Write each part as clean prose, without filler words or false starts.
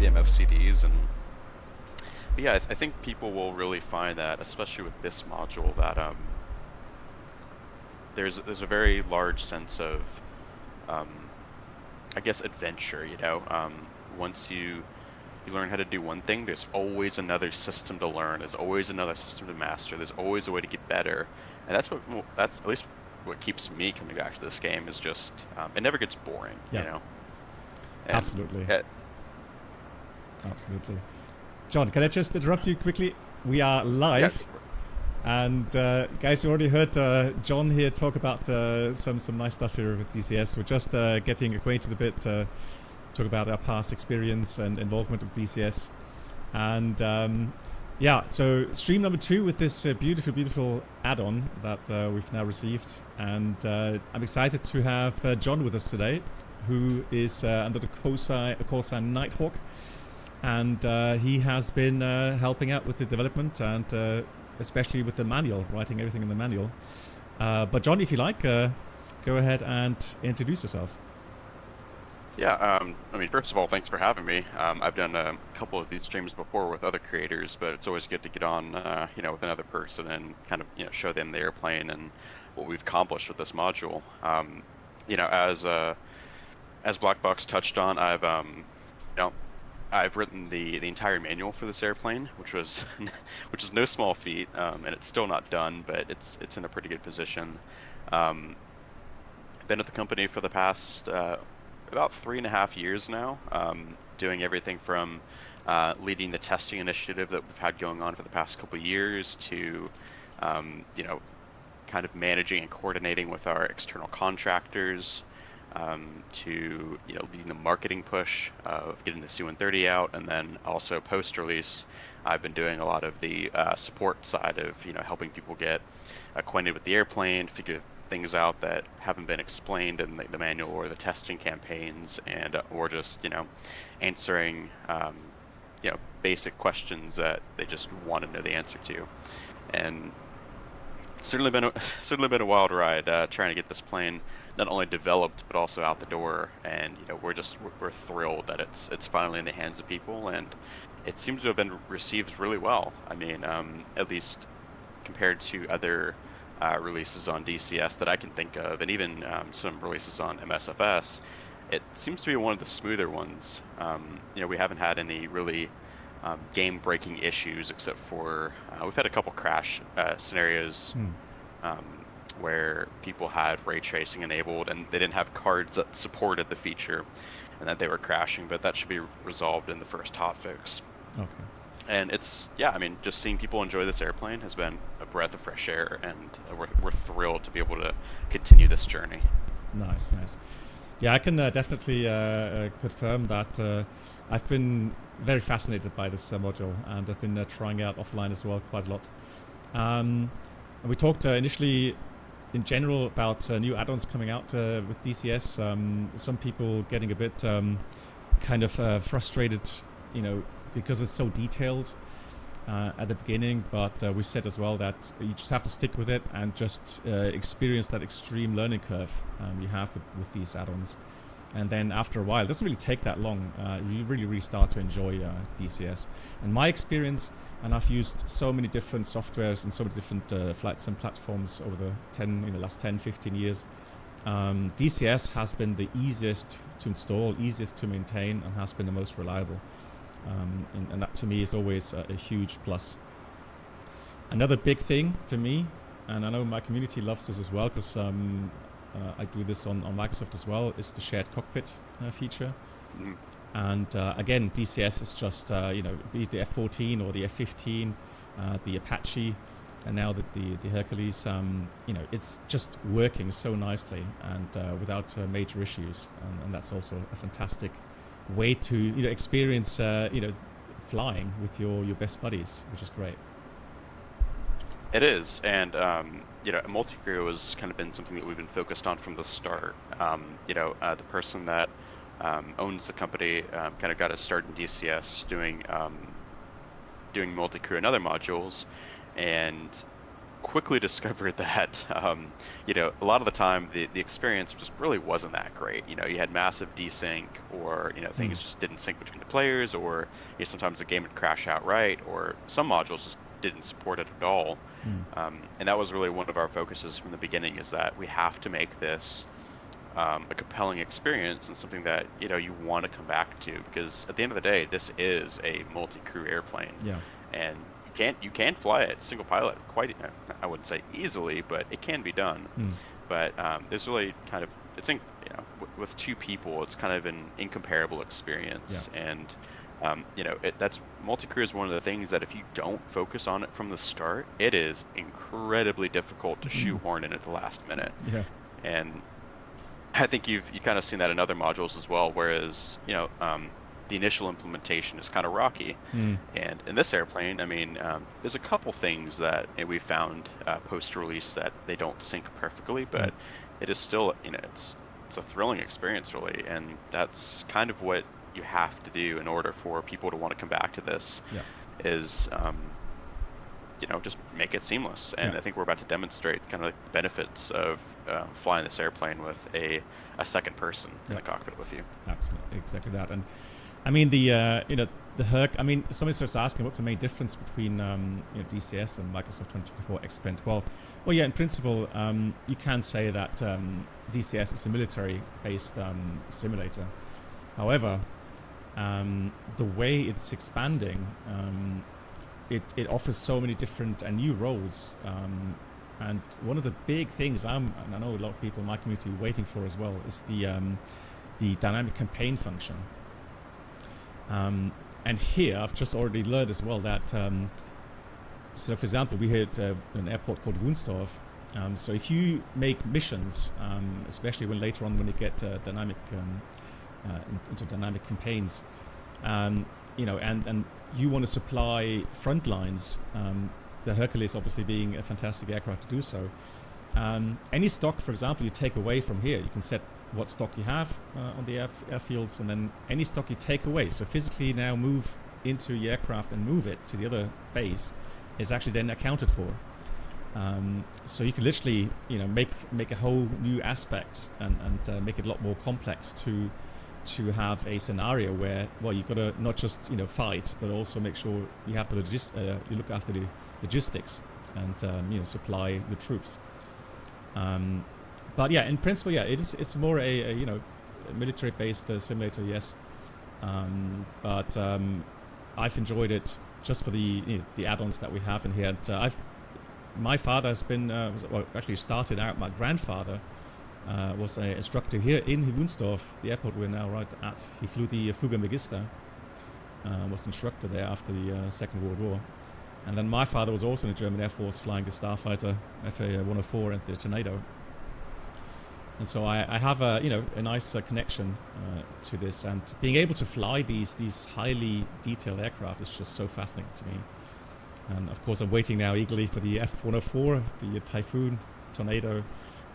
the MFCDs. But yeah, I think people will really find that, especially with this module, that there's a very large sense of um, I guess adventure. Once you learn how to do one thing, there's always another system to learn. There's always another system to master. There's always a way to get better, and that's at least what keeps me coming back to this game. Is just it never gets boring, Yeah, And absolutely. it, Absolutely. John, can I just interrupt you quickly? We are yeah, live. And guys, you already heard John here talk about some nice stuff here with DCS. We're just getting acquainted a bit, talk about our past experience and involvement with DCS. And yeah, so stream number 2 with this beautiful add-on that we've now received. And I'm excited to have John with us today, who is under the call sign Nighthwk. And he has been helping out with the development and especially with the manual, writing everything in the manual. But John, if you like, go ahead and introduce yourself. Yeah, I mean, first of all, thanks for having me. I've done a couple of these streams before with other creators, but it's always good to get on, with another person and kind of, show them the airplane and what we've accomplished with this module. As Black Box touched on, I've written the entire manual for this airplane, which was no small feat, and it's still not done, but it's in a pretty good position. Been at the company for the past about 3.5 years now, doing everything from leading the testing initiative that we've had going on for the past couple of years to, kind of managing and coordinating with our external contractors, to leading the marketing push of getting the C-130 out, and then also post-release, I've been doing a lot of the support side of helping people get acquainted with the airplane, figure things out that haven't been explained in the manual or the testing campaigns, and or just answering basic questions that they just want to know the answer to. And it's certainly been a wild ride trying to get this plane not only developed but also out the door. And we're thrilled that it's finally in the hands of people, and it seems to have been received really well. I mean, at least compared to other releases on DCS that I can think of, and even some releases on MSFS, it seems to be one of the smoother ones. We haven't had any really game-breaking issues, except for we've had a couple crash scenarios where people had ray tracing enabled and they didn't have cards that supported the feature, and that they were crashing, but that should be resolved in the first hotfix. Okay. And I mean, just seeing people enjoy this airplane has been a breath of fresh air, and we're thrilled to be able to continue this journey. Nice. Yeah, I can definitely confirm that I've been very fascinated by this module, and I've been trying out offline as well quite a lot. And we talked initially in general about new add-ons coming out with DCS. Some people getting a bit kind of frustrated, because it's so detailed at the beginning, but we said as well that you just have to stick with it and just experience that extreme learning curve you have with these add-ons. And then after a while, it doesn't really take that long. You really start to enjoy DCS. And my experience, and I've used so many different softwares and so many different flight sim platforms over the last 10, 15 years. DCS has been the easiest to install, easiest to maintain, and has been the most reliable. And that to me is always a huge plus. Another big thing for me, and I know my community loves this as well, because I do this on Microsoft as well, is the shared cockpit feature. Mm. And again, DCS is just, be it the F-14 or the F-15, the Apache, and now the Hercules, it's just working so nicely and without major issues. And that's also a fantastic way to experience flying with your best buddies, which is great. It is, and multi-crew has kind of been something that we've been focused on from the start. The person that owns the company kind of got us started in DCS doing multi-crew and other modules, and quickly discovered that, a lot of the time the experience just really wasn't that great. You had massive desync, or Mm. things just didn't sync between the players, or sometimes the game would crash outright, or some modules just didn't support it at all. Mm. And that was really one of our focuses from the beginning, is that we have to make this a compelling experience and something that you want to come back to, because at the end of the day, this is a multi-crew airplane, Yeah. and you can fly it single pilot quite, I wouldn't say easily, but it can be done. Mm. But there's really kind of, it's in, with two people, it's kind of an incomparable experience. And that's multi-crew is one of the things that if you don't focus on it from the start, it is incredibly difficult to shoehorn in at the last minute. Yeah. And I think you kind of seen that in other modules as well, whereas the initial implementation is kind of rocky. Mm. And in this airplane, I mean, there's a couple things that we found post-release that they don't sync perfectly, but it is still, it's a thrilling experience, really, and that's kind of what you have to do in order for people to want to come back to this. Yeah. Is just make it seamless. And Yeah. I think we're about to demonstrate kind of like the benefits of flying this airplane with a second person in the cockpit with you. Absolutely, exactly that. And I mean, the Herc, I mean, somebody's just asking what's the main difference between DCS and Microsoft 2024 XPen 12. Well, yeah, in principle, you can say that DCS is a military-based simulator. However, the way it's expanding, it offers so many different and new roles. And one of the big things and I know a lot of people in my community are waiting for as well, is the dynamic campaign function. And here, I've just already learned as well that, so for example, we hit an airport called Wunstorf. So if you make missions, especially later on when you get dynamic into dynamic campaigns, and you want to supply front lines, the Hercules obviously being a fantastic aircraft to do so. Any stock, for example, you take away from here, you can set what stock you have on the airfields, and then any stock you take away, so physically now move into your aircraft and move it to the other base, is actually then accounted for. So you can literally make a whole new aspect and make it a lot more complex to have a scenario where, well, you've got to not just fight, but also make sure you have you look after the logistics and supply the troops. But yeah, in principle, yeah, it's more a military-based simulator, yes. But I've enjoyed it just for the add-ons that we have in here. And my father has been actually started out. My grandfather was an instructor here in Wunstorf, the airport we're now right at. He flew the Flugmagister, was instructor there after the Second World War. And then my father was also in the German Air Force, flying the Starfighter FA-104 and the Tornado. And so I have a nice connection to this, and being able to fly these highly detailed aircraft is just so fascinating to me. And of course, I'm waiting now eagerly for the F-104, the Typhoon, Tornado.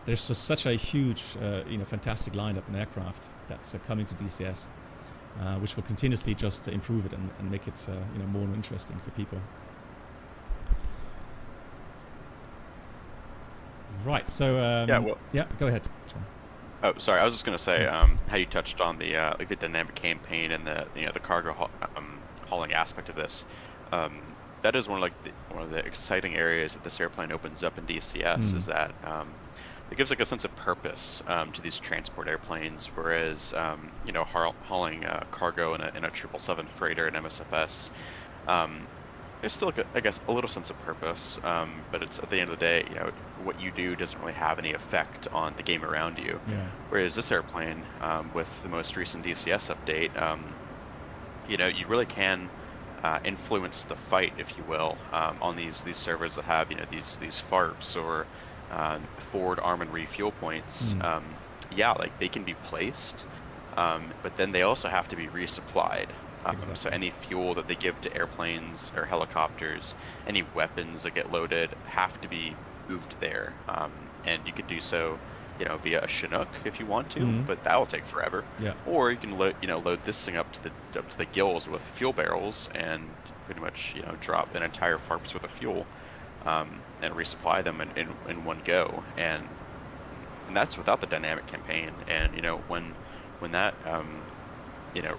There's just such a huge, fantastic lineup in aircraft that's coming to DCS, which will continuously just improve it and make it more interesting for people. Right. So go ahead. Sorry. Oh, sorry. I was just going to say how you touched on the the dynamic campaign and the cargo hauling aspect of this. That is one of the exciting areas that this airplane opens up in DCS. Is that it gives like a sense of purpose to these transport airplanes, whereas hauling cargo in a 777 freighter and MSFS. There's still, I guess, a little sense of purpose, but it's at the end of the day, what you do doesn't really have any effect on the game around you. Yeah. Whereas this airplane, with the most recent DCS update, you really can influence the fight, if you will, on these servers that have these FARPs or forward arm and refuel points. Like they can be placed, but then they also have to be resupplied. Exactly. So any fuel that they give to airplanes or helicopters, any weapons that get loaded have to be moved there. And you could do so, via a Chinook if you want to, but that will take forever. Yeah. Or you can load this thing up to the gills with fuel barrels and pretty much drop an entire FARPs worth of fuel. and resupply them in one go. And that's without the dynamic campaign. And when that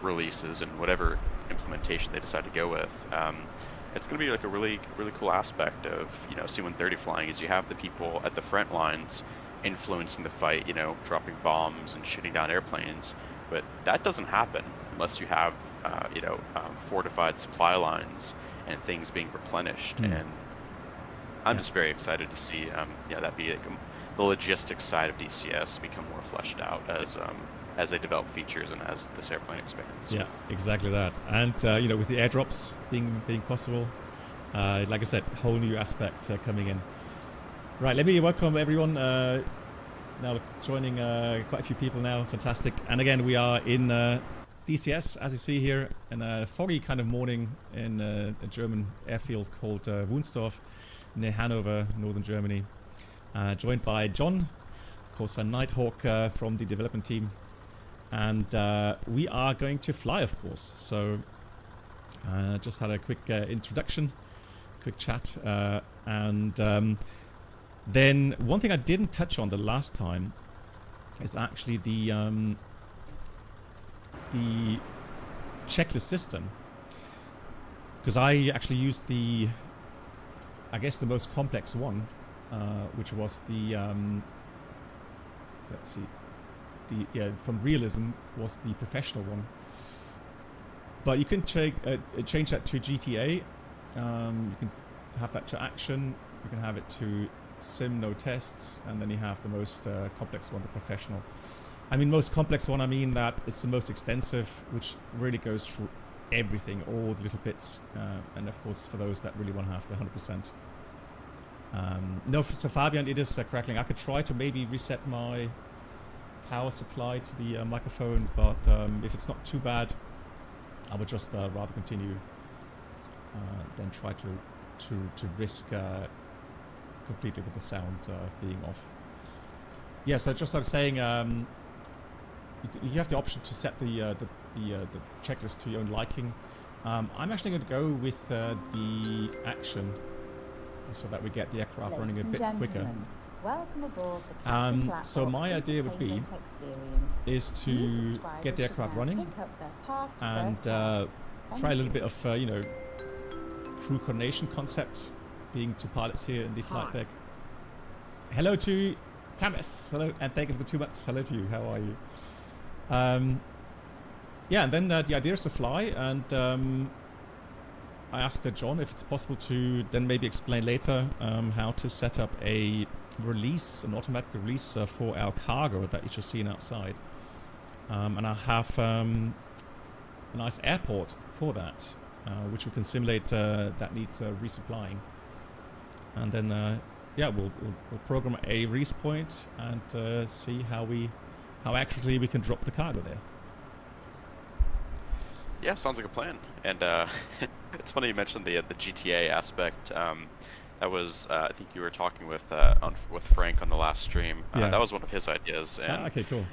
releases and whatever implementation they decide to go with, it's going to be like a really cool aspect of C-130 flying. Is you have the people at the front lines influencing the fight, dropping bombs and shooting down airplanes, but that doesn't happen unless you have fortified supply lines and things being replenished. And I'm just very excited to see that be like the logistics side of DCS become more fleshed out as they develop features and as this airplane expands. Yeah, exactly that. And with the airdrops being possible, like I said, whole new aspect coming in. Right, let me welcome everyone. Now joining quite a few people now. Fantastic. And again, we are in DCS, as you see here, in a foggy kind of morning in a German airfield called Wunstorf, near Hanover, northern Germany. Joined by John, of course, a Nighthwk from the development team. And we are going to fly, of course. So just had a quick introduction, quick chat. And then one thing I didn't touch on the last time is actually the checklist system. Because I actually used the, I guess, the most complex one, which was the, let's see, from realism was the professional one. But you can change that to GTA. You can have that to action. You can have it to sim, no tests, and then you have the most complex one, the professional. I mean, most complex one, I mean that it's the most extensive, which really goes through everything, all the little bits, and of course for those that really want to have the 100%. No, so Fabian, it is crackling. I could try to maybe reset my power supply to the microphone, but if it's not too bad, I would just rather continue than try to risk completely with the sounds being off. Yeah, so just like saying, you have the option to set the checklist to your own liking. I'm actually going to go with the action, so that we get the aircraft running a bit quicker. Welcome aboard the Captain So my idea would be is to get the aircraft running and try a little bit of crew coordination concept, being two pilots here in the flight deck. Hello to Tamis. Hello, and thank you for the 2 months. Hello to you. How are you? Yeah, and then the idea is to fly, and I asked John if it's possible to then maybe explain later how to set up a release, an automatic release for our cargo that you're just seeing outside. And I have a nice airport for that, which we can simulate that needs resupplying. And then, yeah, we'll program a release point and see how accurately we can drop the cargo there. Yeah, sounds like a plan. And it's funny you mentioned the GTA aspect. That was I think you were talking with Frank on the last stream. Yeah. That was one of his ideas, and okay, cool.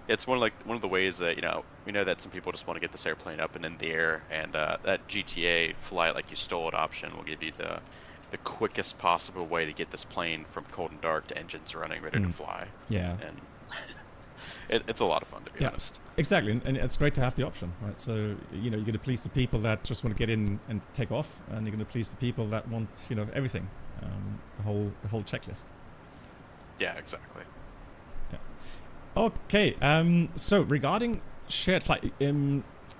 It's one of the ways that we know that some people just want to get this airplane up and in the air, and that GTA fly it like you stole it option will give you the quickest possible way to get this plane from cold and dark to engines running, ready to fly. Yeah. And it's a lot of fun, to be honest. Exactly, and it's great to have the option, right? So you're going to please the people that just want to get in and take off, and you're going to please the people that want everything, the whole checklist. Yeah, exactly. Yeah. Okay. So regarding shared flight,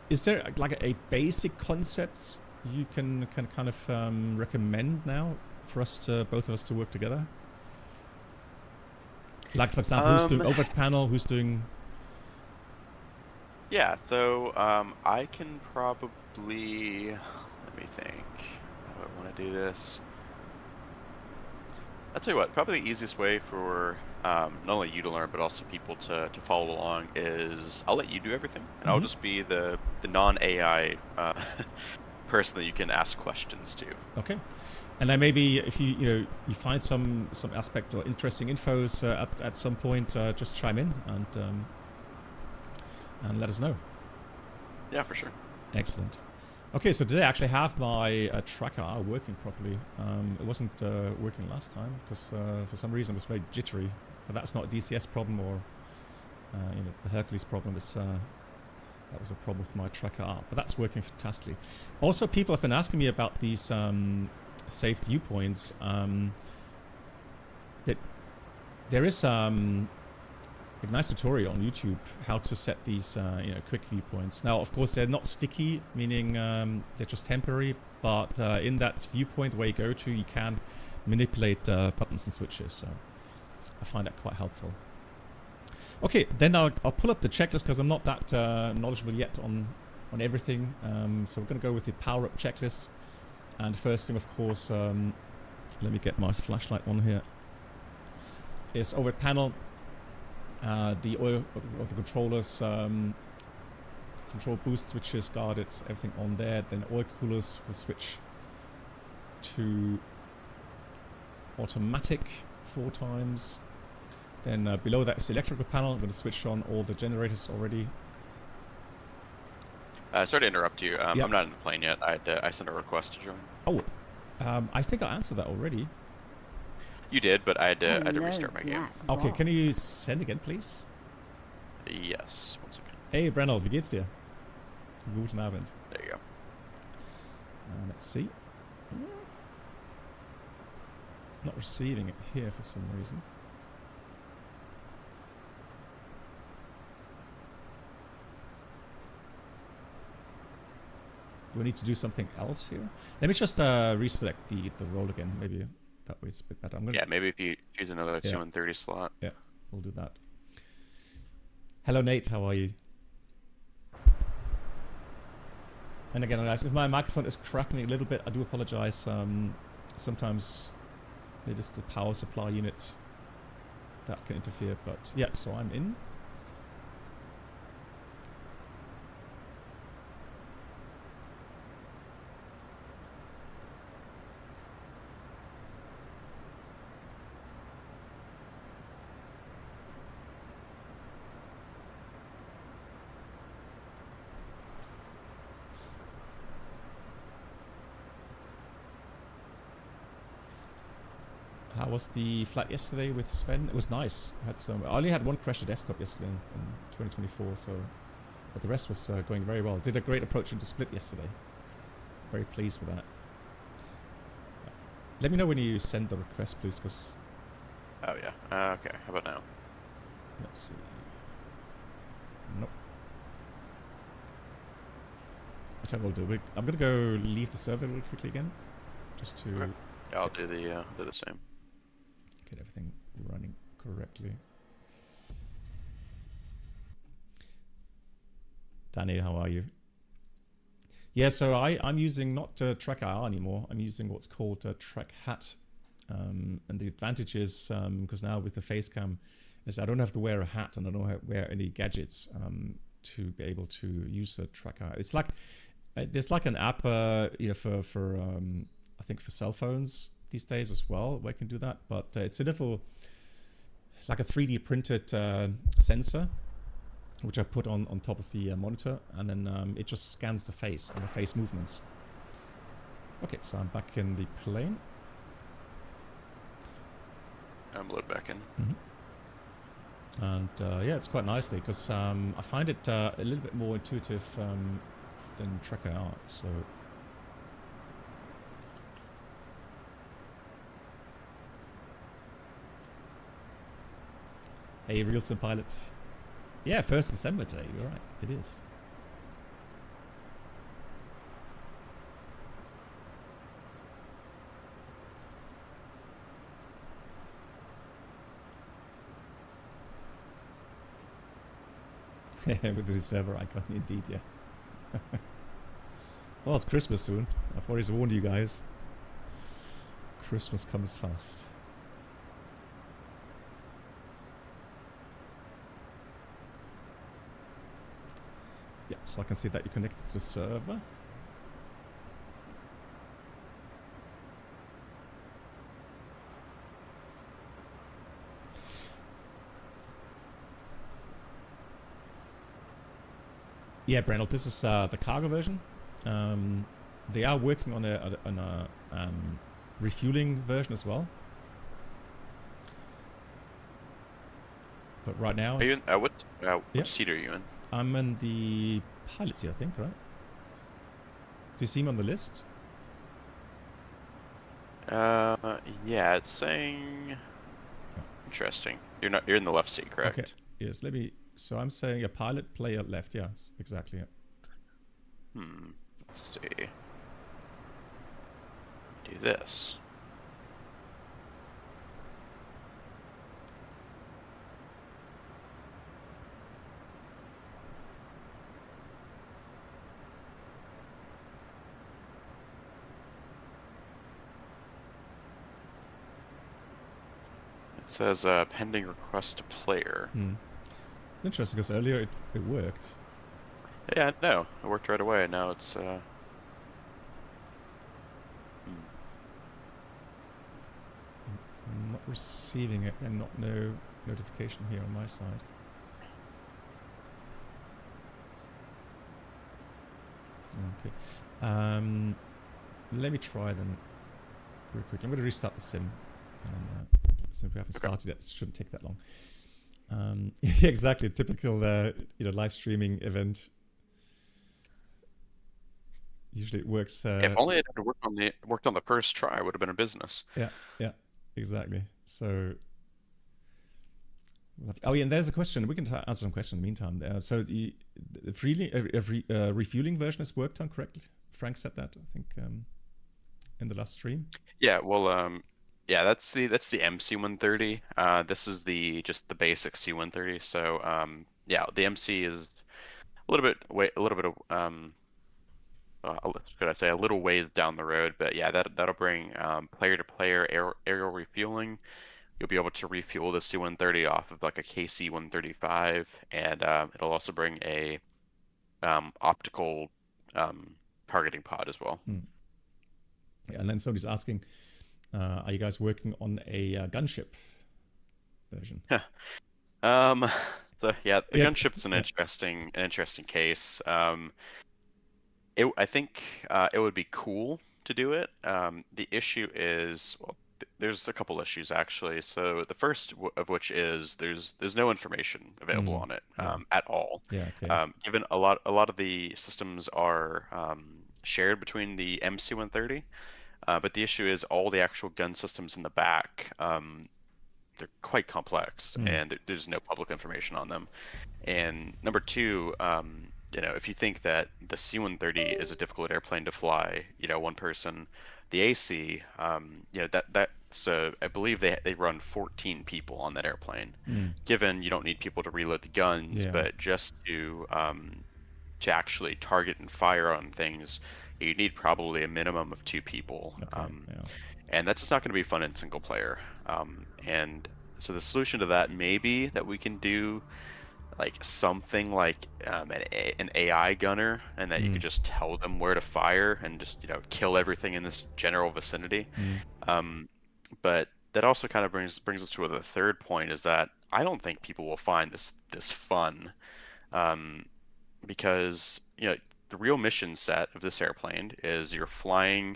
is there like a basic concept you can kind of recommend now for both of us to work together? Like, for example, who's doing overhead panel, who's doing... Yeah, so I can probably... Let me think. How do I want to do this? I'll tell you what, probably the easiest way for not only you to learn, but also people to follow along is I'll let you do everything, and I'll just be the non-AI person that you can ask questions to. Okay. And then maybe if you find some aspect or interesting infos at some point, just chime in and let us know. Yeah, for sure. Excellent. Okay, so today I actually have my tracker working properly. It wasn't working last time because for some reason it was very jittery. But that's not a DCS problem or the Hercules problem. Is that was a problem with my tracker R, but that's working fantastically. Also, people have been asking me about these saved viewpoints. There is a nice tutorial on YouTube how to set these quick viewpoints. Now, of course, they're not sticky, meaning they're just temporary. But in that viewpoint where you go to, you can manipulate buttons and switches. So I find that quite helpful. Okay, then I'll pull up the checklist because I'm not that knowledgeable yet on everything. So we're going to go with the power-up checklist. And first thing, of course, let me get my flashlight on here. Is overhead panel. The oil of the controllers, control boost switches, guarded, everything on there. Then oil coolers will switch to automatic 4 times. Then below that is the electrical panel. I'm going to switch on all the generators already. Sorry to interrupt you. Yep. I'm not in the plane yet. I sent a request to join. Oh, I think I answered that already. You did, but I had to restart my game. Okay, can you send again, please? Yes, 1 second. Hey, Brennel, wie geht's dir? Guten Abend. There you go. Let's see. Not receiving it here for some reason. Do we need to do something else here? Let me just reselect the role again. Maybe that way it's a bit better. Yeah, maybe if you choose another C-130 slot. Yeah, we'll do that. Hello, Nate. How are you? And again, guys, if my microphone is crackling a little bit, I do apologize. Sometimes it is the power supply unit that can interfere. But yeah, so I'm in. How was the flight yesterday with Sven? It was nice. I only had one crash at Escop yesterday in 2024, so but the rest was going very well. Did a great approach into split yesterday. Very pleased with that. Let me know when you send the request, please, because. Oh yeah. Okay. How about now? Let's see. Nope. I tell you what we'll do. I'm gonna go leave the server really quickly again, just to. Okay. Yeah, I'll do the same. Get everything running correctly. Danny, how are you? Yeah, so I'm using not Track IR anymore. I'm using what's called Track Hat. And the advantage is, because now with the face cam, is I don't have to wear a hat and I don't have to wear any gadgets to be able to use the Track IR. It's like, there's like an app for I think for cell phones these days as well, where I can do that. But it's a little, like a 3D printed sensor, which I put on top of the monitor, and then it just scans the face and the face movements. Okay, so I'm back in the plane. I'm loaded back in. Mm-hmm. And yeah, it's quite nicely, because I find it a little bit more intuitive than Track IR, so. Hey, Real Sim Pilots. Yeah, 1st December today, you're right, it is. With the server icon, indeed, yeah. Well, it's Christmas soon. I've always warned you guys. Christmas comes fast. Yeah, so I can see that you're connected to the server. Yeah, Brandel, this is the cargo version. They are working on a refueling version as well. But right now, Are you in, what seat are you in? I'm in the pilot seat, I think, right? Do you see me on the list? Yeah, it's saying. Interesting. You're in the left seat, correct? Okay. Yes. Let me. So I'm saying a pilot, player left. Yeah, exactly. Yeah. Let's see. Do this. It says pending request to player. It's interesting because earlier it worked. Yeah, no, it worked right away. Now it's I'm not receiving it and no notification here on my side. Okay. Let me try then real quick. I'm going to restart the sim. And since we haven't started yet, it shouldn't take that long. Yeah, exactly. Typical, live streaming event. Usually it works. if only it had worked on the first try, it would have been a business. Yeah, exactly. So, oh yeah, and there's a question. We can answer some question in the meantime. So the refueling version has worked on correctly. Frank said that, I think, in the last stream. Yeah, well, yeah, that's the MC-130. This is just the basic C-130. So, yeah, the MC is a little bit should I say a little ways down the road, but yeah, that'll bring player-to-player aerial refueling. You'll be able to refuel the C-130 off of like a KC-135, and it'll also bring a optical targeting pod as well. Yeah, and then somebody's asking, are you guys working on a gunship version? So yeah, the gunship's an interesting case. I think it would be cool to do it. The issue is, well, there's a couple issues actually. So the first of which is there's no information available on it at all. Yeah. Okay. Given a lot of the systems are shared between the MC-130, but the issue is all the actual gun systems in the back. They're quite complex, and there's no public information on them. And number two, if you think that the C-130 is a difficult airplane to fly, one person, the AC, so I believe they run 14 people on that airplane. Given you don't need people to reload the guns, but just to actually target and fire on things, you need probably a minimum of 2 people. And that's just not going to be fun in single player. And so the solution to that may be that we can do like something like an AI gunner, and that you could just tell them where to fire and just kill everything in this general vicinity. But that also kind of brings us to the third point, is that I don't think people will find this fun, because the real mission set of this airplane is you're flying.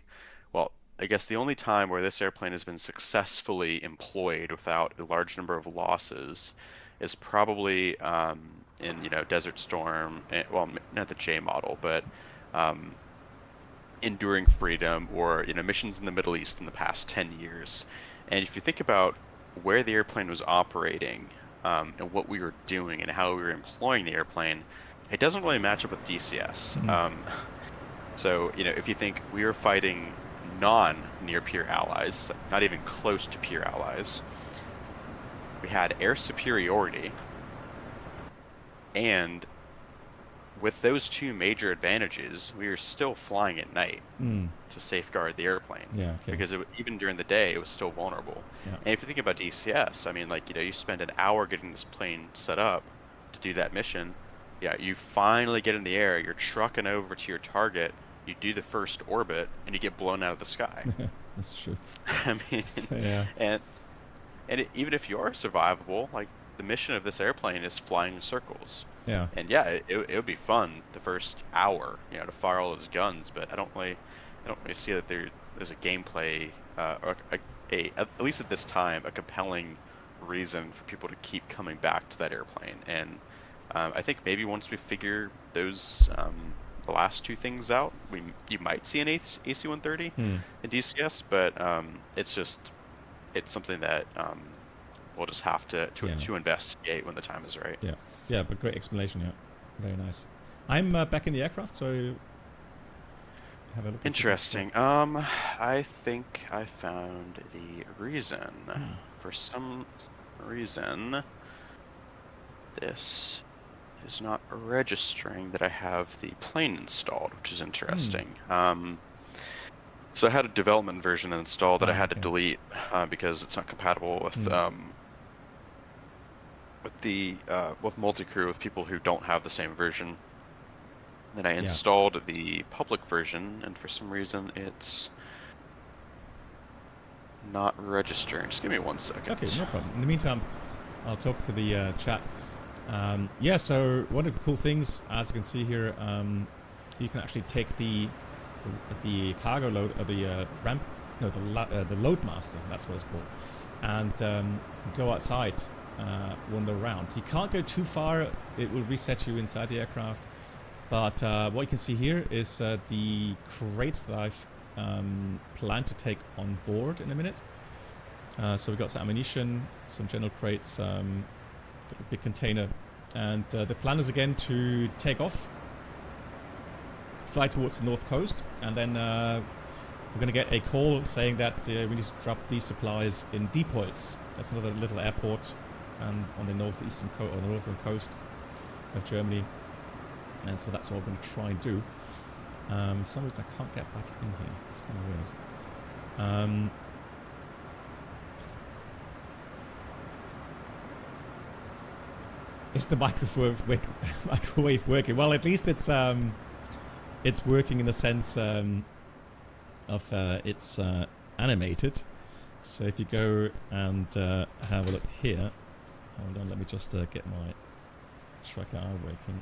Well, I guess the only time where this airplane has been successfully employed without a large number of losses is probably in Desert Storm, well, not the J model, but Enduring Freedom, or missions in the Middle East in the past 10 years. And if you think about where the airplane was operating, and what we were doing and how we were employing the airplane, it doesn't really match up with DCS. So if you think we were fighting non-near peer allies, not even close to peer allies, we had air superiority, and with those 2 major advantages, we were still flying at night to safeguard the airplane. Because even during the day, it was still vulnerable. And if you think about DCS, I mean, you spend an hour getting this plane set up to do that mission. Yeah, you finally get in the air, you're trucking over to your target, you do the first orbit, and you get blown out of the sky. That's true. I mean, and even if you are survivable, like, the mission of this airplane is flying in circles. Yeah. And yeah, it would be fun the first hour, to fire all those guns. But I don't really see that there's a gameplay or at least at this time, a compelling reason for people to keep coming back to that airplane. And I think maybe once we figure those the last two things out, you might see an AC-130 in DCS, but it's something that we'll just have to investigate when the time is right. Yeah, yeah, but great explanation. Yeah, very nice. I'm back in the aircraft, so have a look. Interesting. I think I found the reason. For some reason, this is not registering that I have the plane installed, which is interesting. So I had a development version installed that I had to delete because it's not compatible with multi-crew, with people who don't have the same version. Then I installed the public version, and for some reason it's not registering. Just give me 1 second. Okay, no problem. In the meantime, I'll talk to the chat. Yeah, so one of the cool things, as you can see here, you can actually take the cargo load, or the ramp, no, the load master, that's what it's called, and go outside, wander around. You can't go too far; it will reset you inside the aircraft. But what you can see here is the crates that I've planned to take on board in a minute. So we've got some ammunition, some general crates, got a big container, and the plan is again to take off, fly towards the north coast, and then we're going to get a call saying that we need to drop these supplies in Diepholz. That's another little airport on the northeastern coast, or the northern coast of Germany. And so that's what we're going to try and do. For some reason I can't get back in here. It's kind of weird. Is the microwave working? Well, at least it's working in the sense of it's animated. So if you go and have a look here, hold on, let me just get my tracker eye working.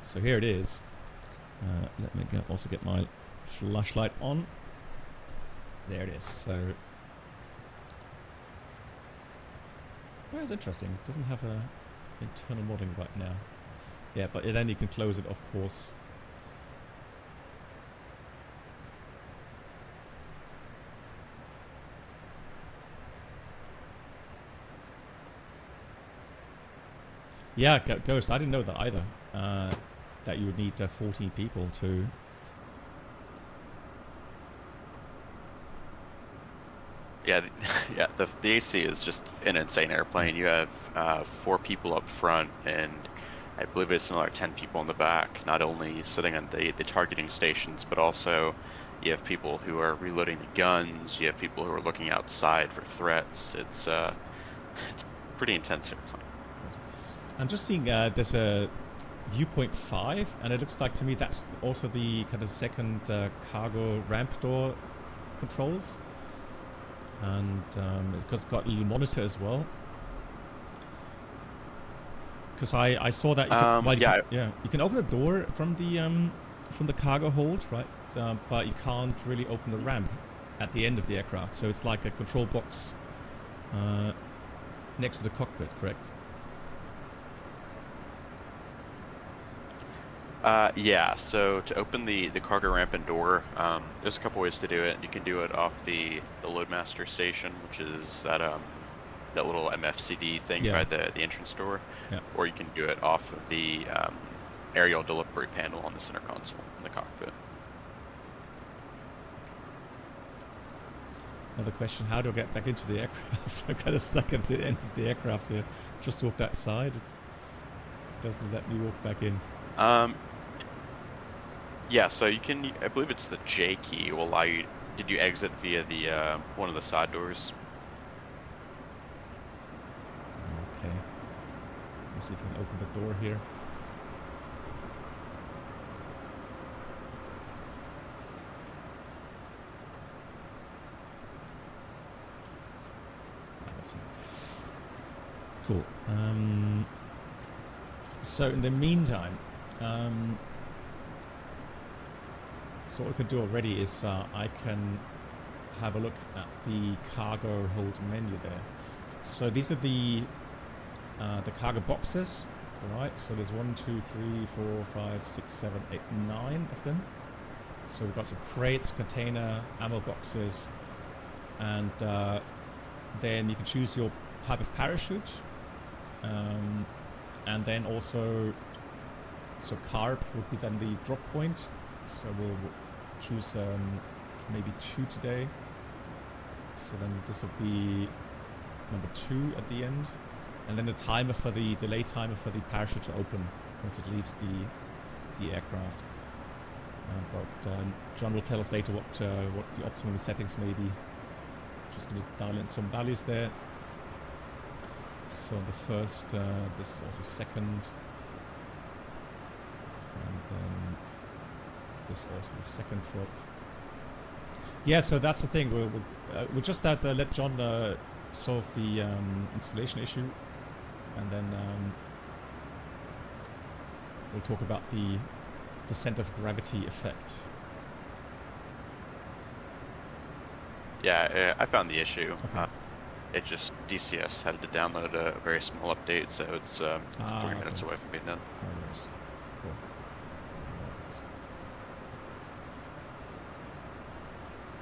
So here it is. Let me also get my flashlight on. There it is. So, well, it's interesting. It doesn't have a internal modding right now. Yeah, but then you can close it, of course. Yeah, Ghost. I didn't know that either. That you would need 14 people to... Yeah, the AC is just an insane airplane. You have 4 people up front, and I believe it's another 10 people in the back, not only sitting on the targeting stations, but also you have people who are reloading the guns, you have people who are looking outside for threats. It's a pretty intense airplane. I'm just seeing there's a viewpoint 5, and it looks like to me that's also the kind of second cargo ramp door controls, and it's got a little monitor as well. Because I saw that you can open the door from the cargo hold, right? But you can't really open the ramp at the end of the aircraft, so it's like a control box next to the cockpit, correct? Yeah, so to open the cargo ramp and door, there's a couple ways to do it. You can do it off the Loadmaster station, which is that little MFCD thing by the entrance door, or you can do it off of the aerial delivery panel on the center console in the cockpit. Another question, how do I get back into the aircraft? I'm kind of stuck at the end of the aircraft here. Just walked outside. It doesn't let me walk back in. Yeah, so you can, I believe it's the J key will allow you, did you exit via the one of the side doors? Okay. Let's see if I can open the door here. Let's see. Cool. So in the meantime, so what we could do already is I can have a look at the cargo hold menu there. So these are the cargo boxes, right? So there's 1, 2, 3, 4, 5, 6, 7, 8, 9 of them. So we've got some crates, container, ammo boxes, and then you can choose your type of parachute, and then also, so carb would be then the drop point. So we'll choose maybe 2 today. So then this will be number 2 at the end, and then the timer for the delay timer for the parachute to open once it leaves the aircraft. But John will tell us later what the optimum settings may be. Just going to dial in some values there. So the first, this is also second, and then this also the second drop. Yeah, so that's the thing. We'll just let John solve the installation issue, and then we'll talk about the center of gravity effect. Yeah, I found the issue. Okay. It just DCS had to download a very small update, so it's 3 minutes away from being done. No worries. Cool. Right.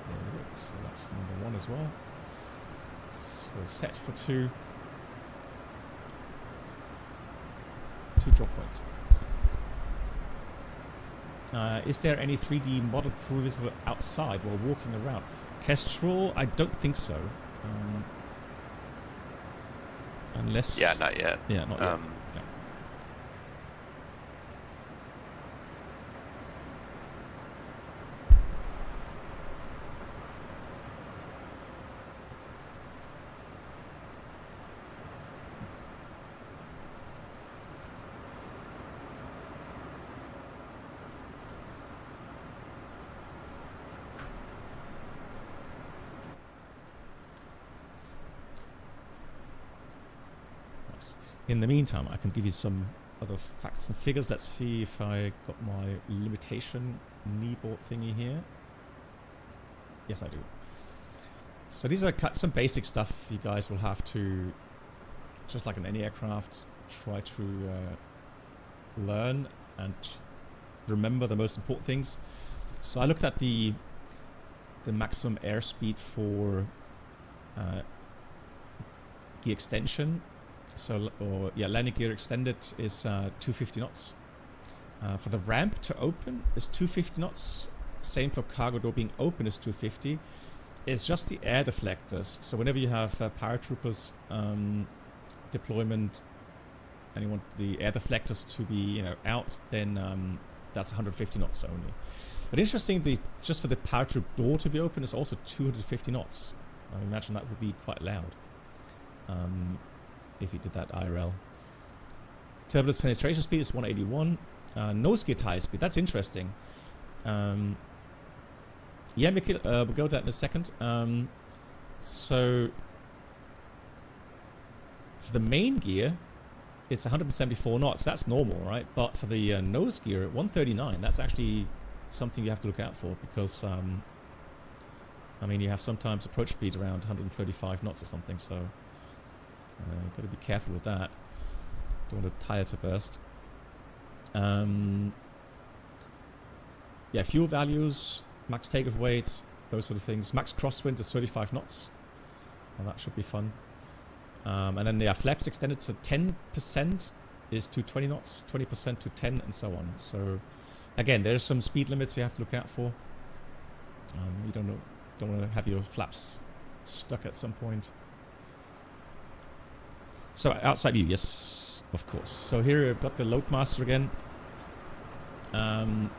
There we go. So that's number 1 as well. So set for 2. 2 drop points. Is there any 3D model crew visible outside while walking around? Kestrel, I don't think so. Unless... Yeah, not yet. Yeah, not yet. Yeah. In the meantime, I can give you some other facts and figures. Let's see if I got my limitation kneeboard thingy here. Yes, I do. So these are some basic stuff you guys will have to, just like in any aircraft, try to learn and remember the most important things. So I looked at the maximum airspeed for gear extension. So, landing gear extended is 250 knots. For the ramp to open is 250 knots. Same for cargo door being open is 250. It's just the air deflectors. So whenever you have paratroopers deployment and you want the air deflectors to be out, then that's 150 knots only. But interestingly, just for the paratroop door to be open is also 250 knots. I imagine that would be quite loud. If you did that IRL. Turbulence penetration speed is 181. Nose gear tire speed, that's interesting. Yeah, Mikhail, we'll go to that in a second. So, for the main gear, it's 174 knots. That's normal, right? But for the nose gear, 139, that's actually something you have to look out for because, I mean, you have sometimes approach speed around 135 knots or something, so... got to be careful with that. Don't want a tire to burst. Yeah, fuel values, max takeoff weights, those sort of things. Max crosswind is 35 knots. Well, that should be fun. And then the flaps extended to 10% is to 20 knots, 20% to 10, and so on. So, again, there's some speed limits you have to look out for. You don't want to have your flaps stuck at some point. So outside view, yes, of course. So here I've got the loadmaster again. And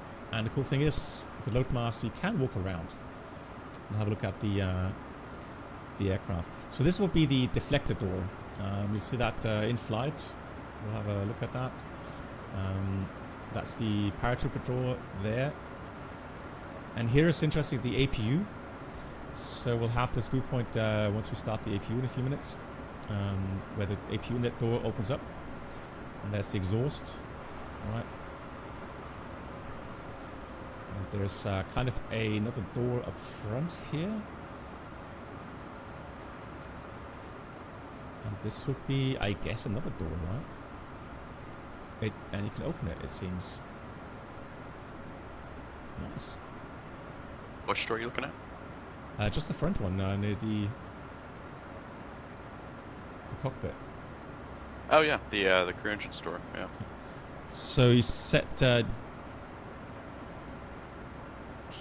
the cool thing is, with the loadmaster, you can walk around and have a look at the aircraft. So this will be the deflector door. You'll see that in flight. We'll have a look at that. That's the paratrooper door there. And here is interesting, the APU. So we'll have this viewpoint once we start the APU in a few minutes. Where the APU inlet door opens up. And there's the exhaust. Alright. And there's kind of another door up front here. And this would be, I guess, another door, right? And you can open it, it seems. Nice. Which door are you looking at? Just the front one, near the cockpit. Oh yeah, the crew engine store. Yeah. So you set. Just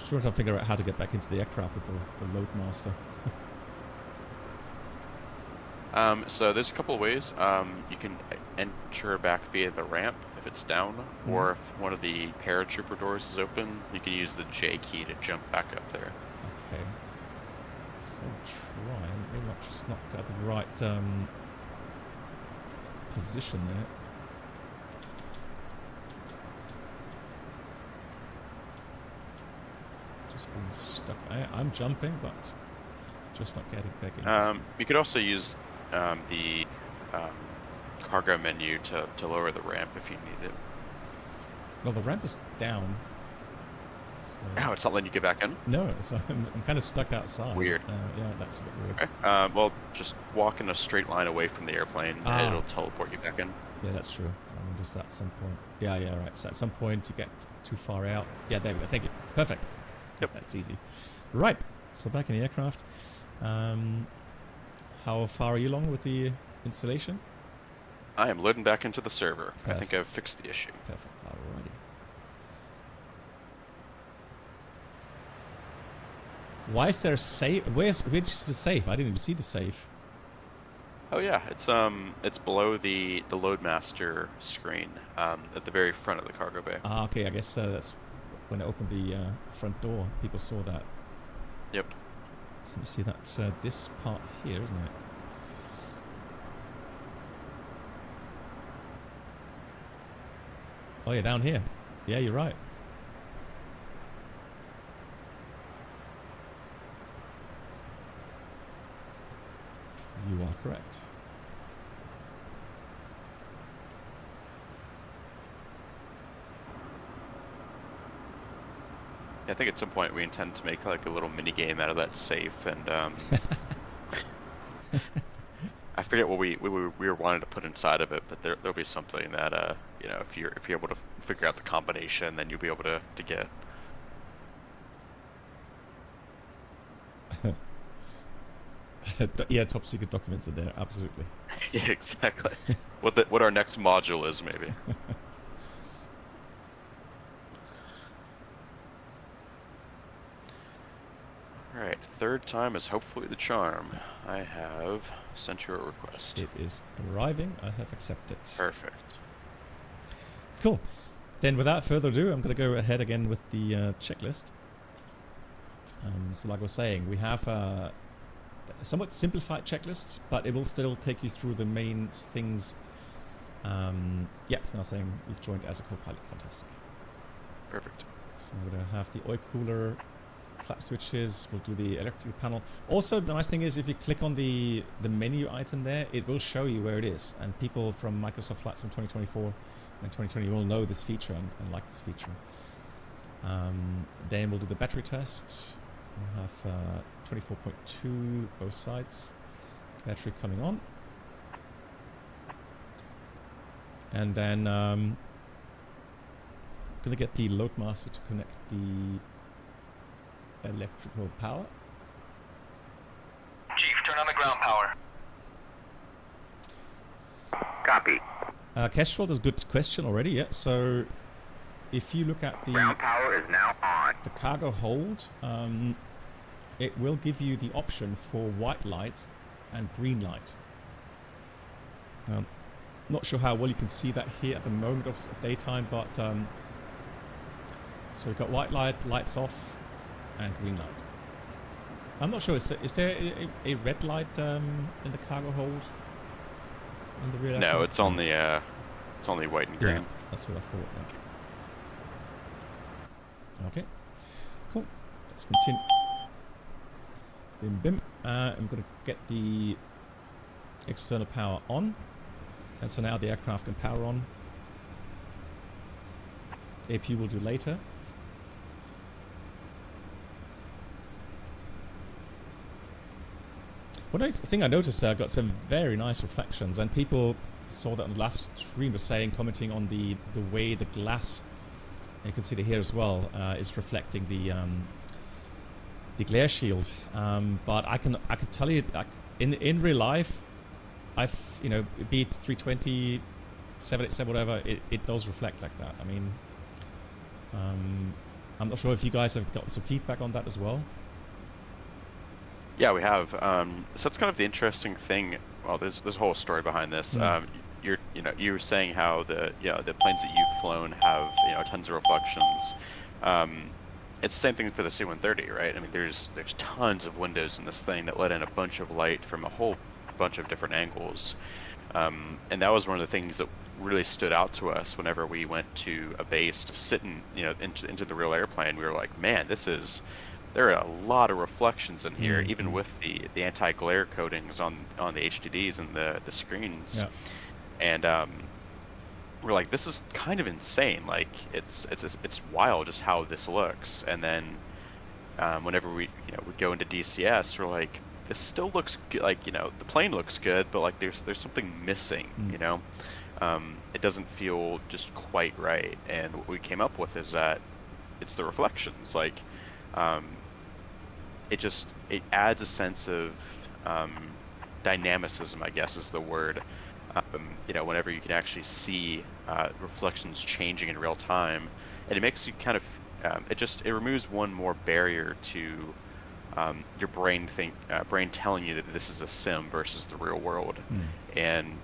trying to figure out how to get back into the aircraft with the load master. So there's a couple of ways. You can enter back via the ramp if it's down, or if one of the paratrooper doors is open, you can use the J key to jump back up there. Okay. So try. Maybe not just not at the right position there. Just being stuck. I'm jumping, but just not getting back in. You could also use the cargo menu to lower the ramp if you need it. Well, the ramp is down. So Oh, it's not letting you get back in? no, so I'm kind of stuck outside. Weird. Yeah, that's a bit weird. Okay. Well, just walk in a straight line away from the airplane and it'll teleport you back in. Yeah, that's true. I'm just at some point. Yeah, right. So at some point you get too far out. Yeah, there we go. Thank you. Perfect. Yep. That's easy. Right. So back in the aircraft. How far are you along with the installation? I am loading back into the server. Perfect. I think I've fixed the issue. Perfect. Alrighty. Why is there a safe? Which is the safe? I didn't even see the safe. Oh yeah, it's below the Loadmaster screen at the very front of the cargo bay. Ah, okay. I guess that's when I opened the front door. People saw that. Yep. So let me see. That's this part here, isn't it? Oh yeah, down here. Yeah, you're right. You are correct. I think at some point we intend to make like a little mini game out of that safe, and I forget what we were wanting to put inside of it, but there'll be something that you know, if you're able to figure out the combination, then you'll be able to get. Yeah, top secret documents are there. Absolutely. Yeah, exactly. What our next module is, maybe. Alright, third time is hopefully the charm. I have sent you a request. It is arriving. I have accepted. Perfect. Cool. Then without further ado, I'm going to go ahead again with the checklist. So like I was saying, we have a somewhat simplified checklist, but it will still take you through the main things. Yeah, it's now saying you've joined as a co-pilot. Fantastic. Perfect. So I'm going to have the oil cooler, flap switches, we'll do the electrical panel. Also, the nice thing is if you click on the menu item there, it will show you where it is. And people from Microsoft Flight Sim 2024 and 2020 will know this feature and like this feature. Then we'll do the battery test. We'll have 24.2 both sides. Battery coming on. And then I'm going to get the Loadmaster to connect the electrical power. Chief, turn on the ground power. Copy. Kestrel, that's a good question already, yeah. So if you look at the Ground power is now on. the cargo hold, it will give you the option for white light and green light. Not sure how well you can see that here at the moment of daytime, but so we've got white light, lights off, and green light. I'm not sure. Is there a red light in the cargo hold? In the rear? No, it's only white and green. Yeah, that's what I thought. Yeah. Okay, cool. Let's continue. Bim bim. I'm gonna get the external power on. And so now the aircraft can power on. AP will do later. One thing I noticed, I got some very nice reflections, and people saw that on the last stream was commenting on the way the glass, you can see it here as well, is reflecting the glare shield. But I can tell you, in real life, be it 320, 787, whatever, it does reflect like that. I mean, I'm not sure if you guys have got some feedback on that as well. Yeah, we have. So that's kind of the interesting thing. Well, there's a whole story behind this. You were saying how the planes that you've flown have tons of reflections. It's the same thing for the C-130, right? I mean, there's tons of windows in this thing that let in a bunch of light from a whole bunch of different angles. And that was one of the things that really stood out to us whenever we went to a base to sit into the real airplane. We were like, man, there are a lot of reflections in here, even with the anti-glare coatings on the HDDs and the screens. Yeah. And we're like, this is kind of insane. Like, it's wild just how this looks. And then whenever we go into DCS, we're like, this still looks good. Like, the plane looks good, but like there's something missing. It doesn't feel just quite right. And what we came up with is that it's the reflections. Like, it adds a sense of dynamicism, I guess is the word. Whenever you can actually see reflections changing in real time, and it makes you kind of it removes one more barrier to your brain telling you that this is a sim versus the real world. And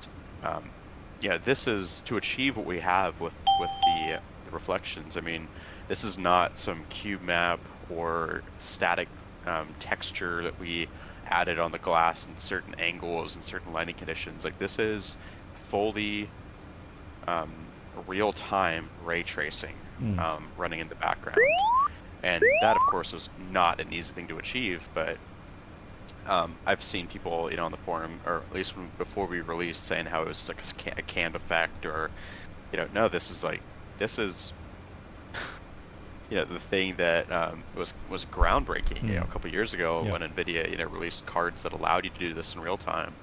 this is to achieve what we have with the reflections. I mean, this is not some cube map or static texture that we added on the glass in certain angles and certain lighting conditions. Like, this is fully real-time ray tracing running in the background, and that of course was not an easy thing to achieve, but I've seen people on the forum, or at least before we released, saying how it was like a canned effect, or no, this is the thing that was groundbreaking a couple years ago when NVIDIA released cards that allowed you to do this in real time.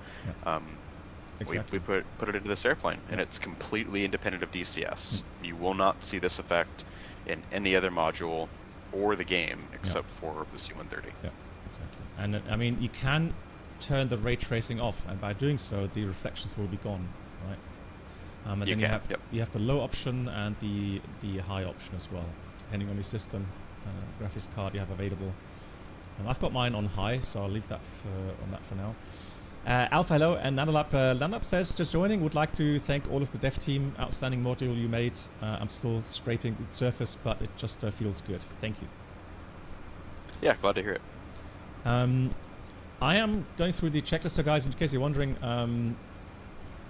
Exactly. We put it into this airplane, and it's completely independent of DCS. You will not see this effect in any other module or the game except for the C-130. Yeah, exactly. And I mean, you can turn the ray tracing off, and by doing so, the reflections will be gone, right? And then you have the low option and the high option as well, depending on your system, graphics card you have available. I've got mine on high, so I'll leave that on that for now. Alpha, hello, and Nanalap says, just joining, would like to thank all of the dev team, outstanding module you made. I'm still scraping the surface, but it just feels good. Thank you. Yeah, glad to hear it. I am going through the checklist, so guys, in case you're wondering,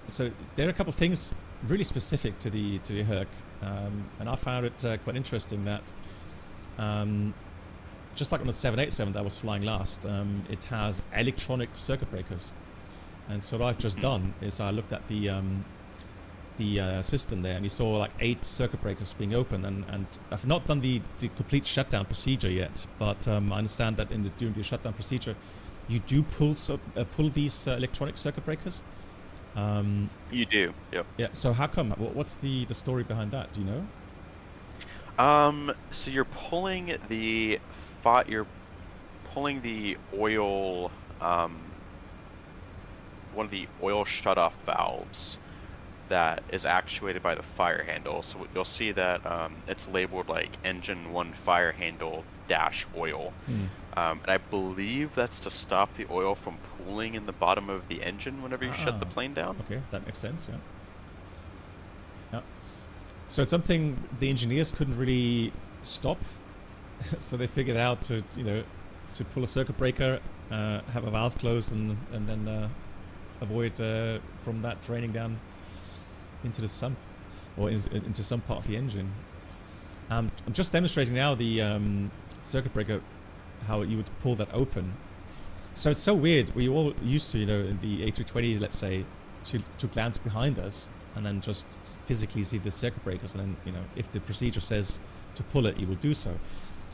so there are a couple of things really specific to the Herc, and I found it quite interesting that just like on the 787 that I was flying last, it has electronic circuit breakers. And so what I've just done is I looked at the system there, and you saw like 8 circuit breakers being open, and I've not done the complete shutdown procedure yet, but I understand that during the shutdown procedure you do pull these electronic circuit breakers. You do, yep. Yeah. So how come? What's the story behind that? Do you know? So you're pulling the oil, one of the oil shutoff valves that is actuated by the fire handle. So you'll see that it's labeled like engine 1 fire handle dash oil. And I believe that's to stop the oil from pooling in the bottom of the engine whenever you shut the plane down. Okay, that makes sense, yeah. So it's something the engineers couldn't really stop, so they figured out to pull a circuit breaker, have a valve closed, and then avoid from that draining down into the sump or into some part of the engine. I'm just demonstrating now the circuit breaker, how you would pull that open. So it's so weird. We all used to, in the A320, let's say, to glance behind us and then just physically see the circuit breakers, and then if the procedure says to pull it, you will do so.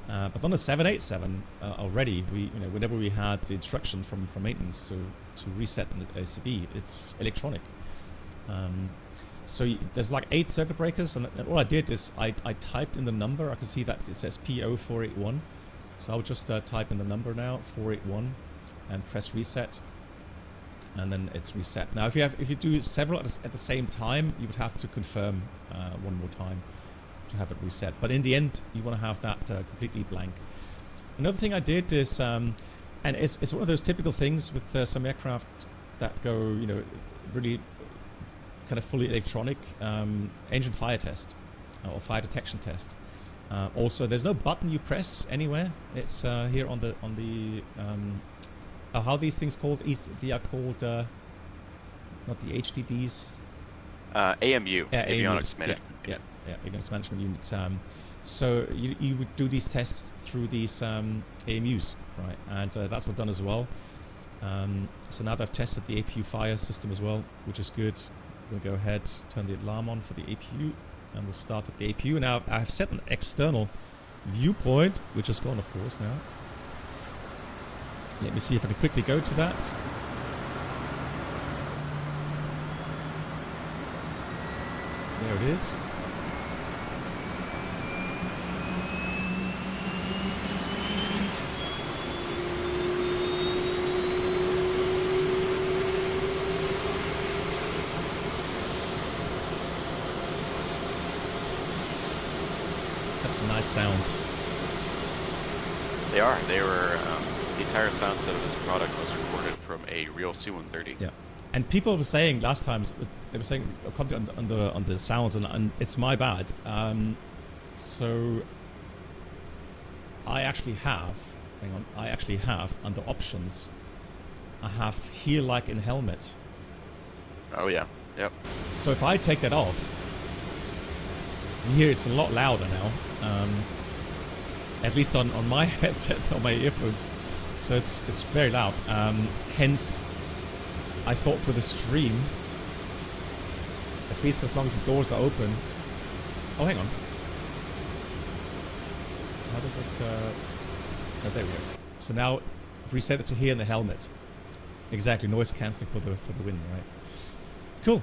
But on the 787 already, whenever we had the instruction from maintenance to reset an ACB, it's electronic. So there's like 8 circuit breakers, and all I did is I typed in the number. I can see that it says PO481, so I'll just type in the number now, 481, and press reset, and then it's reset. Now, if you do several at the same time, you would have to confirm one more time to have it reset. But in the end, you want to have that completely blank. Another thing I did is, and it's one of those typical things with some aircraft that go, really kind of fully electronic, engine fire test or fire detection test. Also, there's no button you press anywhere. It's here on the how are these things called? They are called not the HDDs. AMU, avionics avionics management. Yeah, avionics management units. So you would do these tests through these AMUs, right? And that's what I've done as well. So now that I've tested the APU fire system as well, which is good, we'll go ahead, turn the alarm on for the APU, and we'll start up the APU. Now I've set an external viewpoint, which is gone, of course, now. Let me see if I can quickly go to that. There it is. That's some nice sounds. They are. They were. The entire sound set of this product was recorded from a real C-130. Yeah. And people were saying last time, they were saying comment on the sounds, and it's my bad. So I actually have, under options, I have hear like in helmet. Oh yeah, yep. So if I take that off, you hear it's a lot louder now. At least on my headset, on my earphones. So it's very loud. Hence, I thought for the stream, at least as long as the doors are open. Oh, hang on. How does it? Oh, there we go. So now reset it to here in the helmet. Exactly, noise cancelling for the wind, right? Cool.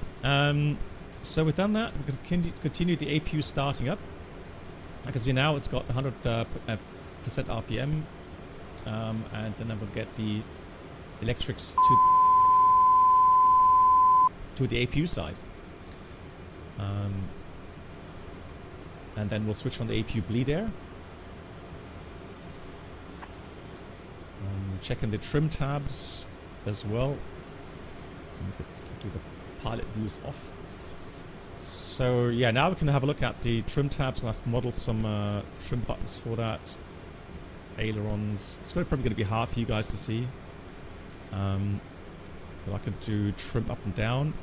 So we've done that. We're going to continue the APU starting up. I can see now it's got 100% RPM. And then I will get the electrics to the APU side. And then we'll switch on the APU bleed air. Checking the trim tabs as well. Quickly the pilot view is off. So yeah, now we can have a look at the trim tabs, and I've modeled some trim buttons for that. Ailerons. It's probably going to be hard for you guys to see. But I can do trim up and down.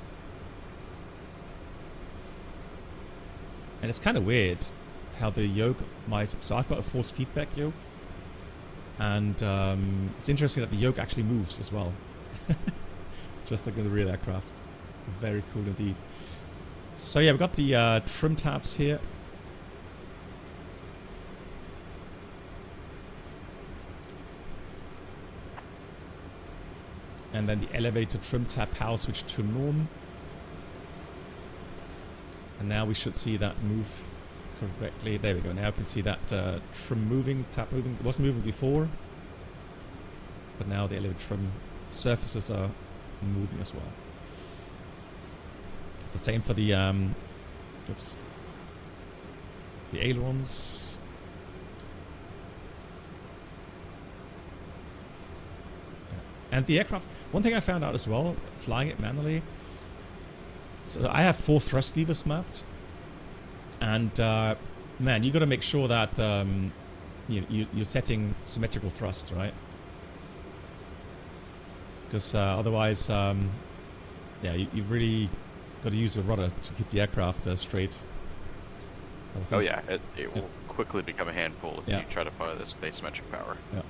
And it's kind of weird how the yoke so I've got a force feedback yoke. And it's interesting that the yoke actually moves as well. Just like in the real aircraft. Very cool indeed. So yeah, we've got the trim tabs here. And then the elevator trim tab power switch to norm. And now we should see that move correctly. There we go. Now we can see that trim moving, tab moving. It wasn't moving before. But now the elevator trim surfaces are moving as well. The same for the oops, the ailerons. And the aircraft, one thing I found out as well, flying it manually, so I have 4 thrust levers mapped, and man, you got to make sure that you're setting symmetrical thrust, right? Because otherwise, yeah, you've really got to use the rudder to keep the aircraft straight. Oh yeah, it will quickly become a handful if you try to fire this asymmetric power. Yeah.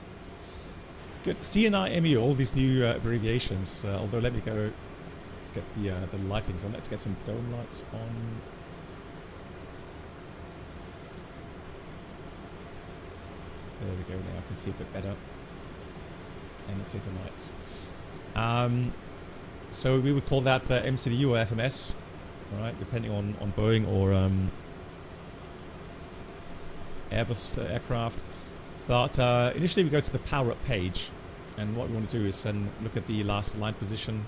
Good. CNI MU, all these new abbreviations. Although let me go get the lightings on. Let's get some dome lights on. There we go. Now I can see a bit better. And let's see the lights. So we would call that MCDU or FMS, all right, depending on Boeing or Airbus aircraft. But initially we go to the power up page, and what we want to do is then look at the last line position.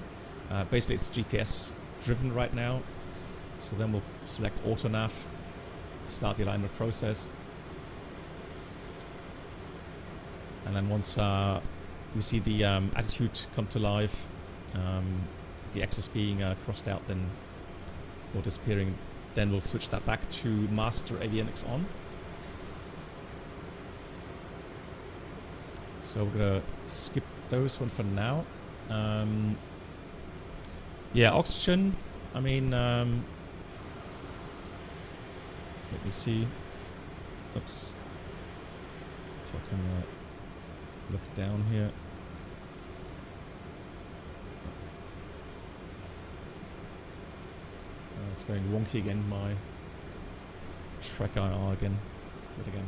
Basically it's GPS driven right now, so then we'll select auto nav, start the alignment process, and then once we see the attitude come to life, the axis being crossed out then or disappearing, then we'll switch that back to master avionics on. So we're gonna skip those one for now. Yeah, oxygen. I mean, let me see. Oops. If I can look down here. It's going wonky again. My track IR again. But again,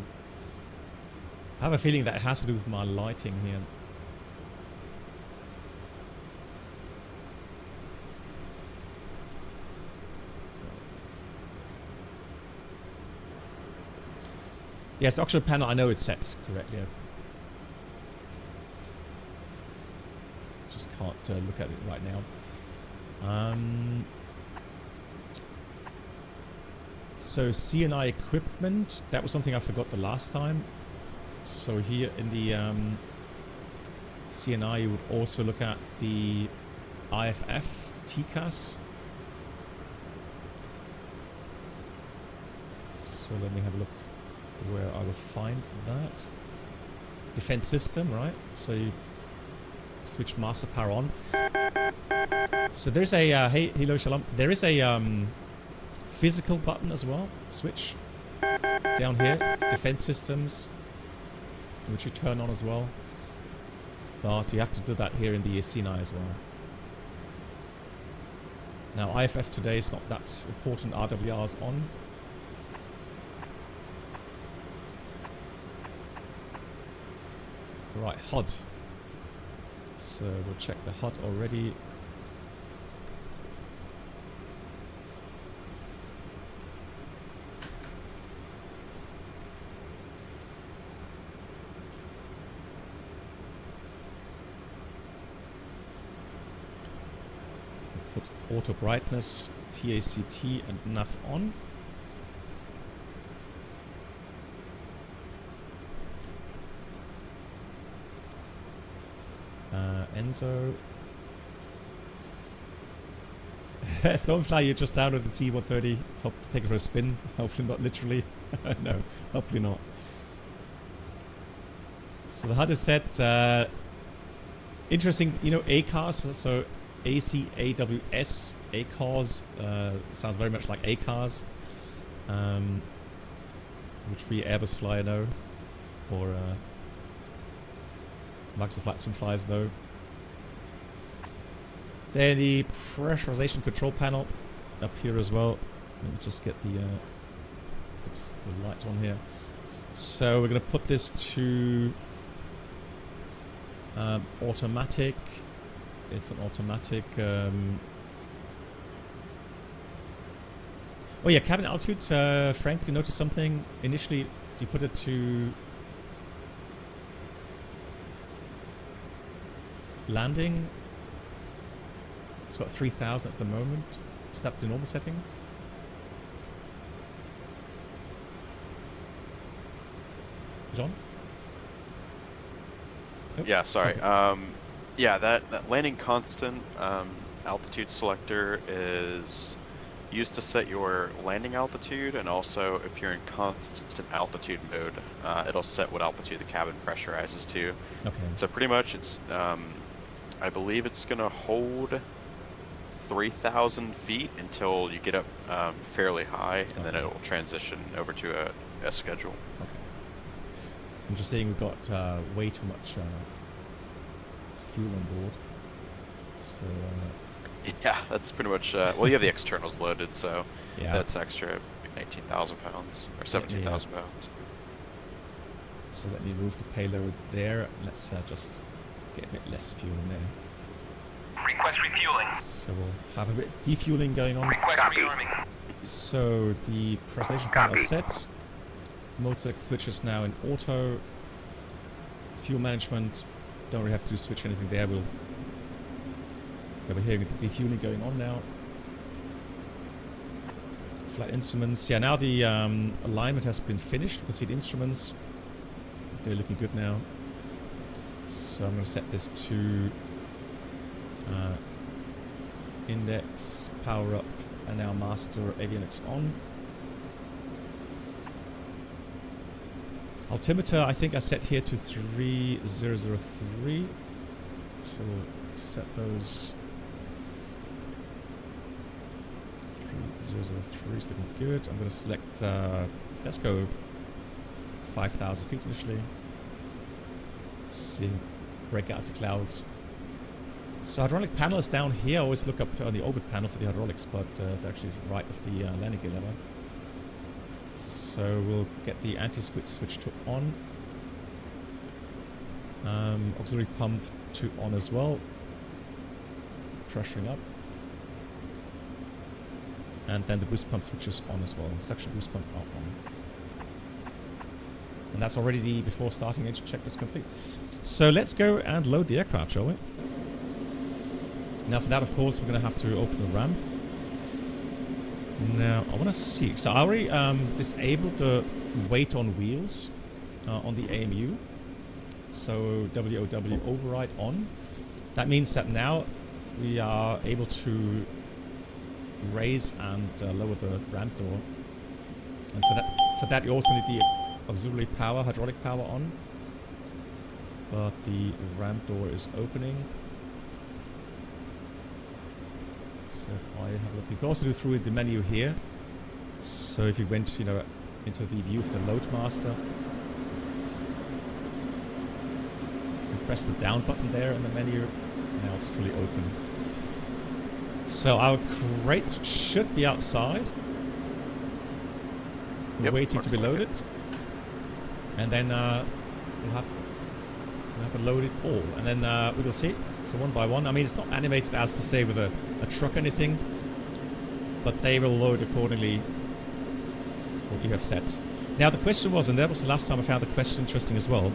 I have a feeling that it has to do with my lighting here. Yes, the oxygen panel, I know it's set correctly. Just can't look at it right now. So CNI equipment, that was something I forgot the last time. So here in the CNI, you would also look at the IFF TCAS. So let me have a look where I will find that. Defense system, right? So you switch master power on. So there's a, hey, hello Shalom. There is a physical button as well. Switch down here, defense systems, which you turn on as well. But you have to do that here in the CNI as well. Now IFF today is not that important. RWR's on. Right, HUD. So we'll check the HUD already. Put auto brightness, TACT and nav on. Enzo. Stonefly, you just downloaded the C-130. Hope to take it for a spin. Hopefully not literally. No, hopefully not. So the HUD is set. Interesting, you know, ACARS. So ACAWS. ACARS sounds very much like ACARS, which we Airbus flyer know, or Microsoft flightsim flyers know. Then the pressurization control panel up here as well. Let me just get the oops, the light on here. So we're going to put this to automatic. It's an automatic. Oh yeah, cabin altitude. Frank, you noticed something initially? You put it to landing. It's got 3,000 at the moment. Is that the normal setting? John? Nope. Yeah, sorry. Okay. Yeah, that landing constant altitude selector is used to set your landing altitude, and also if you're in constant altitude mode, it'll set what altitude the cabin pressurizes to. Okay. So pretty much it's, I believe it's going to hold 3,000 feet until you get up fairly high, and then it will transition over to a schedule. Okay. I'm just saying we've got way too much fuel on board. So Yeah, that's pretty much. Well, you have the externals loaded, so Yeah. that's extra 19,000 pounds or 17,000 pounds. So let me move the payload there. Let's just get a bit less fuel in there. Request refueling. So we'll have a bit of defueling going on. Request Copy. rearming. So the presentation panel Copy. is set. Mode select switches now in auto. Fuel management. Don't really have to switch anything there. We're hearing the defueling going on now. Flight instruments. Yeah, now the alignment has been finished. You can see the instruments. They're looking good now. So I'm going to set this to index, power up, and now master avionics on. Altimeter, I think I set here to 3003. So we'll set those. 3003 is looking good. I'm going to select, let's go 5,000 feet initially. See, break out of the clouds. So hydraulic panel is down here. I always look up on the orbit panel for the hydraulics, but they're actually right of the landing gear lever. So we'll get the anti-squid switch to on. Auxiliary pump to on as well. Pressuring up. And then the boost pump switch is on as well. Suction boost pump are on. And that's already the before starting engine check is complete. So let's go and load the aircraft, shall we? Now for that, of course, we're going to have to open the ramp. Now, I want to see. So I already disabled the weight on wheels on the AMU. So WOW override on. That means that now we are able to raise and lower the ramp door. And for that you also need the auxiliary power, hydraulic power on. But the ramp door is opening. So if I have a look, you can also do through the menu here. So if you went, into the view of the load master, you can press the down button there in the menu. Now it's fully open. So our crates should be outside, waiting to be loaded, and then we'll have to load it all, and then we'll see. So one by one. I mean, it's not animated as per se with a truck or anything, but they will load accordingly what you have set. Now the question was, and that was the last time I found the question interesting as well.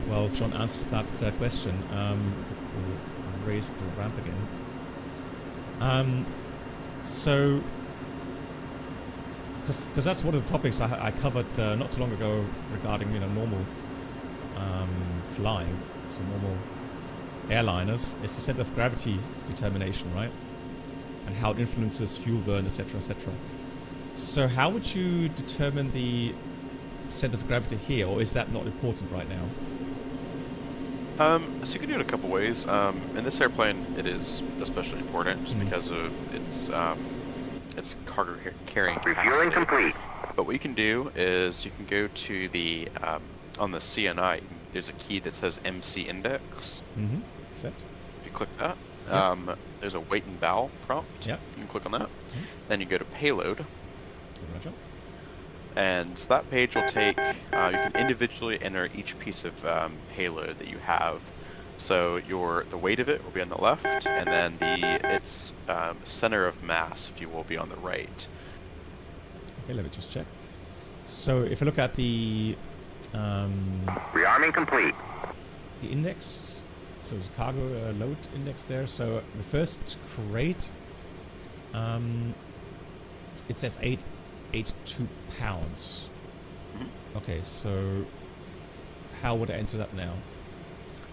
Well, John answers that question. We'll raise the ramp again. So, because that's one of the topics I covered not too long ago regarding normal flying, so normal airliners. It's the center of gravity determination, right? And how it influences fuel burn, etc., etc. So, how would you determine the center of gravity here, or is that not important right now? So you can do it a couple ways. In this airplane, it is especially important just because of its cargo carrying capacity. Refueling complete. But what you can do is you can go to the on the CNI. There's a key that says MC index. Set. If you click that, Yep. there's a weight and bow prompt. Yep. You can click on that. Then you go to payload. Roger. And that page will take, you can individually enter each piece of payload that you have. So the weight of it will be on the left, and then its center of mass, if you will, be on the right. Okay, let me just check. So if I look at the Rearming complete. the index, so the cargo load index there. So the first crate, it says 882 pounds. Okay, so how would I enter that now?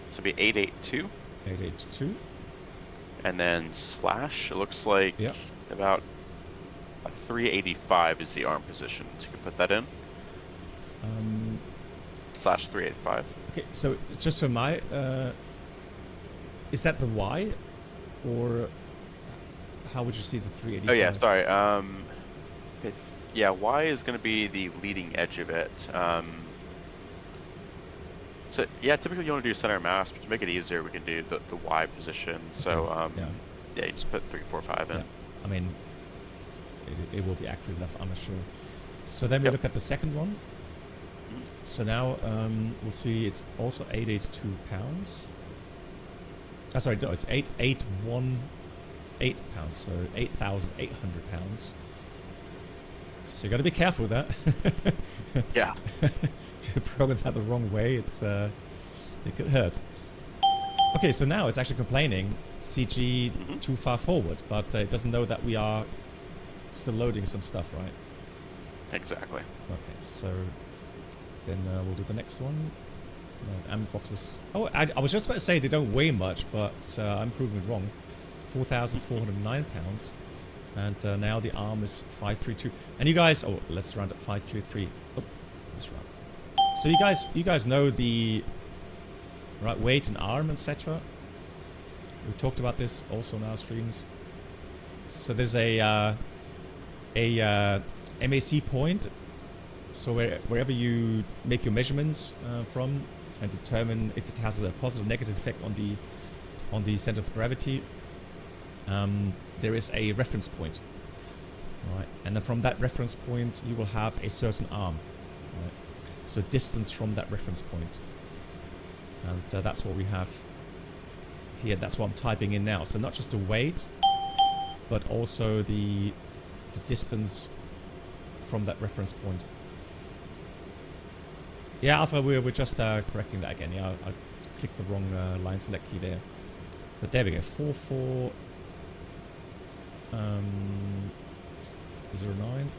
So it'll be 882, 882. and then slash. It looks like Yep. about a 385 is the arm position. So you can put that in. Slash 385. Okay, so just for my, is that the Y, or how would you see the 385? Oh yeah, sorry. Yeah, Y is going to be the leading edge of it. So yeah, typically you want to do center mass, but to make it easier, we can do the Y position. So yeah, you just put 3, 4, 5 in. Yeah. I mean, it will be accurate enough, I'm sure. So then we look at the second one. So now we'll see it's also 882 pounds. Sorry, no, it's 8818 pounds, so 8,800 pounds. So you got to be careful with that. Yeah. If you program that the wrong way, it could hurt. Okay, so now it's actually complaining CG too far forward, but it doesn't know that we are still loading some stuff, right? Exactly. Okay, so then we'll do the next one. Amp boxes. Oh, I was just about to say they don't weigh much, but I'm proving it wrong. 4,409 pounds. And now the arm is 532. And you guys, oh, let's round up 533. Oh, let's round. So you guys know the right weight and arm, etc. We talked about this also in our streams. So there's a MAC point. So wherever you make your measurements from and determine if it has a positive or negative effect on the center of gravity, there is a reference point, right? And then from that reference point, you will have a certain arm, right? So distance from that reference point, and that's what we have here. That's what I'm typing in now. So not just the weight, but also the distance from that reference point. Yeah, Alpha, we're just correcting that again. Yeah, I clicked the wrong line select key there. But there we go. 4409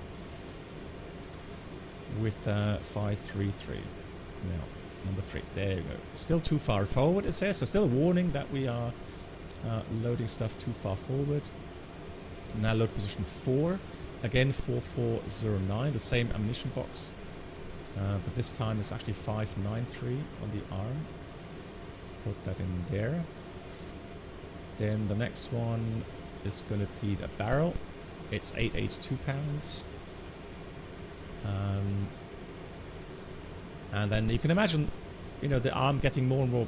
with 533. Now, number 3. There you go. Still too far forward, it says. So still a warning that we are loading stuff too far forward. Now load position 4. Again, 4409, the same ammunition box. But this time it's actually 593 on the arm. Put that in there. Then the next one is going to be the barrel. It's 882 pounds. And then you can imagine, the arm getting more and more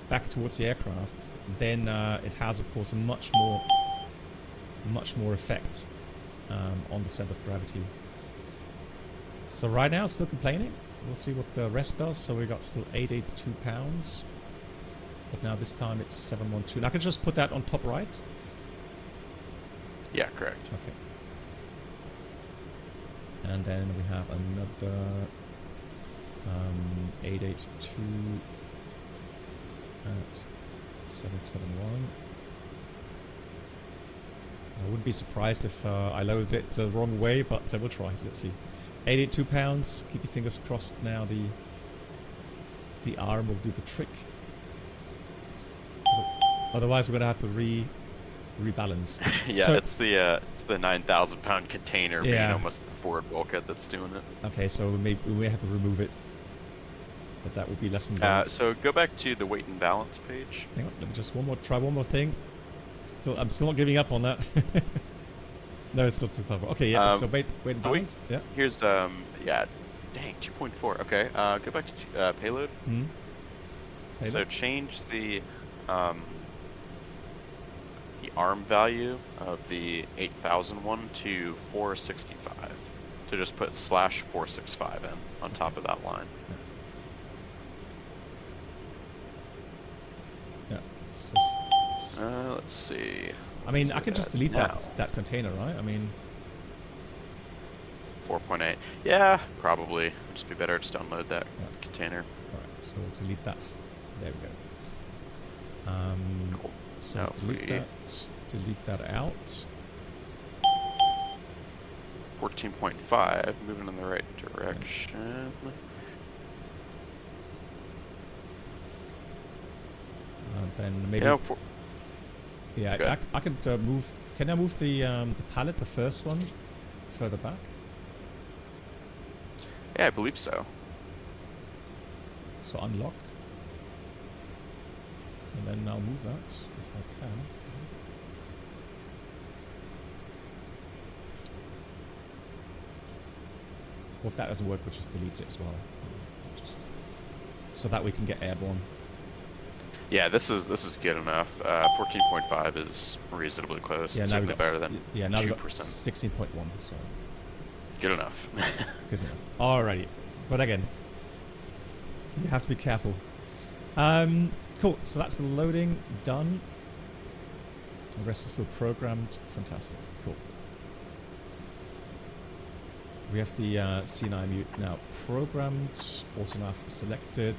back towards the aircraft. Then it has, of course, a much more effect on the center of gravity. So right now it's still complaining. We'll see what the rest does. So we got still 882 pounds. But now this time it's 712. And I can just put that on top right. Yeah, correct. Okay. And then we have another 882 at 771. I wouldn't be surprised if I loaded it the wrong way, but we'll try. Let's see. 82 pounds. Keep your fingers crossed now. The arm will do the trick. Otherwise, we're gonna have to rebalance. Yeah, so, it's the 9,000 pound container being almost the forward bulkhead that's doing it. Okay, so we may have to remove it, but that would be less than so go back to the weight and balance page. Hang on, let me just try one more thing. I'm still not giving up on that. No, it's still too far. Okay, yeah. So weight and balance. Yeah. Here's dang, 2.4. Okay. Go back to payload. Mm-hmm. Payload. So change the arm value of the 8,001 to 465. To just put /465 in on top of that line. Yeah. So, let's see. I mean, I can just delete that container, right? I mean, 4.8. Yeah, probably. It'd just be better to download that container. All right, so we'll delete that. There we go. Cool. So now delete that out. 14.5, moving in the right direction. And then maybe. Yeah, I could move. Can I move the pallet, the first one, further back? Yeah, I believe so. So unlock, and then I'll move that if I can. Well, if that doesn't work, we'll just delete it as well. Just so that we can get airborne. Yeah, this is good enough. 14.5 is reasonably close. Yeah, now Certainly we got better than yeah, now we 2%. got 16.1. So Good enough. good enough. Alrighty, but again, you have to be careful. Cool. So that's the loading done. The rest is still programmed. Fantastic. Cool. We have the C9 mute now programmed. Autonav selected.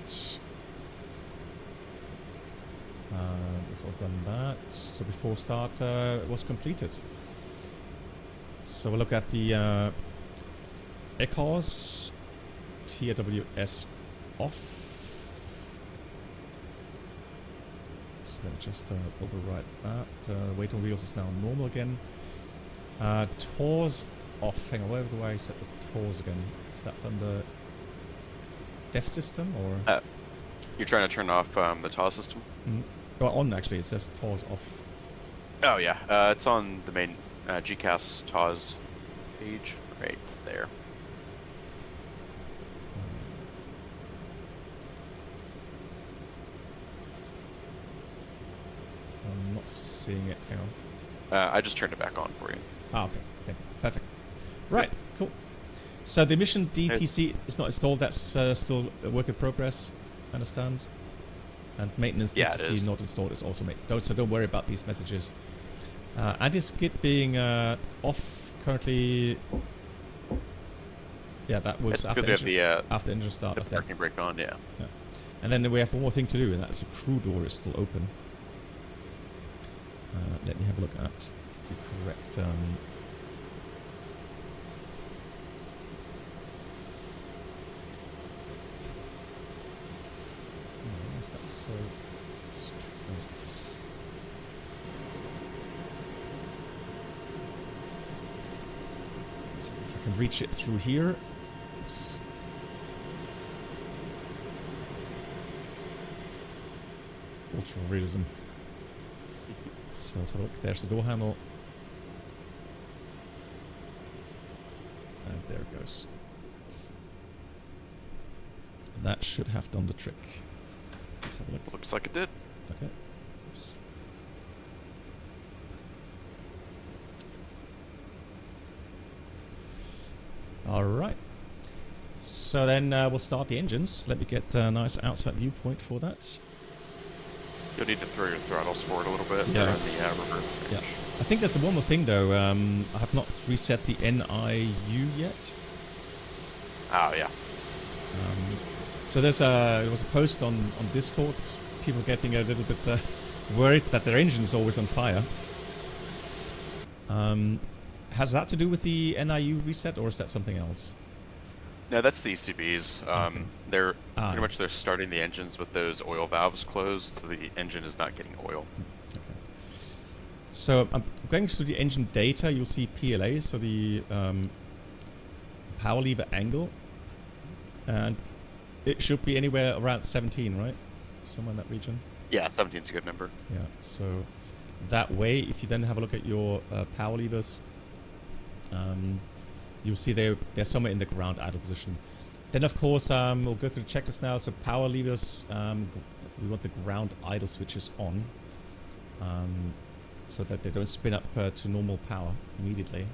Before I've done that, so before start it was completed. So we'll look at the ECOS TWS off. So let me just overwrite that. Weight on wheels is now normal again. TORS off. Hang on, where do I set the TORS again? Is that on the DEF system or? You're trying to turn off the TAWS system? Well, on actually, it says TORS off. Oh yeah, it's on the main GCAS TAWS page right there. I'm not seeing it. Hang on. I just turned it back on for you. Ah, okay. Thank you. Perfect. Right. Cool. So the mission DTC is not installed. That's still a work in progress. I understand. And maintenance DTC not installed is also made. So don't worry about these messages. Anti-skid being off currently. Yeah, that was after engine start. The parking brake on, yeah. And then we have one more thing to do, and that's the crew door is still open. Let me have a look at the correct. That's so strange. So if I can reach it through here. Oops. Ultra realism. So let's have a look. There's the door handle. And there it goes. And that should have done the trick. Let's have a look. Looks like it did. Okay. Oops. All right. So then we'll start the engines. Let me get a nice outside viewpoint for that. You'll need to throw your throttles forward a little bit. Yeah. In the reverse Yeah. range. I think there's one more thing though. I have not reset the NIU yet. Oh yeah. So there was a post on Discord. People getting a little bit worried that their engine is always on fire. Has that to do with the NIU reset, or is that something else? No, that's the ECBs. Okay. They're pretty much they're starting the engines with those oil valves closed, so the engine is not getting oil. Okay. So I'm going to the engine data. You'll see PLA, so the power lever angle, and it should be anywhere around 17, right? Somewhere in that region. Yeah, 17 is a good number. Yeah. So that way, if you then have a look at your power levers, you'll see they're somewhere in the ground idle position. Then of course we'll go through the checklist now. So power levers, we want the ground idle switches on, so that they don't spin up to normal power immediately.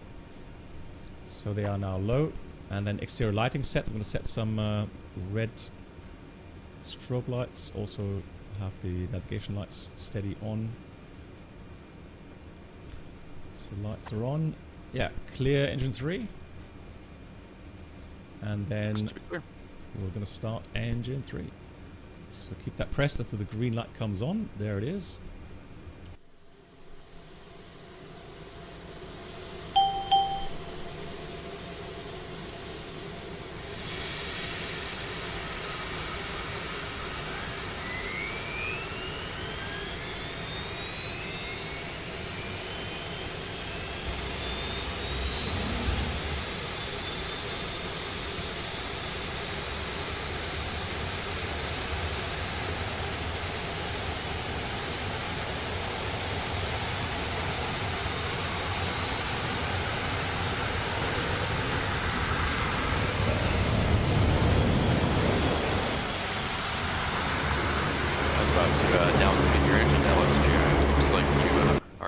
So they are now low. And then exterior lighting set. I'm going to set some red strobe lights. Also have the navigation lights steady on. So lights are on. Yeah, clear engine 3. And then we're going to start engine 3. So keep that pressed until the green light comes on. There it is.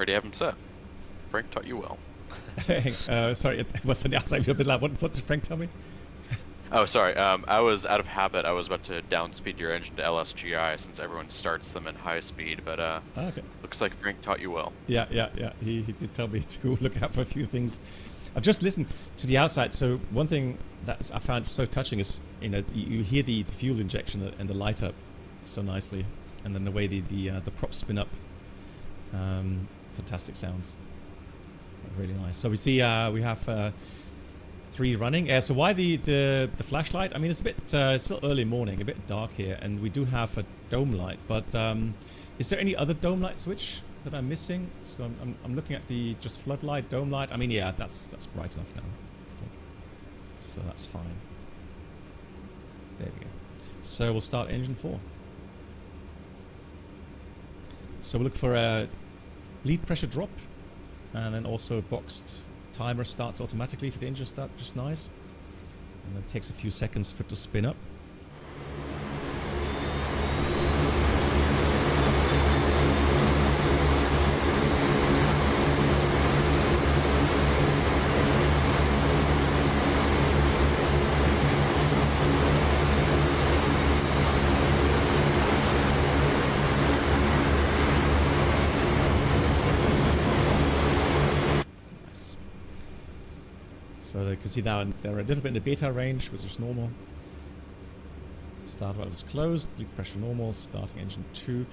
already have them set. Frank taught you well. Sorry, it was on the outside a bit loud. What did Frank tell me? Oh, sorry. I was out of habit. I was about to downspeed your engine to LSGI since everyone starts them at high speed, but Okay. looks like Frank taught you well. Yeah. He did tell me to look out for a few things. I've just listened to the outside. So one thing that I found so touching is, you hear the fuel injection and the light up so nicely, and then the way the props spin up. Fantastic sounds. Really nice. So we see we have 3 running. So why the flashlight? I mean, it's a bit it's still early morning, a bit dark here, and we do have a dome light. But is there any other dome light switch that I'm missing? So I'm looking at the just floodlight, dome light. I mean, yeah, that's bright enough now, I think. So that's fine. There we go. So we'll start engine 4. So we'll look for a bleed pressure drop, and then also boxed timer starts automatically for the engine start, just nice. And then it takes a few seconds for it to spin up. So you can see now they're a little bit in the beta range, which is normal. Start valve is closed, bleed pressure normal, starting engine 2.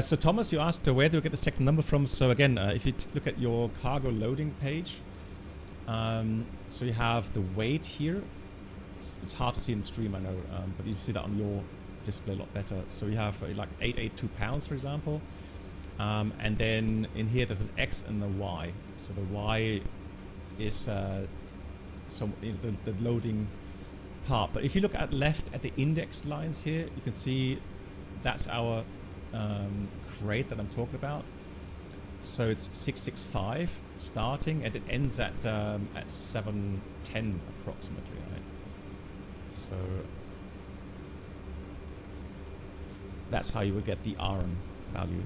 So Thomas, you asked where do we get the second number from? So again, if you look at your cargo loading page, so you have the weight here. It's hard to see in the stream, I know, but you see that on your display a lot better. So you have like 882 pounds, for example. And then in here there's an X and a Y. So the Y is the loading part. But if you look at left at the index lines here, you can see that's our crate that I'm talking about. So it's 665 starting, and it ends at 710 approximately, right? So that's how you would get the RM value.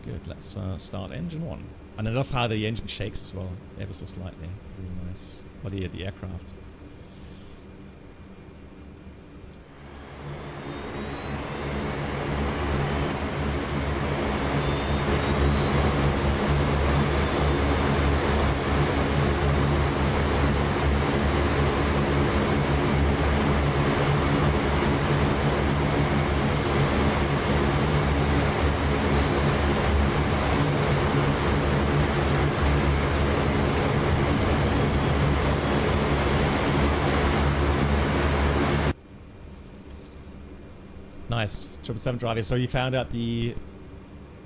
Good, let's start engine 1. And I love how the engine shakes as well, ever so slightly. Really nice. Or the aircraft. Nice, 777 driver. So you found out the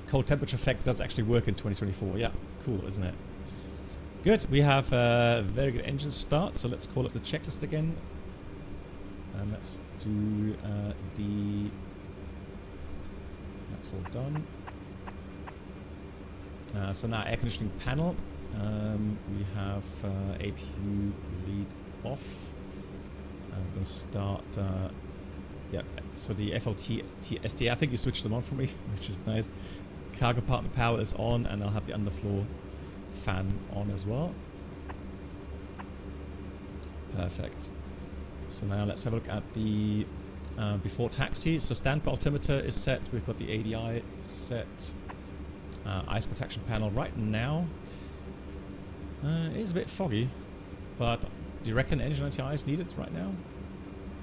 cold temperature effect does actually work in 2024. Yeah, cool, isn't it? Good, we have a very good engine start, so let's call up the checklist again. And let's do that's all done. So now air conditioning panel. We have APU lead off. I'm going to start yeah, so the FLT STA, I think you switched them on for me, which is nice. Cargo compartment power is on, and I'll have the underfloor fan on as well. Perfect. So now let's have a look at the before taxi. So standby altimeter is set. We've got the ADI set. Ice protection panel right now. It is a bit foggy, but do you reckon engine anti-ice is needed right now?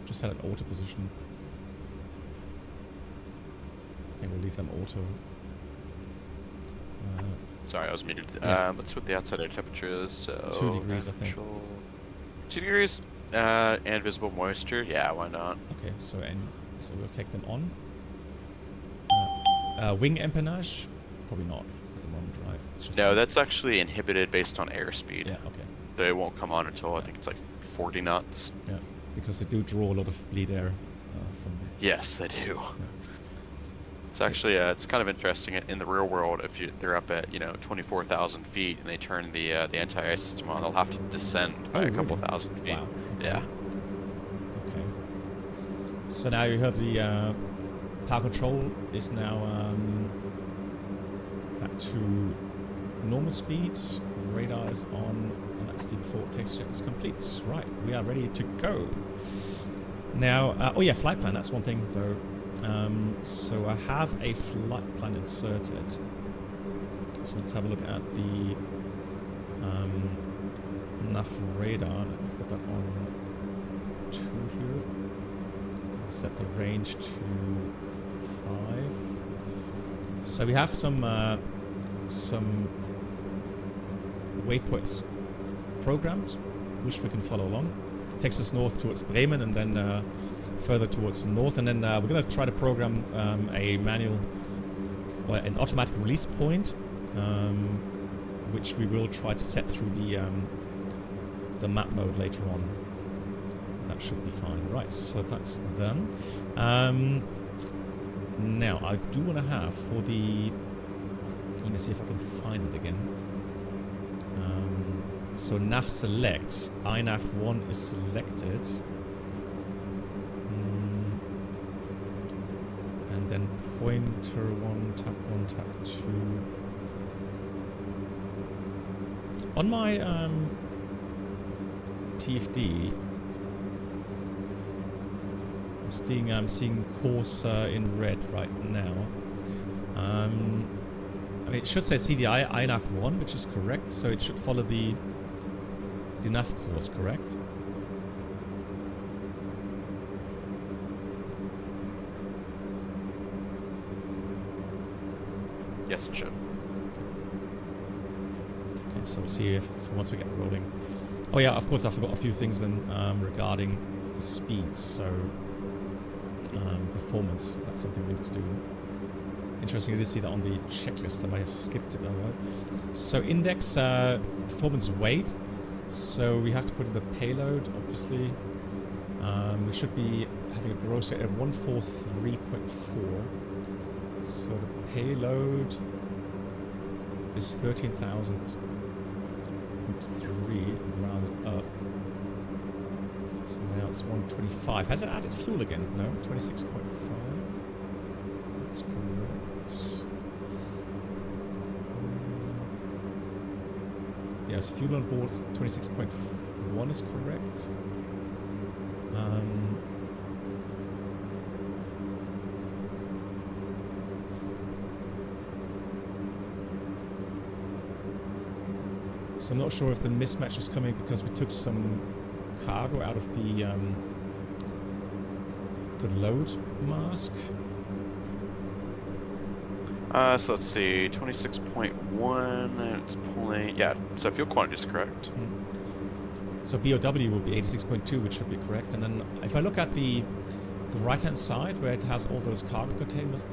Just set an auto position. I think we'll leave them auto. Sorry, I was muted. Yeah. Let's see what the outside air temperature is. So 2 degrees, I think. 2 degrees and visible moisture. Yeah, why not? Okay, so we'll take them on. Wing empennage, probably not at the moment, right? It's just No, that's actually inhibited based on airspeed. Yeah, okay. So it won't come on until I think it's like 40 knots. Yeah, because they do draw a lot of bleed air from the... Yes, they do. Yeah. It's actually it's kind of interesting in the real world. If they're up at 24,000 feet and they turn the anti-ice system on, they'll have to descend by a couple thousand feet. Wow. Okay. Yeah. Okay. So now you have the Power control is now back to normal speed. Radar is on, and that's the before text check is complete. Right, we are ready to go. Now, oh yeah, flight plan. That's one thing though. So I have a flight plan inserted. So let's have a look at the nav radar. Let me put that on 2 here. I'll set the range to 5. So we have some waypoints programmed, which we can follow along. Takes us north towards Bremen and then further towards the north, and then we're going to try to program a manual, or an automatic release point, which we will try to set through the map mode later on. That should be fine. Right, so that's done. Now I do want to have for the. Let me see if I can find it again. So nav select, iNav1 is selected. And then pointer 1, TAC 2. On my PFD, I'm seeing course in red right now. I mean, it should say CDI iNav1, which is correct, so it should follow the nav course, correct? Yes, it should. Okay, so we'll see if once we get rolling. Oh yeah, of course I forgot a few things then regarding the speeds. So performance, that's something we need to do. Interesting to see that on the checklist. I might have skipped it. So index performance weight. So we have to put in the payload, obviously. We should be having a gross rate at 143.4. So the payload is 13,000.3 rounded up. So now it's 125. Has it added fuel again? No, 26.5. That's correct. Yes, fuel on board 26.1 is correct. So I'm not sure if the mismatch is coming because we took some cargo out of the load mask. So let's see, 26.1, it's pulling, yeah, so fuel quantity is correct. So BOW will be 86.2, which should be correct. And then if I look at the right-hand side where it has all those cargo containers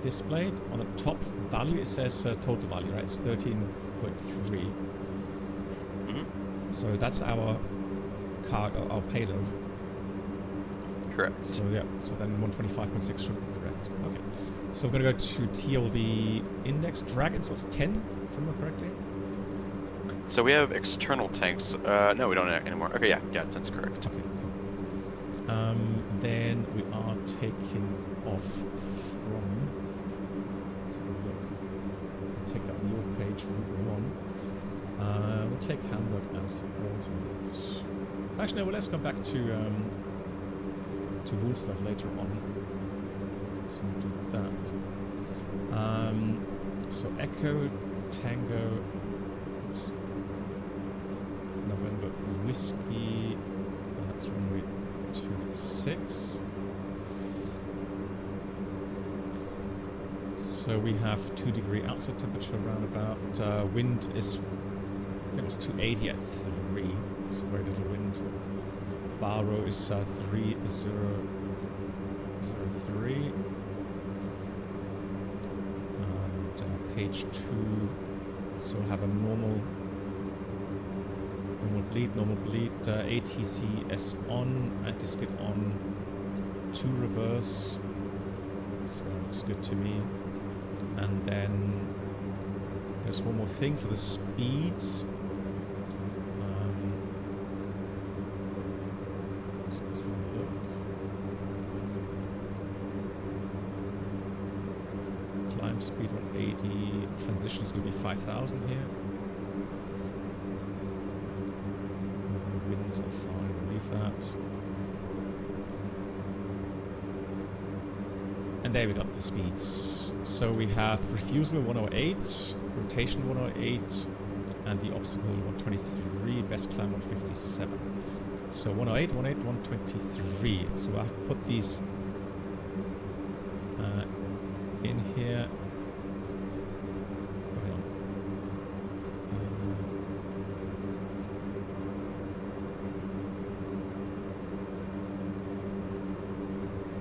displayed, on the top value it says total value, right? It's 13.3. So that's our cargo, our payload. Correct. So yeah, so then 125.6 should be correct. Okay. So we're going to go to TLD index. Dragons was 10, if I remember correctly. So we have external tanks. No, we don't anymore. Okay, yeah, 10's correct. Okay, cool. Then we are taking off from. Let's have a look. Take that on your page, Route 1. We'll take Hamburg as alternate. Actually, no. Well, let's come back to Woolstuff later on. So we'll do that. So Echo, Tango, oops, November, Whiskey, and that's runway 26. So we have 2-degree outside temperature around about. Wind is, I think it was 280 at 3. So very little wind. Barrow is 3003. Page 2, so we'll have a normal bleed, ATCS on, anti-skid on, 2 reverse, so that looks good to me. And then there's one more thing for the speeds. So let's have a look. 80. Transition is going to be 5,000 here. Winds are fine, we'll leave that. And there we got the speeds. So we have refusal 108, rotation 108, and the obstacle 123, best climb 157. So 108, 108, 123. So I've put these in here. Hold on.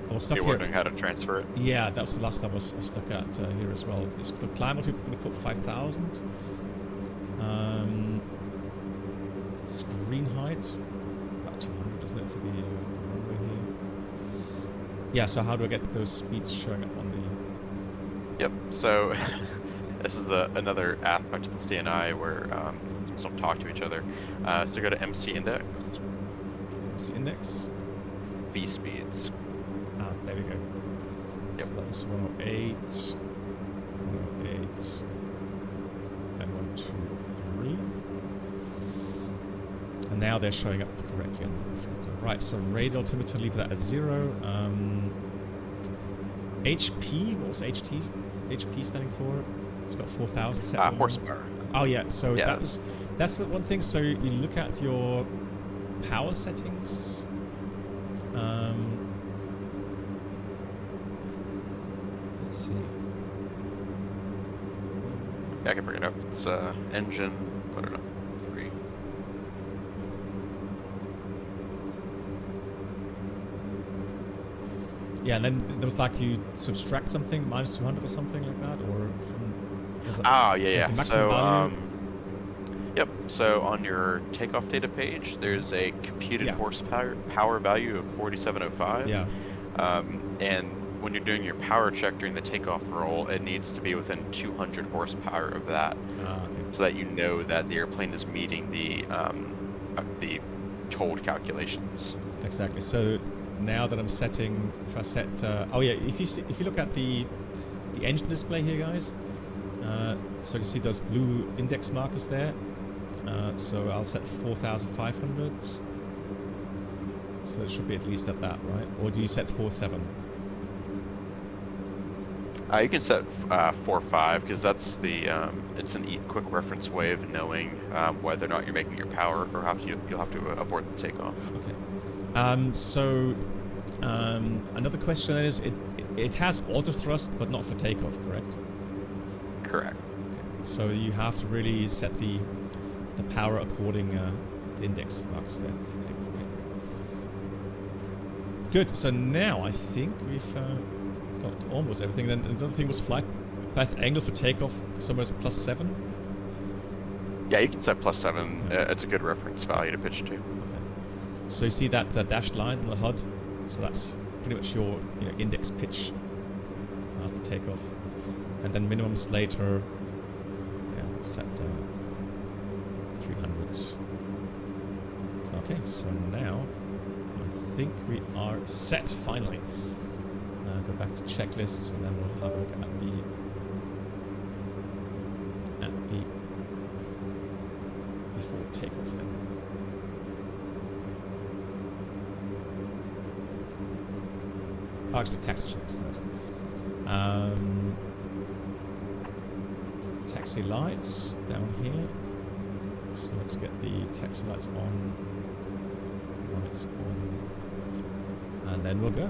I was stuck You're here. wondering how to transfer it? Yeah, that was the last time I was stuck at here as well. It's the climb altitude, we're going to put 5,000. Screen height, about 200, isn't it, for the runway here? Yeah, so how do I get those speeds showing up on the... Yep, so this is another aspect of the CNI where things don't talk to each other. So go to MC Index. MC Index? V speeds. Ah, there we go. Yep. So that was 108, 108, and 123. And now they're showing up correctly on the reflector. Right, so radar altimeter, leave that at 0. HP, what was HP standing for? It's got 4,000 set. Horsepower. Oh yeah, so Yeah. that's the one thing. So you look at your power settings. Let's see. Yeah, I can bring it up. It's engine, put it up, 3. Yeah, and then there was like you subtract something, minus 200 or something like that, or from... Yeah. there's a maximum So, value. yep. So on your takeoff data page, there's a computed Yeah. horsepower value of 4705. Yeah. And when you're doing your power check during the takeoff roll, it needs to be within 200 horsepower of that, Okay. so that you know that the airplane is meeting the told calculations. Exactly. So now that I'm setting, if I set, oh yeah, if you look at the engine display here, guys, so you see those blue index markers there. So I'll set 4,500. So it should be at least at that, right? Or do you set 4.7? You can set 4.5 because that's the it's an quick reference way of knowing whether or not you're making your power, or you'll have to abort the takeoff. Okay. So another question is, it has auto thrust, but not for takeoff, correct? Correct. Okay. So you have to really set the power according the index markers there for takeoff. Okay. Good. So now I think we've got almost everything. Then another thing was flight path angle for takeoff. Somewhere +7. Yeah, you can set +7. It's a good reference value to pitch to. Okay. So you see that dashed line on the HUD. So that's pretty much your index pitch after takeoff, and then minimums later. Yeah, set 300. Okay, so now I think we are set finally. Go back to checklists, and then we'll have a look at the before takeoff then. Oh, actually, taxi checks first. Taxi lights down here. So let's get the taxi lights on when it's on, and then we'll go.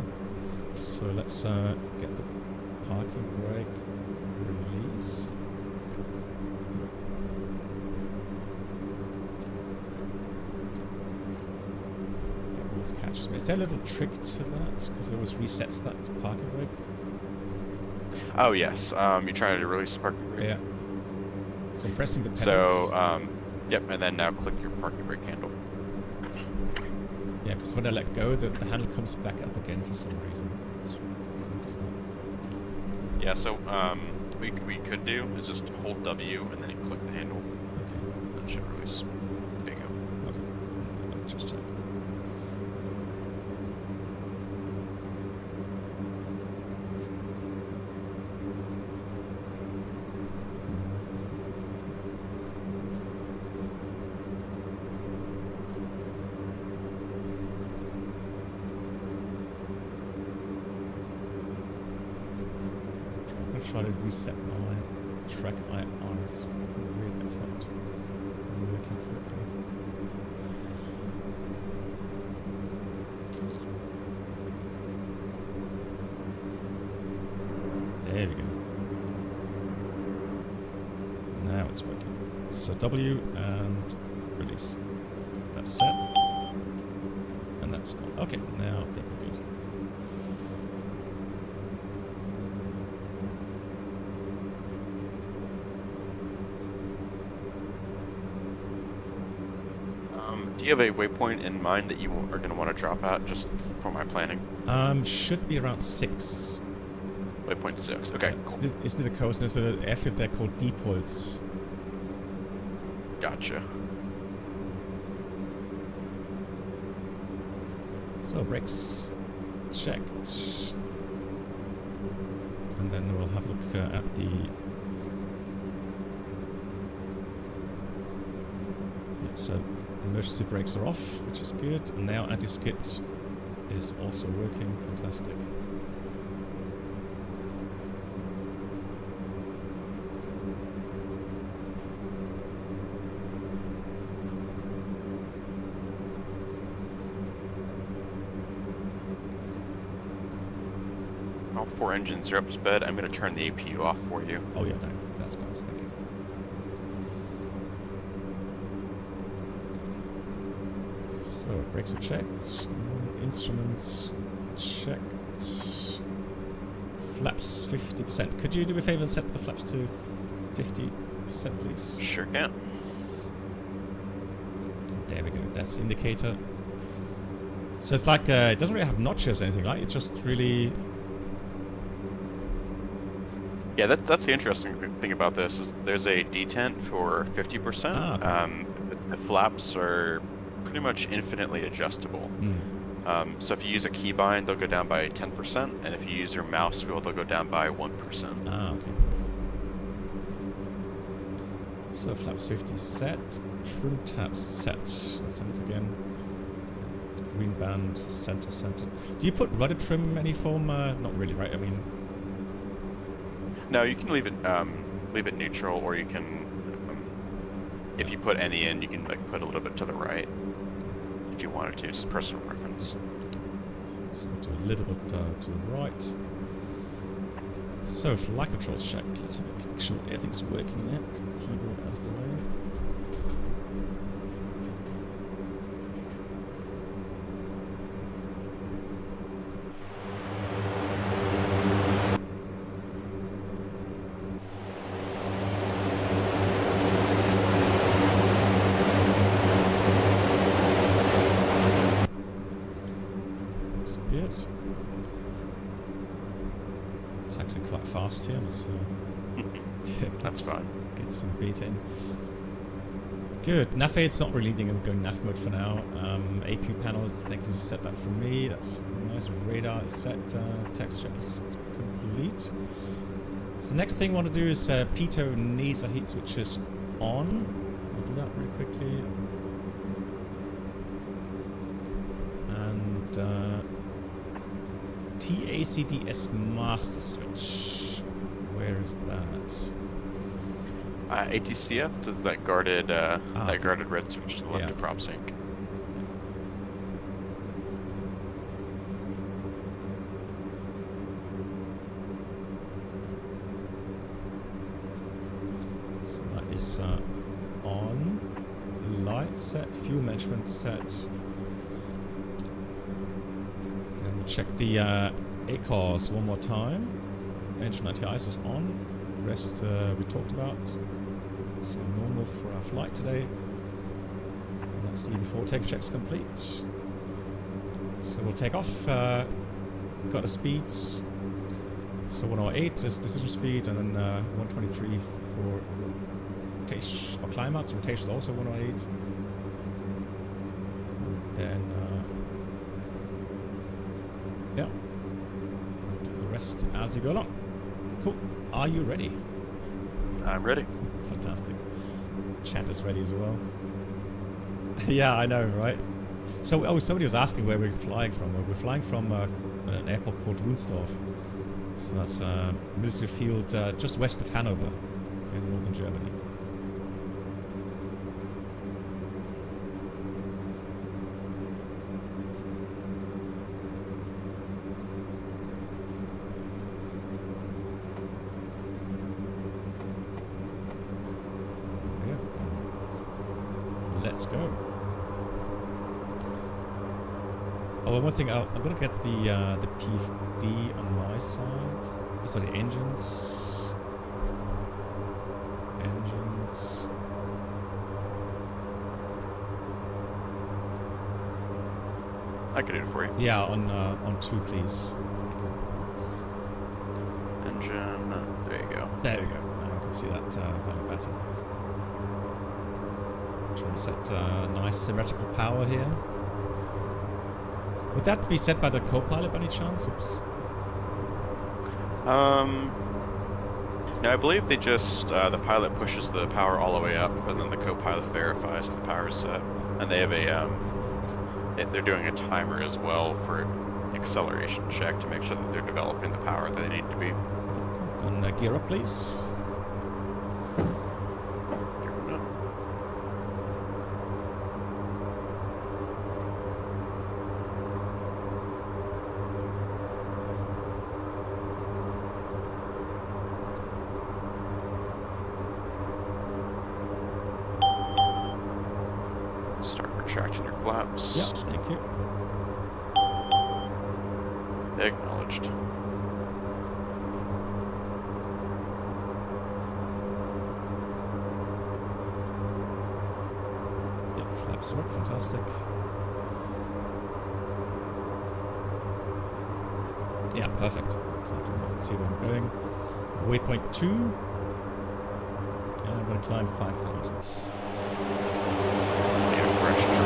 So let's get the parking brake release. That always catches me. Is there a little trick to that? Because it always resets that parking brake? Oh yes, you're trying to release the parking brake. Yeah. So I'm pressing the pedals. So, yep, and then now click your parking brake handle. Yeah, because when I let go, the handle comes back up again for some reason. It's interesting. Yeah, so we could do is just hold W and then you click the handle. Okay. That should release. There you go. Okay. Let me just check. try to reset my track IR. It's weird that's not working correctly. There we go. Now it's working. So W and release. That's set. And that's gone. Okay, now I think we're good. Do you have a waypoint in mind that you are going to want to drop at, just for my planning? Should be around 6. Waypoint 6. Okay, cool. It's near the coast, and there's an airfield there called Diepholz. Gotcha. So brakes checked, and then we'll have a look at the. Yeah, so emergency brakes are off, which is good, and now anti-skid is also working. Fantastic. All 4 engines are up sped. I'm going to turn the APU off for you. Oh yeah, that's nice. Thank you. So brakes were checked. Instruments checked. Flaps 50%. Could you do me a favor and set the flaps to 50%, please? Sure can. There we go. That's the indicator. So it's like it doesn't really have notches or anything, right? It just really. Yeah, that's the interesting thing about this is there's a detent for 50%. Ah, okay. The flaps are pretty much infinitely adjustable. So if you use a keybind, they'll go down by 10%, and if you use your mouse wheel, they'll go down by 1%. Ah, okay. So flaps 50 set, trim tabs set. Let's have a look again. Green band, center. Do you put rudder trim any form? Not really, right? I mean. No, you can leave it neutral, or you can, if you put any in, you can like put a little bit to the right if you wanted to. It's just personal preference. So we'll do a little bit to the right. So flight controls check. Let's have a make sure everything's working there. Let's put the keyboard out of the way. Good. Taxing quite fast here. Let's That's fine. Get some beat in. Good. Nav it's not really needing. I'm going nav mode for now. APU panels. Thank you. Set that for me. That's nice. Radar is set. Text check is complete. So next thing I want to do is pitot needs our heat switches on. I'll do that very quickly. And TACDS master switch. Where is that? ATCF is that guarded okay. guarded red switch to the left Yeah. of prop sync. So that is on. Light set, fuel management set. Then we check the ACORS one more time. Engine anti-ice is on. Rest we talked about. So normal for our flight today. And that's the before take checks complete. So we'll take off. Got the speeds. So 108 is decision speed, and then 123 for rotation or climb out. Rotation is also 108. And then yeah, we'll do the rest as you go along. Cool. Are you ready? I'm ready. Fantastic. Chat is ready as well. Yeah, I know, right? So, somebody was asking where we're flying from. We're flying from an airport called Wunstorf. So that's military field just west of Hanover in northern Germany. Let's go. Oh, one thing, I'm gonna get the PFD on my side. So the engines. I can do it for you. Yeah, on 2, please. Thank you. Engine. There you go. There we go. Now I can see that value better. Trying to set nice symmetrical power here. Would that be set by the co-pilot by any chance? Oops. No, I believe they just the pilot pushes the power all the way up, and then the co-pilot verifies the power is set. And they have a they're doing a timer as well for acceleration check to make sure that they're developing the power that they need to be. Okay, cool. Then gear up, please. You're coming up. Start retracting your flaps. Yep, thank you. Acknowledged. Yep, flaps are up, fantastic. Yeah, perfect. That's exactly what I can see where I'm going. Waypoint 2. And I'm going to climb 5,000.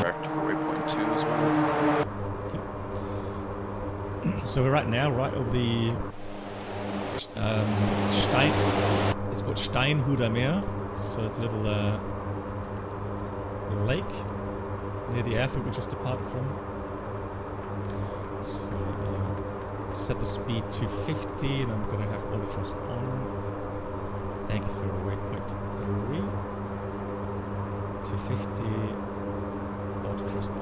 Correct for waypoint 2 as well. Okay. So we're right now right over the Stein. It's called Steinhuder Meer. So it's a little lake near the airfield we just departed from. So set the speed to 50, and I'm going to have auto thrust on. Thank you for waypoint 3 to 50. Auto thrust on.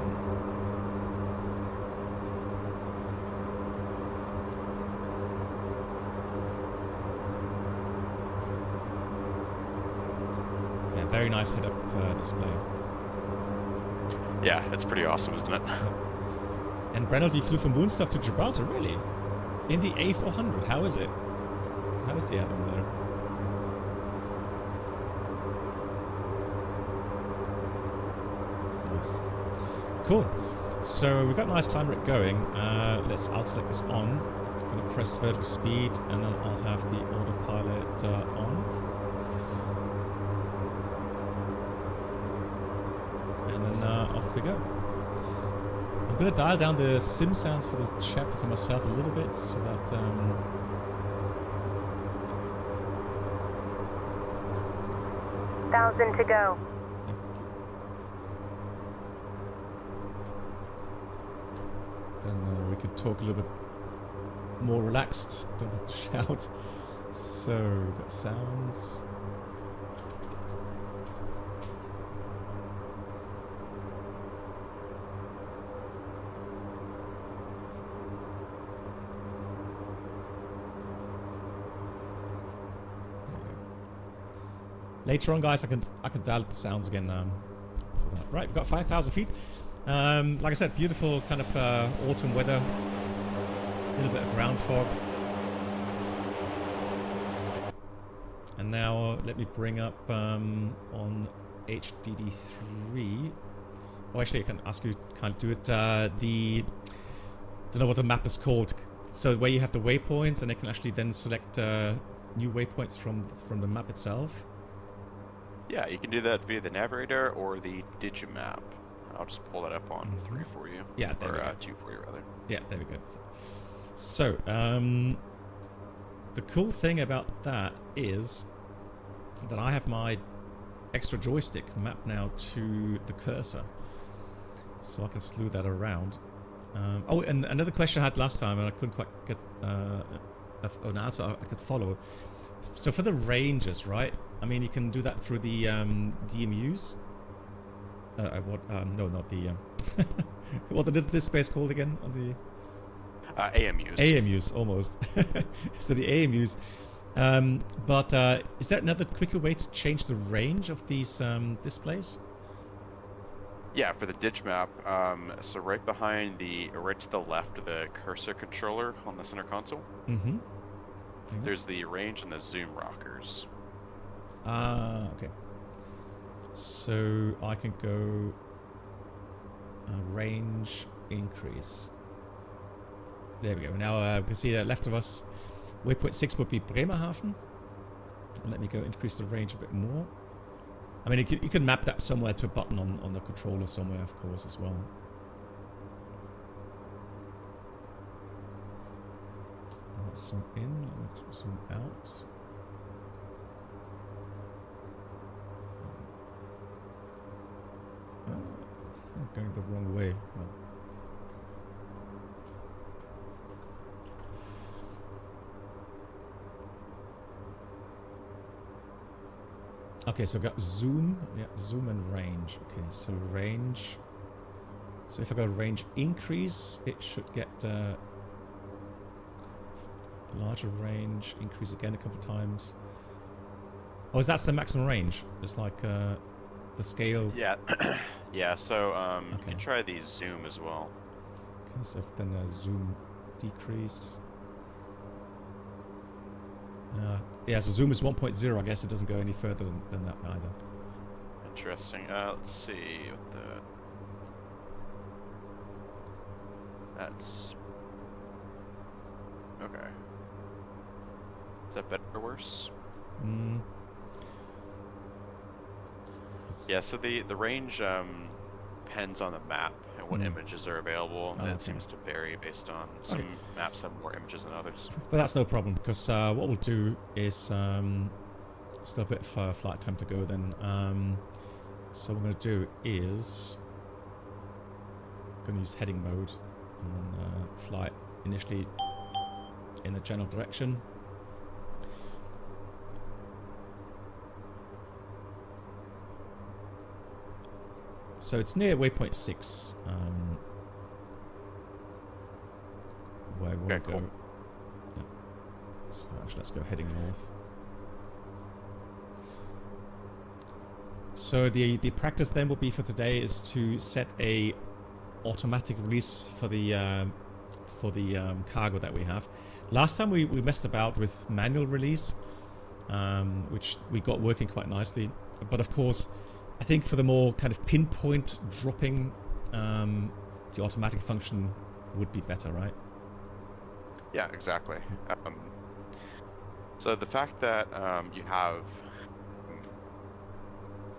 Yeah, very nice head-up display. Yeah, it's pretty awesome, isn't it? And Brennell, you flew from Woensdorf to Gibraltar, really? In the A400, how is it? How is the airline there? Nice. Cool. So we've got a nice climb rate going. I'll select this on. I'm going to press vertical speed, and then I'll have the autopilot on. And then off we go. I'm going to dial down the sim sounds for this chapter for myself a little bit, so that 1,000 to go. Then we could talk a little bit more relaxed, don't have to shout. So, we've got sounds. Later on, guys, I can dial up the sounds again for that. Right, we've got 5,000 feet. Like I said, beautiful kind of autumn weather. A little bit of ground fog. And now let me bring up on HDD3. Oh, actually, I can ask you, can't do it. Don't know what the map is called. So where you have the waypoints, and they can actually then select new waypoints from the map itself. Yeah, you can do that via the navigator or the digimap. I'll just pull that up on 3 for you. Yeah, there we go. 2 for you, rather. Yeah, there we go. So, the cool thing about that is that I have my extra joystick mapped now to the cursor. So I can slew that around. Oh, and another question I had last time, and I couldn't quite get an answer I could follow. So for the ranges, right? I mean, you can do that through the DMUs. No, not the. What did this space called again on the? AMUs. AMUs, almost. So the AMUs. But is there another quicker way to change the range of these displays? Yeah, for the dig map, so right to the left of the cursor controller on the center console, there's the range and the zoom rockers. Okay. So I can go range increase. There we go. Now we can see that left of us, waypoint 6 would be Bremerhaven. And let me go increase the range a bit more. I mean, you can map that somewhere to a button on the controller somewhere, of course, as well. Let's zoom in, let's zoom out. It's going the wrong way. Oh. Okay, so I've got zoom, zoom and range. Okay, so range. So if I go range increase, it should get larger range, increase again a couple of times. Oh, that's the maximum range? It's like the scale? Yeah, yeah, so you can try the zoom as well. Okay, so then zoom decrease. Yeah, so zoom is 1.0. I guess it doesn't go any further than that either. Interesting. Let's see what that's okay. Is that better or worse? Yeah, so the range depends on the map and what images are available, and it seems to vary based on some maps have more images than others. But that's no problem, because what we'll do is still a bit of flight time to go then. So what I'm going to do is going to use heading mode and then fly initially in the general direction. So it's near waypoint 6, where we'll go. Cool. Yeah. So actually, let's go heading north. So the practice then will be for today is to set a automatic release for the cargo that we have. Last time we messed about with manual release, which we got working quite nicely. But of course, I think for the more kind of pinpoint dropping, the automatic function would be better, right? Yeah, exactly. So the fact that you have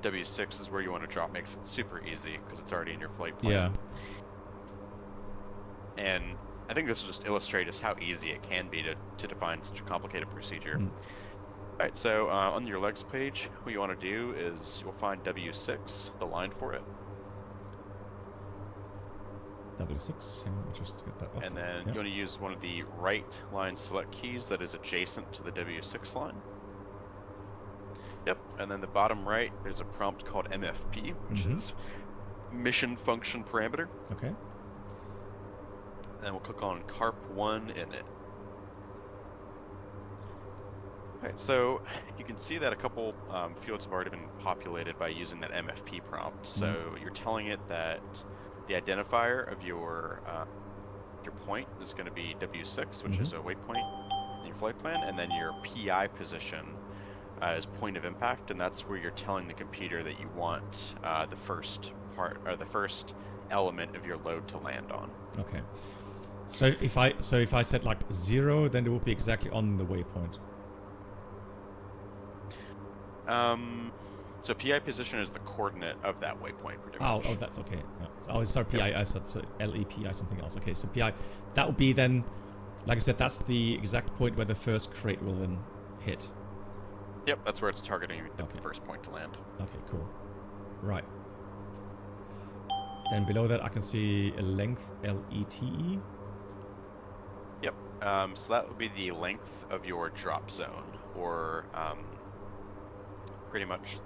W6 is where you want to drop makes it super easy because it's already in your flight plan. Yeah. And I think this will just illustrate just how easy it can be to define such a complicated procedure. Alright, so on your legs page, what you want to do is you'll find W6, the line for it. W6, hang on, just get that off. And then you want to use one of the right line select keys that is adjacent to the W6 line. Yep, and then the bottom right, there's a prompt called MFP, which is Mission Function Parameter. Okay. And then we'll click on CARP1 init. Alright, so you can see that a couple fields have already been populated by using that MFP prompt. So you're telling it that the identifier of your point is going to be W6, which is a waypoint in your flight plan, and then your PI position is point of impact, and that's where you're telling the computer that you want the first part or the first element of your load to land on. Okay. So if I set like 0, then it will be exactly on the waypoint. So PI position is the coordinate of that waypoint pretty much. Oh, that's okay. Yeah. Oh, sorry, PI. I said so LEPI something else. Okay, so PI, that would be then, like I said, that's the exact point where the first crate will then hit. Yep, that's where it's targeting the first point to land. Okay, cool. Right. Then below that, I can see a length LETE. Yep, So that would be the length of your drop zone, or pretty much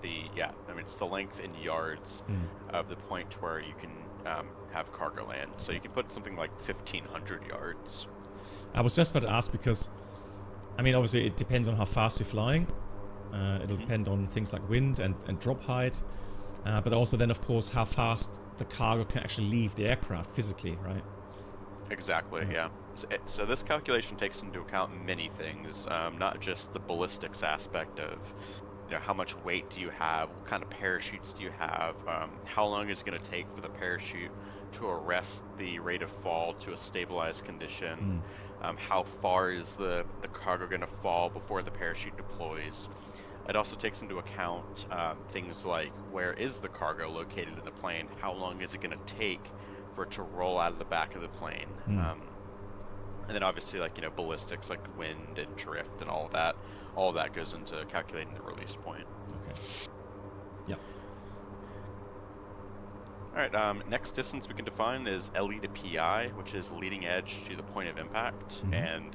it's the length in yards of the point where you can have cargo land. So you can put something like 1,500 yards. I was just about to ask because, I mean, obviously it depends on how fast you're flying. It'll depend on things like wind and drop height, but also then, of course, how fast the cargo can actually leave the aircraft physically, right? Exactly, yeah. So this calculation takes into account many things, not just the ballistics aspect of, how much weight do you have, what kind of parachutes do you have, how long is it going to take for the parachute to arrest the rate of fall to a stabilized condition, how far is the cargo going to fall before the parachute deploys. It also takes into account things like where is the cargo located in the plane, how long is it going to take for it to roll out of the back of the plane. And then obviously, like, ballistics, like wind and drift and all of that goes into calculating the release point. Okay. Yep. All right, next distance we can define is LE to PI, which is leading edge to the point of impact. And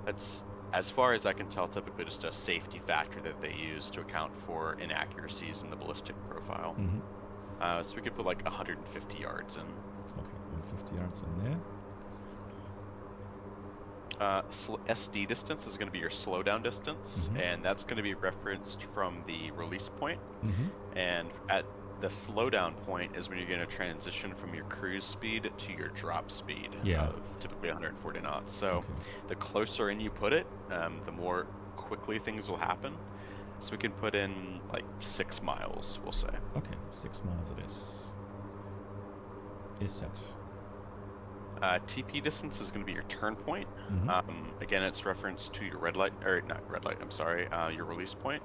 that's, as far as I can tell, typically just a safety factor that they use to account for inaccuracies in the ballistic profile. So we could put like 150 yards in. Okay, 150 yards in there. SD distance is going to be your slowdown distance, and that's going to be referenced from the release point. And at the slowdown point is when you're going to transition from your cruise speed to your drop speed of typically 140 knots. So the closer in you put it, the more quickly things will happen. So we can put in like 6 miles, we'll say. Okay, 6 miles it is. Is set. TP distance is going to be your turn point. Again, it's referenced to your your release point.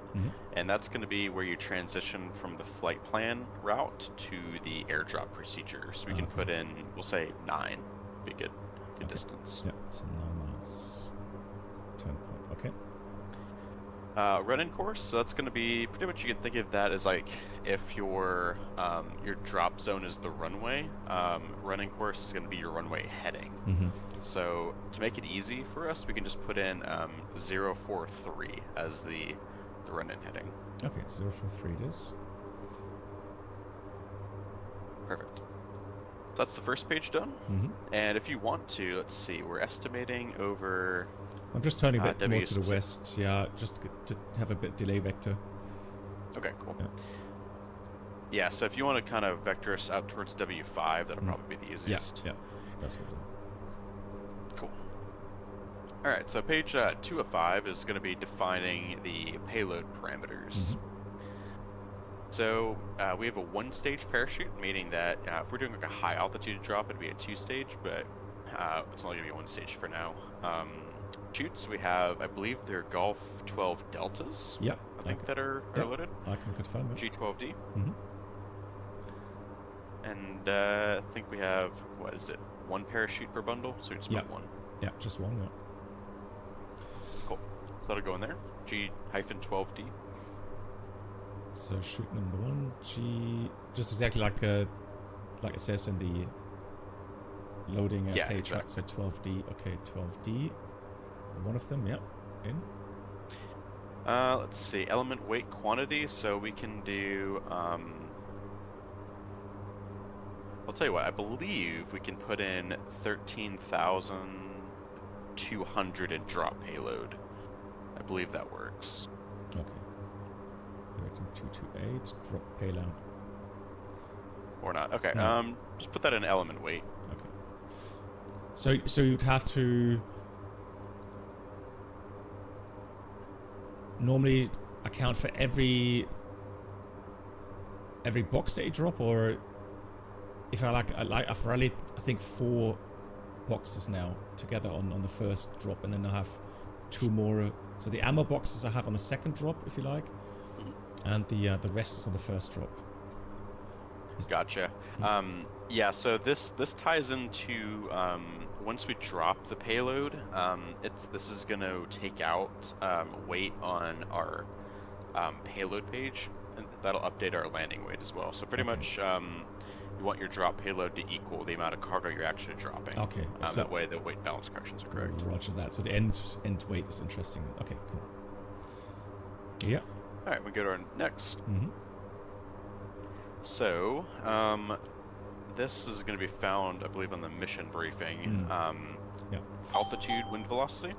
And that's going to be where you transition from the flight plan route to the airdrop procedure. So we can put in, we'll say 9, be a good distance. Yeah, so 9 miles. Turn point, okay. Run-in course, so that's going to be pretty much, you can think of that as like if your drop zone is the runway, run-in course is going to be your runway heading. So to make it easy for us, we can just put in 043 as the run-in heading. Okay, 043 it is. Perfect. So that's the first page done. And if you want to, let's see, we're estimating over... I'm just turning a bit more to the west, just to have a bit delay vector. Okay, cool. Yeah, so if you want to kind of vector us out towards W5, that'll probably be the easiest. Yeah, that's what we'll do. Cool. All right, so page 2 of 5 is going to be defining the payload parameters. So we have a 1-stage parachute, meaning that if we're doing like a high altitude drop, it'd be a 2-stage, but it's only going to be 1 stage for now. Shoots, we have, I believe they're Golf 12 Deltas. Yep. I think that are loaded. I can confirm it. G12D. And I think we have, what is it, 1 parachute per bundle? So just put 1. Yeah, just 1, yeah. Cool. So that'll go in there. G-12D. So shoot number 1, G, just exactly like it says in the loading page, right? So 12D, okay, 12D. One of them, in. Let's see, element weight quantity, so we can do, I'll tell you what, I believe we can put in 13,200 in drop payload. I believe that works. Okay. 13,228, drop payload. Or not, okay, just put that in element weight. Okay. So you'd have to normally account for every box that you drop, or if I've rallied, I think 4 boxes now together on the first drop, and then I have 2 more. So the ammo boxes I have on the second drop, if you like, and the rest is on the first drop. Gotcha. Yeah, so this ties into once we drop the payload, this is going to take out weight on our payload page, and that'll update our landing weight as well. So pretty much you want your drop payload to equal the amount of cargo you're actually dropping. Okay. So that way the weight balance corrections are correct. Roger that. So the end weight is interesting. Okay, cool. Yeah. All right, we go to our next. Mm-hmm. So, this is going to be found, I believe, on the mission briefing. Yeah. Altitude, wind velocity.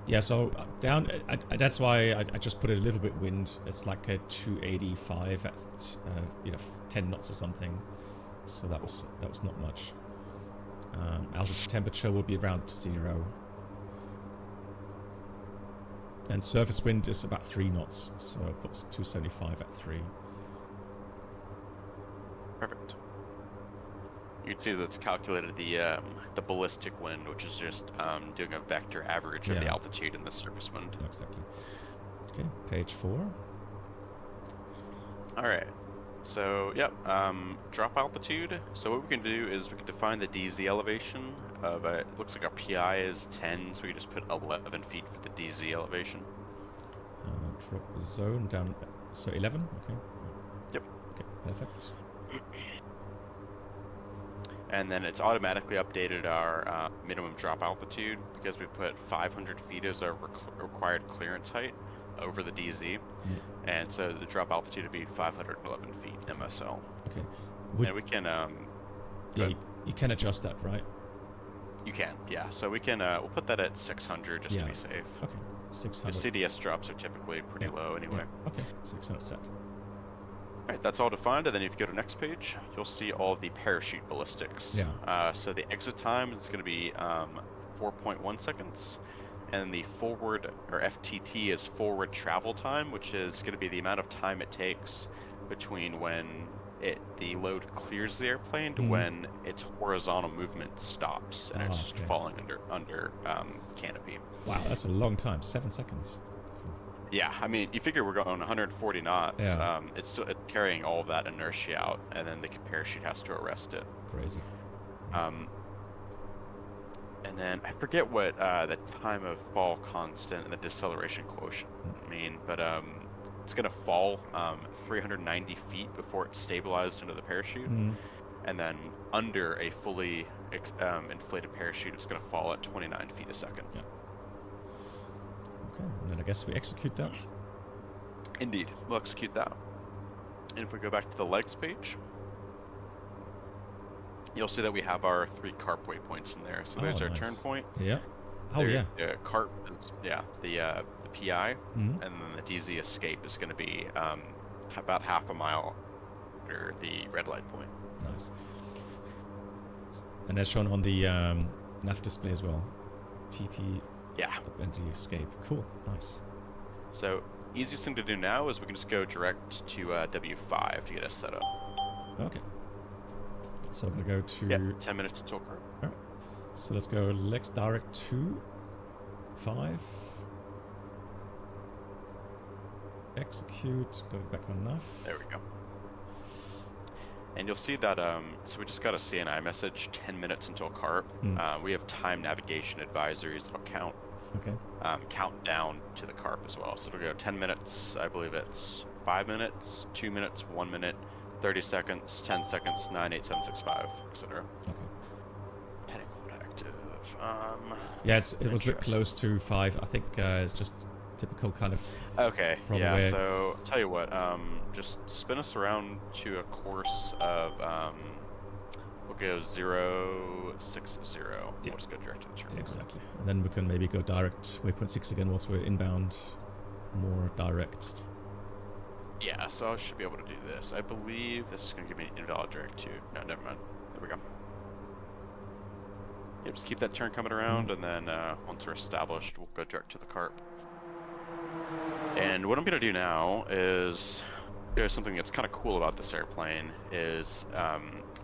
Yeah, so down. That's why I just put it a little bit wind. It's like a 285 at 10 knots or something. So that was not much. Altitude temperature will be around 0. And surface wind is about 3 knots, so it puts 275 at 3. Perfect. You can see that's calculated the ballistic wind, which is just doing a vector average of the altitude and the surface wind. Exactly. Okay, page 4. All right. So, yep, drop altitude. So what we can do is we can define the DZ elevation of, it looks like our PI is 10, so we can just put 11 feet for the DZ elevation. Drop zone down, so 11, okay. Yep. Okay, perfect. And then it's automatically updated our minimum drop altitude because we put 500 feet as our required clearance height over the DZ. And so the drop altitude would be 511 feet MSL. Okay. And we can... you can adjust that, right? You can, yeah. So we can, we'll put that at 600 just to be safe. Okay, 600. The CDS drops are typically pretty low anyway. Yeah. Okay, 600 set. Alright, that's all defined, and then if you go to next page, you'll see all of the parachute ballistics. Yeah. So the exit time is going to be 4.1 seconds, and the forward, or FTT, is forward travel time, which is going to be the amount of time it takes between when the load clears the airplane to when its horizontal movement stops, and it's just falling under canopy. Wow, that's a long time, 7 seconds. Yeah, I mean, you figure we're going 140 knots. Yeah. It's still carrying all of that inertia out, and then the parachute has to arrest it. Crazy. And then I forget what the time of fall constant and the deceleration quotient mean, but it's going to fall 390 feet before it's stabilized into the parachute, and then under a fully inflated parachute, it's going to fall at 29 feet a second. Yeah. Okay, and then I guess we execute that. Indeed, we'll execute that. And if we go back to the legs page, you'll see that we have our 3 carp waypoints in there. So there's our turn point. Yeah. Oh, yeah. The carp is, the PI, and then the DZ escape is going to be about half a mile under the red light point. Nice. And that's shown on the nav display as well. TP. Yeah. And the escape. Cool. Nice. So easiest thing to do now is we can just go direct to W5 to get us set up. Okay. So I'm going to go to... 10 minutes until carp. Alright. So let's go legs direct to 5. Execute. Go back on nav. There we go. And you'll see that, so we just got a CNI message, 10 minutes until carp. We have time navigation advisories that'll count. Okay. Count down to the carp as well. So it'll go 10 minutes, I believe it's 5 minutes, 2 minutes, 1 minute, 30 seconds, 10 seconds, 9, 8, 7, 6, 5, etc. Okay. Heading mode active. Yeah, it was a bit close to 5. I think it's just typical kind of... Okay, yeah, so tell you what, just spin us around to a course of, we'll go 0, 6, 0. We'll just go direct to the turn. Yeah, exactly. And then we can maybe go direct waypoint 6 again once we're inbound, more direct. Yeah, so I should be able to do this. I believe this is going to give me an invalid direct too. No, never mind. There we go. Yep, just keep that turn coming around, and then once we're established, we'll go direct to the carp. And what I'm going to do now is, there's something that's kind of cool about this airplane, is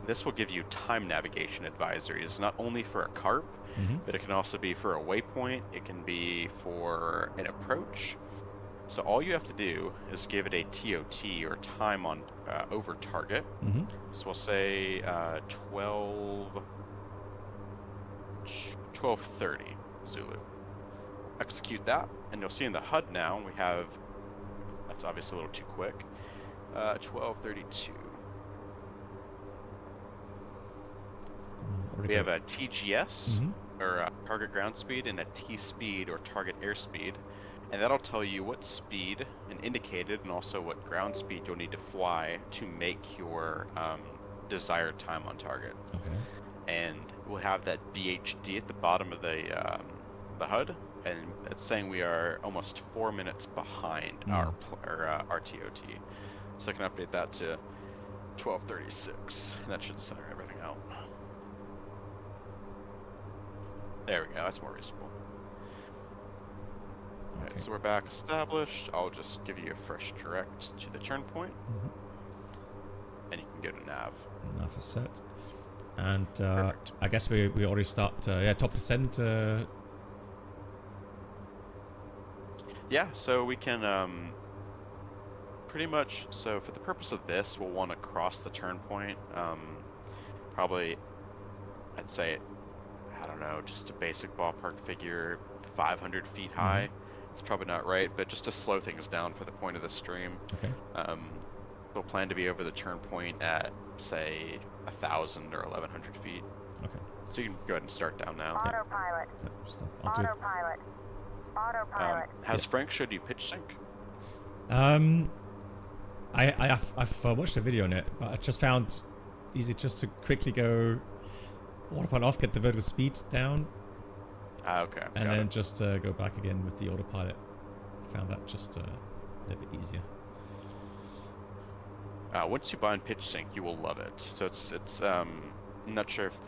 this will give you time navigation advisories, not only for a carp, but it can also be for a waypoint, it can be for an approach. So all you have to do is give it a TOT, or time on over target. So we'll say 12:30 Zulu. Execute that, and you'll see in the HUD now we have, that's obviously a little too quick, 12:32. We have a TGS, or target ground speed, and a T-speed, or target airspeed. And that'll tell you what speed and indicated, and also what ground speed you'll need to fly to make your desired time on target. Okay. And we'll have that BHD at the bottom of the HUD, and it's saying we are almost 4 minutes behind our RTOT. So I can update that to 12:36, and that should center everything out. There we go, that's more reasonable. Okay. Alright, so we're back established. I'll just give you a fresh direct to the turn point. And you can go to nav. Nav is set. And I guess we already start, top descent. Yeah, so we can pretty much, so for the purpose of this, we'll want to cross the turn point. Probably, I'd say, I don't know, just a basic ballpark figure, 500 feet high. It's probably not right, but just to slow things down for the point of the stream. Okay. We'll plan to be over the turn point at, say, 1,000 or 1,100 feet. Okay. So you can go ahead and start down now. Autopilot. Autopilot. Autopilot. Has Frank showed you pitch sync? I've watched a video on it, but I just found easy just to quickly go autopilot off, get the vertical speed down. Okay. And then just go back again with the autopilot. Found that just a little bit easier. Once you bind pitch sync, you will love it. So it's I'm not sure if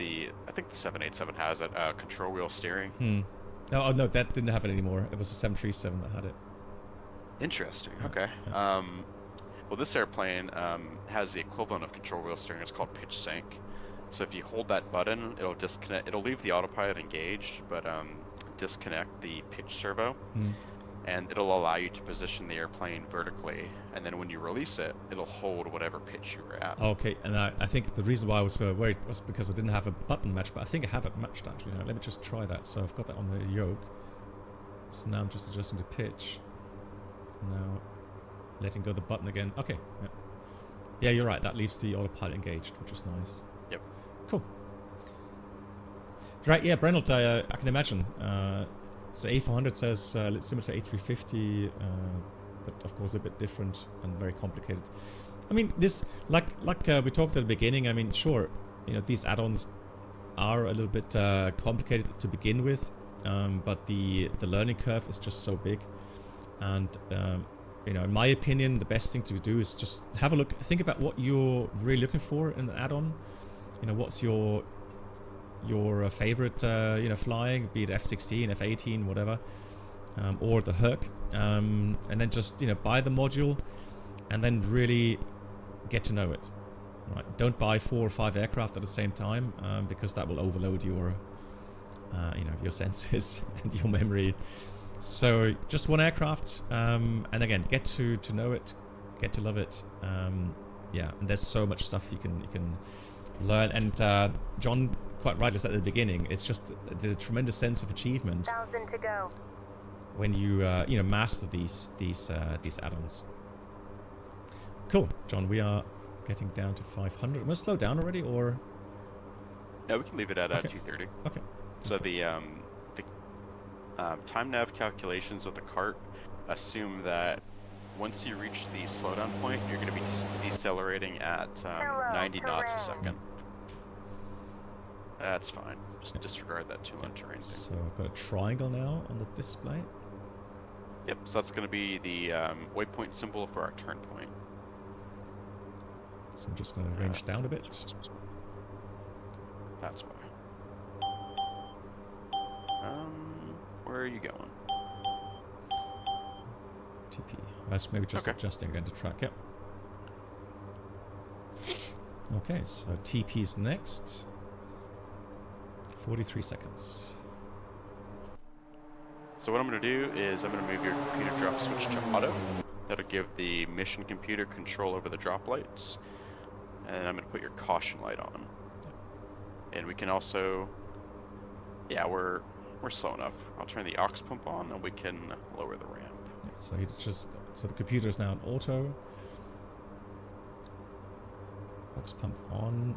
I think the 787 has it, control wheel steering. Oh no, that didn't have it anymore. It was the 737 that had it. Interesting. Okay. Well, this airplane has the equivalent of control wheel steering. It's called pitch sync. So if you hold that button, it'll disconnect. It'll leave the autopilot engaged, but disconnect the pitch servo, and it'll allow you to position the airplane vertically. And then when you release it, it'll hold whatever pitch you were at. Okay, and I think the reason why I was so worried was because I didn't have a button match, but I think I have it matched actually. Now, let me just try that. So I've got that on the yoke. So now I'm just adjusting the pitch. Now letting go the button again. Okay. Yeah, you're right. That leaves the autopilot engaged, which is nice. Yep. Cool. Right, yeah, Brennelt, I can imagine. So A400 says similar to A350, but of course a bit different and very complicated. I mean, this, like we talked at the beginning, I mean, sure, you know, these add-ons are a little bit complicated to begin with, but the learning curve is just so big. And, you know, in my opinion, the best thing to do is just have a look, think about what you're really looking for in an add-on. You know, what's your favorite, you know, flying, be it F-16, F-18, whatever, or the Herc, and then just, you know, buy the module and then really get to know it. Right? Don't buy 4 or 5 aircraft at the same time, because that will overload your, you know, your senses and your memory. So just one aircraft, and again, get to know it, get to love it. Yeah, and there's so much stuff you can learn. And John quite rightly said at the beginning, it's just the tremendous sense of achievement 1,000 to go. when you you know, master these add-ons. Cool, John. We are getting down to 500. I'm gonna slow down already, or No, we can leave it at Okay. 230. okay. So the time nav calculations with the cart assume that once you reach the slowdown point, you're going to be decelerating at 90 knots a second. That's fine. Just disregard that two-line terrain thing. So I've got a triangle now on the display. Yep, so that's going to be the waypoint symbol for our turn point. So I'm just going to range down a bit. That's why. Where are you going? TP. That's maybe just adjusting again to track. Yep. Okay, so TP's next. 43 seconds. So what I'm going to do is I'm going to move your computer drop switch to auto. That'll give the mission computer control over the drop lights. And I'm going to put your caution light on. And we can also, yeah, we're slow enough. I'll turn the aux pump on and we can lower the ramp. Yeah, so he just, so the computer is now in auto. Aux pump on.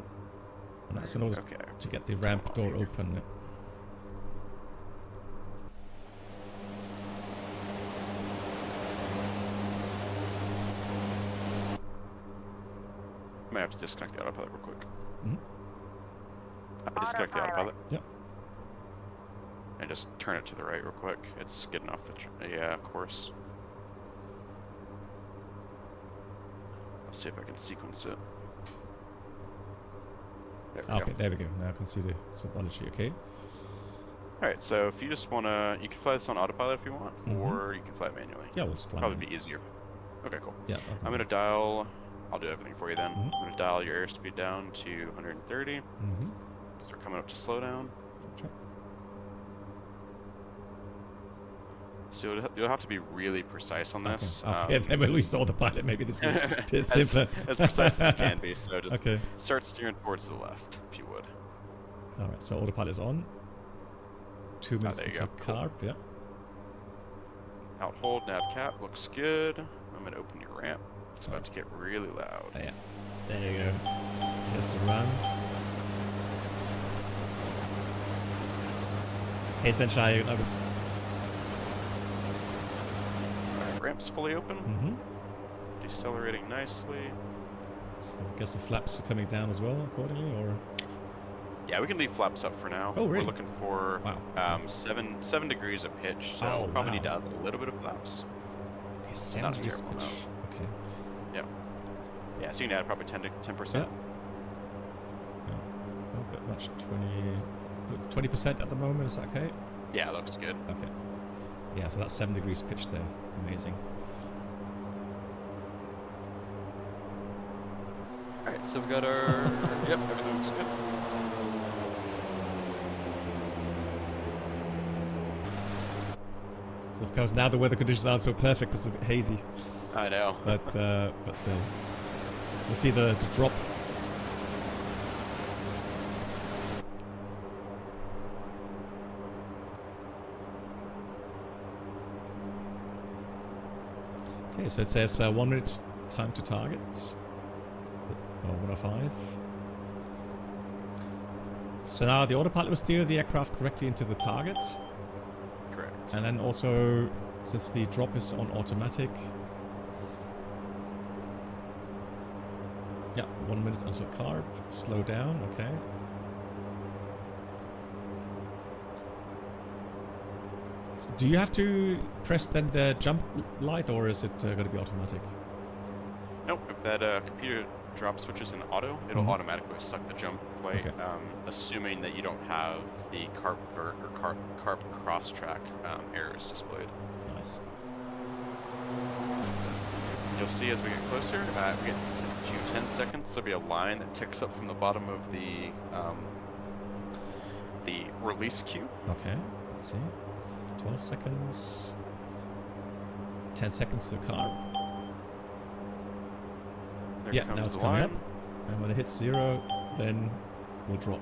And that's in order to get the ramp door open. I might have to disconnect the autopilot real quick. Mm-hmm. Disconnect the autopilot. Yep. And just turn it to the right real quick. It's getting off the course. Let's see if I can sequence it. There we go. Now I can see the symbology. Okay. All right. So if you just wanna, you can fly this on autopilot if you want, or you can fly it manually. Yeah, we'll just fly. Probably be easier. Okay, cool. Yeah. I'm gonna dial. I'll do everything for you then. I'm gonna dial your airspeed down to 130. Start coming up to slow down. Sure. So you'll have to be really precise on this. Okay. Then when we saw the pilot, maybe this is a bit simpler. as precise as it can be. So just start steering towards the left, if you would. All right. So autopilot is on. 2 minutes until carb. Yeah. Out hold, nav cap looks good. I'm gonna open your ramp. It's about to get really loud. Oh, yeah. There you go. Here's the run. Hey, Sunshine. Alright, ramp's fully open. Decelerating nicely. So I guess the flaps are coming down as well accordingly, or? Yeah, we can leave flaps up for now. Oh, really? We're looking for 7 degrees of pitch, so we'll probably need to add a little bit of flaps. Okay, 7 degrees pitch. Okay. Yep. Yeah, so you can add probably 10%. Yeah. Not that much. 20% at the moment. Is that okay? Yeah, looks good. Okay. Yeah, so that's 7 degrees pitch there. Amazing. All right, so we got our. Yep, everything looks good. So of course now the weather conditions aren't so perfect because it's a bit hazy. I know. But still, we'll see the drop. Okay, so it says 1 minute time to target. 105. So now the autopilot will steer the aircraft correctly into the target. Correct. And then also, since the drop is on automatic. Yeah, 1 minute until carb. Slow down, okay. So do you have to press then the jump light, or is it going to be automatic? Nope, if that computer drop switches in auto, it'll automatically suck the jump light, assuming that you don't have the carb vert or carb cross track errors displayed. Nice. You'll see as we get closer, we get to 10 seconds, there'll be a line that ticks up from the bottom of the release queue. Okay, let's see. 12 seconds. 10 seconds to carb. There now it's coming up. And when it hits 0, then we'll drop.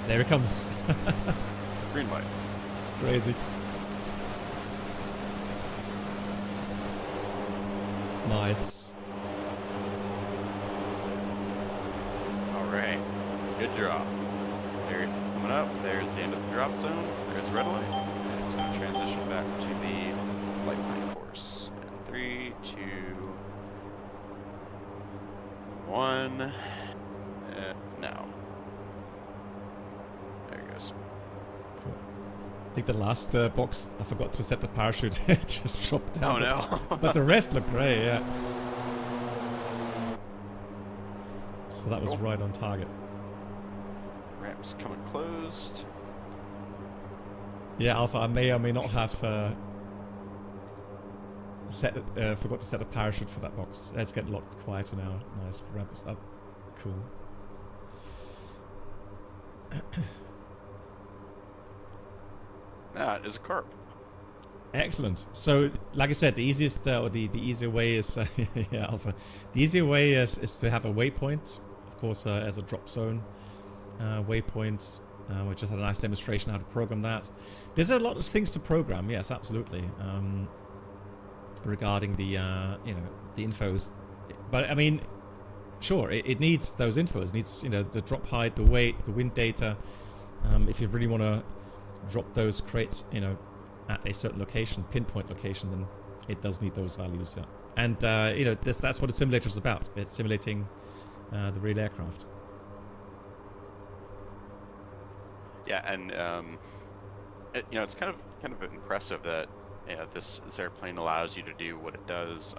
There it comes. Green light. Crazy. Nice. Alright. Good drop. There, coming up. There's the end of the drop zone. There's red light. And it's going to transition back to the flight plan course. And 3, 2, 1. Now. There it goes. Cool. I think the last box, I forgot to set the parachute. It just dropped down. Oh no. But the rest looked great, yeah. So that was right on target. Ramp's coming closed. Yeah, Alpha, I may or may not have forgot to set a parachute for that box. It's getting a lot quieter now. Nice, ramp is up. Cool. That is a carp. Excellent. So, like I said, the easiest or the easier way is yeah, Alpha. The easier way is to have a waypoint, of course, as a drop zone waypoint. We just had a nice demonstration how to program that. There's a lot of things to program. Yes, absolutely. Regarding the the infos, but I mean, sure, it needs those infos. It needs, you know, the drop height, the weight, the wind data. If you really want to drop those crates, you know, at a certain location, pinpoint location, then it does need those values. Yeah. And you know, that's what a simulator is about. It's simulating the real aircraft. Yeah, and you know, it's kind of impressive that, you know, this airplane allows you to do what it does.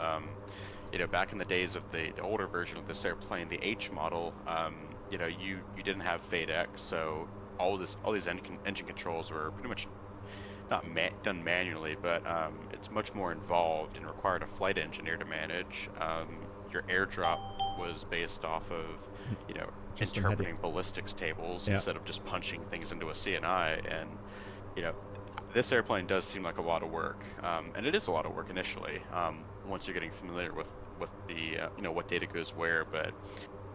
You know, back in the days of the older version of this airplane, the H model, you know, you didn't have FENIX, so all these engine controls were pretty much not done manually, but it's much more involved and required a flight engineer to manage. Your airdrop was based off of, you know, just interpreting ballistics tables instead of just punching things into a CNI. And, you know, this airplane does seem like a lot of work, and it is a lot of work initially, once you're getting familiar with the you know, what data goes where. But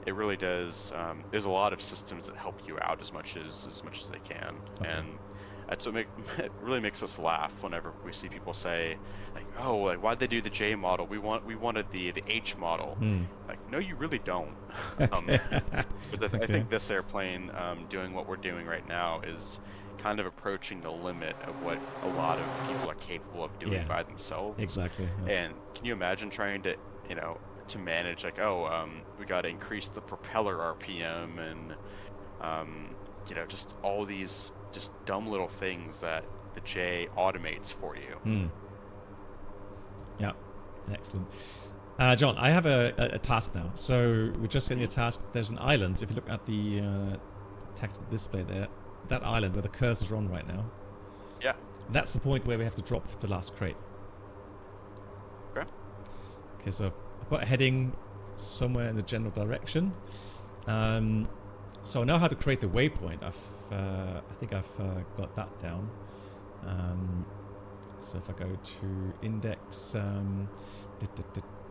it really does. There's a lot of systems that help you out as much as they can, and that's what it really makes us laugh whenever we see people say, like, oh, like, why'd they do the J model? We wanted the H model. Like, no, you really don't. Because I think this airplane, doing what we're doing right now, is kind of approaching the limit of what a lot of people are capable of doing by themselves. Exactly. Yeah. And can you imagine trying to, you know, to manage, like, oh, we got to increase the propeller RPM and, you know, just all these just dumb little things that the J automates for you. Yeah, excellent. John, I have a task now. So we're just getting a task. There's an island. If you look at the tactical display there, that island where the cursor's on right now. Yeah. That's the point where we have to drop the last crate. Okay. Okay, so I've got a heading somewhere in the general direction. So I know how to create the waypoint. I think I've got that down. So if I go to index, hang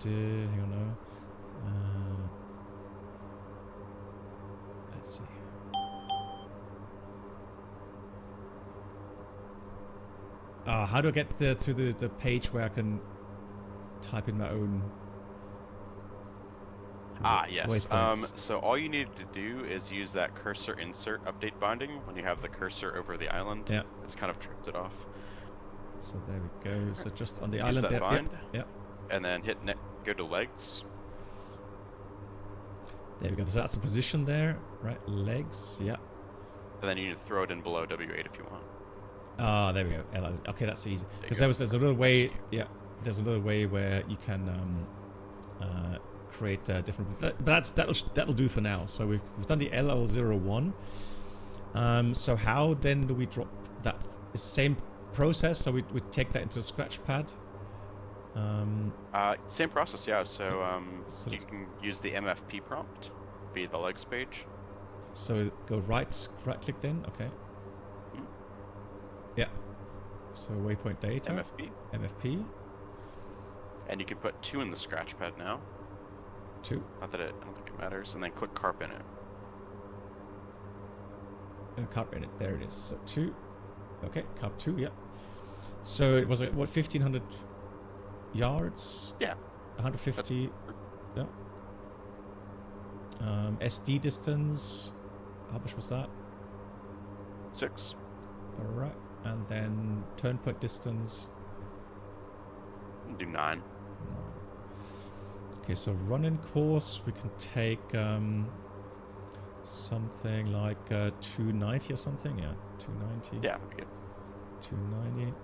on now. Let's see. How do I get to the page where I can type in my own? Yes. So all you need to do is use that cursor insert update binding when you have the cursor over the island. Yeah. It's kind of tripped it off. So there we go. So just on the use island that there. bind, Yep. And then hit go to legs. There we go. So that's a position there, right? Legs. Yeah. And then you need to throw it in below W8 if you want. Ah, there we go. Okay, that's easy. Because there's another way. Yeah. There's another way where you can create different, but that'll do for now. So we've done the LL01. So how then do we drop that? It's the same process. So we take that into a scratch pad. Same process, yeah. So you can use the MFP prompt via the legs page. So go right click then. Okay. Yeah. So waypoint data. MFP. And you can put 2 in the scratch pad now. 2. I don't think it matters. And then click carp in it. Carp in it. There it is. So 2. Okay, carp 2. Yeah. So it was what, 1,500 yards? Yeah. 150. Yeah. SD distance. How much was that? 6. All right. And then turn point distance. Do 9. Okay, so running course, we can take something like 290 or something. Yeah, 290. Yeah, that'd be good. 290.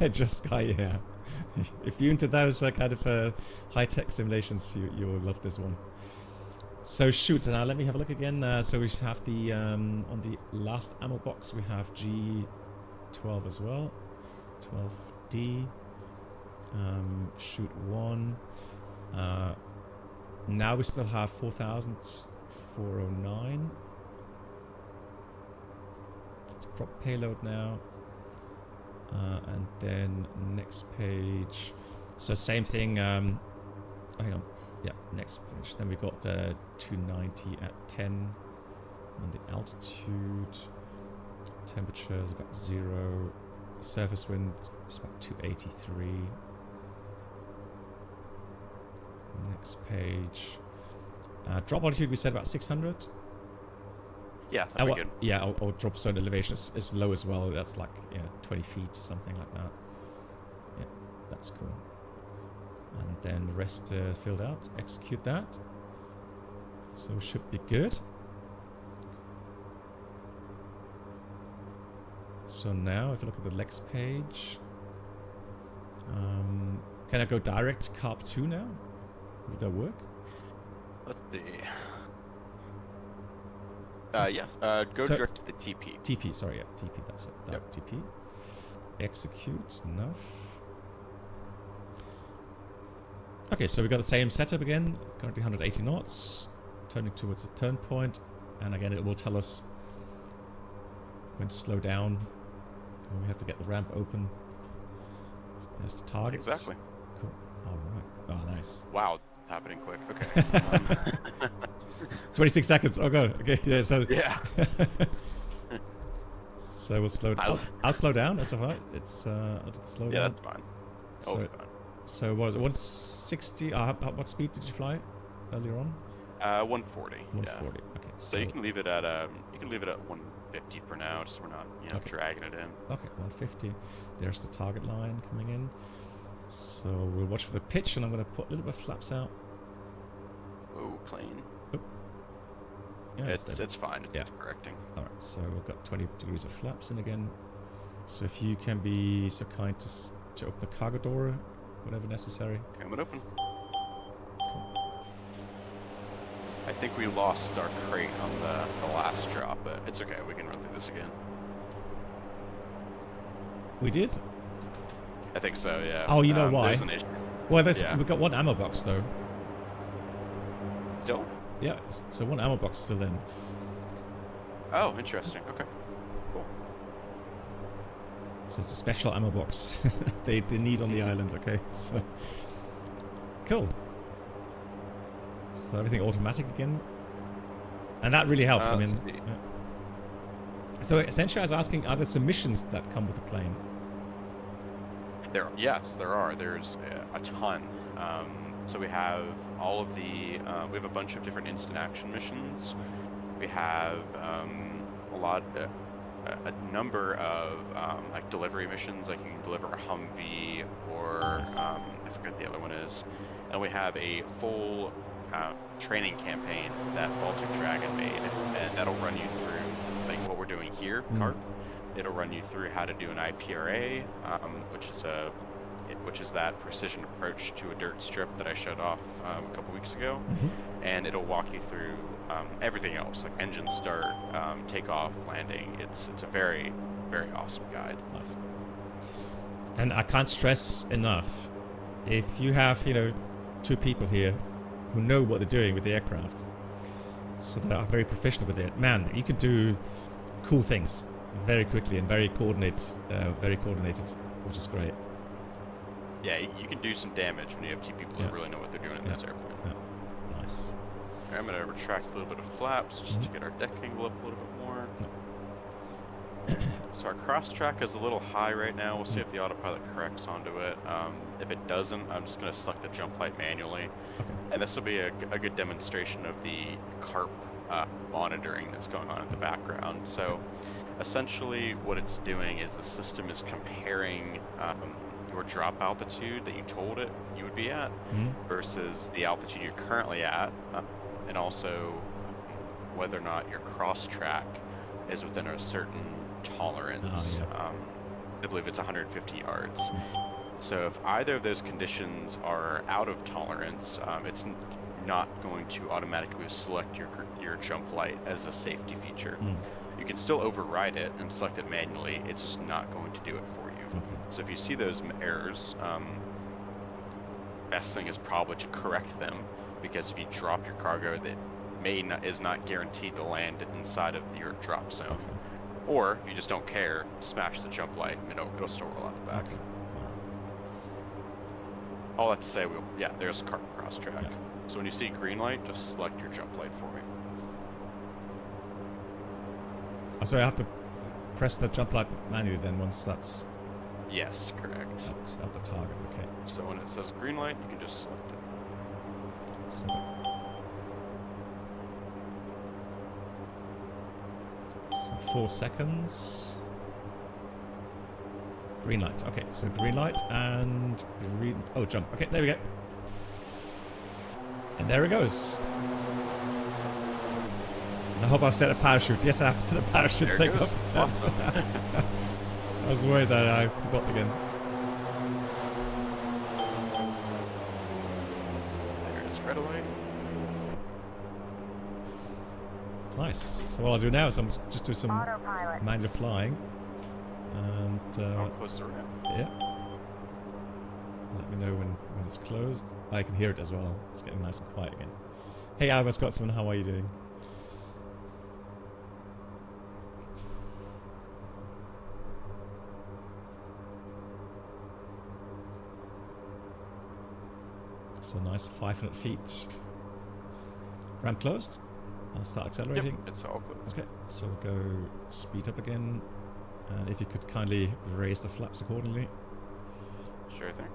Just yeah. If you're into those kind of high-tech simulations, you'll love this one. So shoot, now let me have a look again. So we have the on the last ammo box we have G12 as well, 12D. Shoot 1. Now we still have 4,409. Drop payload now. And then next page. So same thing. Hang on. Yeah, next page. Then we got 290 at 10. And the altitude. Temperature is about 0. Surface wind is about 283. next page. Drop altitude, we said about 600. Yeah, that'd be good. Yeah, or drop zone elevation is low as well. That's like 20 feet, something like that. Yeah, that's cool. And then the rest filled out. Execute that. So should be good. So now, if you look at the next page, can I go direct Carb 2 now? Would that work? Let's see. Yeah. Go direct to the TP. TP, sorry, yeah, TP. That's it. Yep. TP. Execute. Enough. Okay, so we got the same setup again. Currently 180 knots. Turning towards the turn point, and again, it will tell us when to slow down. When we have to get the ramp open. There's the target. Exactly. Cool. All right. Oh, nice. Wow, happening quick. Okay. 26 seconds. Oh god. Okay. Yeah. So. Yeah. So we'll slow down. I'll slow down. That's alright. It's I'll slow down. Yeah, that's fine. So, fine. So what was it? 160. What speed did you fly earlier on? 140. 140. Yeah. Okay. So you can leave it at 150 for now, just so we're not dragging it in. Okay, 150. There's the target line coming in. So we'll watch for the pitch, and I'm going to put a little bit of flaps out. Oh, plane. Oh. Yeah, it's fine. It's correcting. All right. So we've got 20 degrees of flaps in again. So if you can be so kind to open the cargo door, whenever necessary. Coming open. I think we lost our crate on the last drop, but it's okay. We can run through this again. We did? I think so, yeah. Oh, you know why? There's an issue. Well, we've got one ammo box, though. Still? Yeah, so one ammo box still in. Oh, interesting. Okay. Cool. So it's a special ammo box they need on the island, okay? So cool. So everything automatic again. And that really helps. I mean, yeah. So essentially I was asking, are there some missions that come with the plane? Yes, there are. There's a ton. So we have all of we have a bunch of different instant action missions. We have a number of like delivery missions, like you can deliver a Humvee or I forget what the other one is. And we have a full training campaign that Baltic Dragon made, and that'll run you through like what we're doing here, Carp. It'll run you through how to do an IPRA, which is that precision approach to a dirt strip that I showed off a couple weeks ago, and it'll walk you through everything else, like engine start, takeoff, landing. It's a very, very awesome guide. Nice. And I can't stress enough, if you have 2 people here who know what they're doing with the aircraft, so they are very proficient with it, man, you can do cool things very quickly and very coordinated, which is great. Yeah, you can do some damage when you have 2 people who really know what they're doing in this airplane. Yeah. Nice. Right, I'm going to retract a little bit of flaps just to get our deck angle up a little bit more. So our cross track is a little high right now. We'll see if the autopilot corrects onto it. If it doesn't, I'm just going to select the jump light manually. Okay. And this will be a good demonstration of the CARP monitoring that's going on in the background. So essentially what it's doing is the system is comparing your drop altitude that you told it you would be at versus the altitude you're currently at, and also whether or not your cross track is within a certain tolerance. I believe it's 150 yards. So if either of those conditions are out of tolerance, it's not going to automatically select your jump light as a safety feature. You can still override it and select it manually. It's just not going to do it for you. Okay. So if you see those errors, best thing is probably to correct them, because if you drop your cargo, that is not guaranteed to land inside of your drop zone. Okay. Or if you just don't care, smash the jump light and it'll still roll out the back. Okay. All that to say, there's a cross track. Yeah. So when you see green light, just select your jump light for me. So I have to press the jump light manually then once that's... Yes, correct. That's at the target, okay. So when it says green light, you can just select it. So, 4 seconds. Green light. Okay, so green light and green. Oh, jump. Okay, there we go. And there it goes. I hope I've set a parachute. Yes, I have set a parachute. There Thank it goes. God. Awesome. I was worried that I forgot again. There's red away. Nice. So what I'll do now is I'm just do some Autopilot. manual flying. And Oh, close the ramp. yeah. Let me know when it's closed. I can hear it as well. It's getting nice and quiet again. Hey, Albert Scotsman, how are you doing? So nice 500 feet. Ramp closed. I'll start accelerating. Yep, it's all closed. Okay, so we'll go speed up again. And if you could kindly raise the flaps accordingly. Sure thing.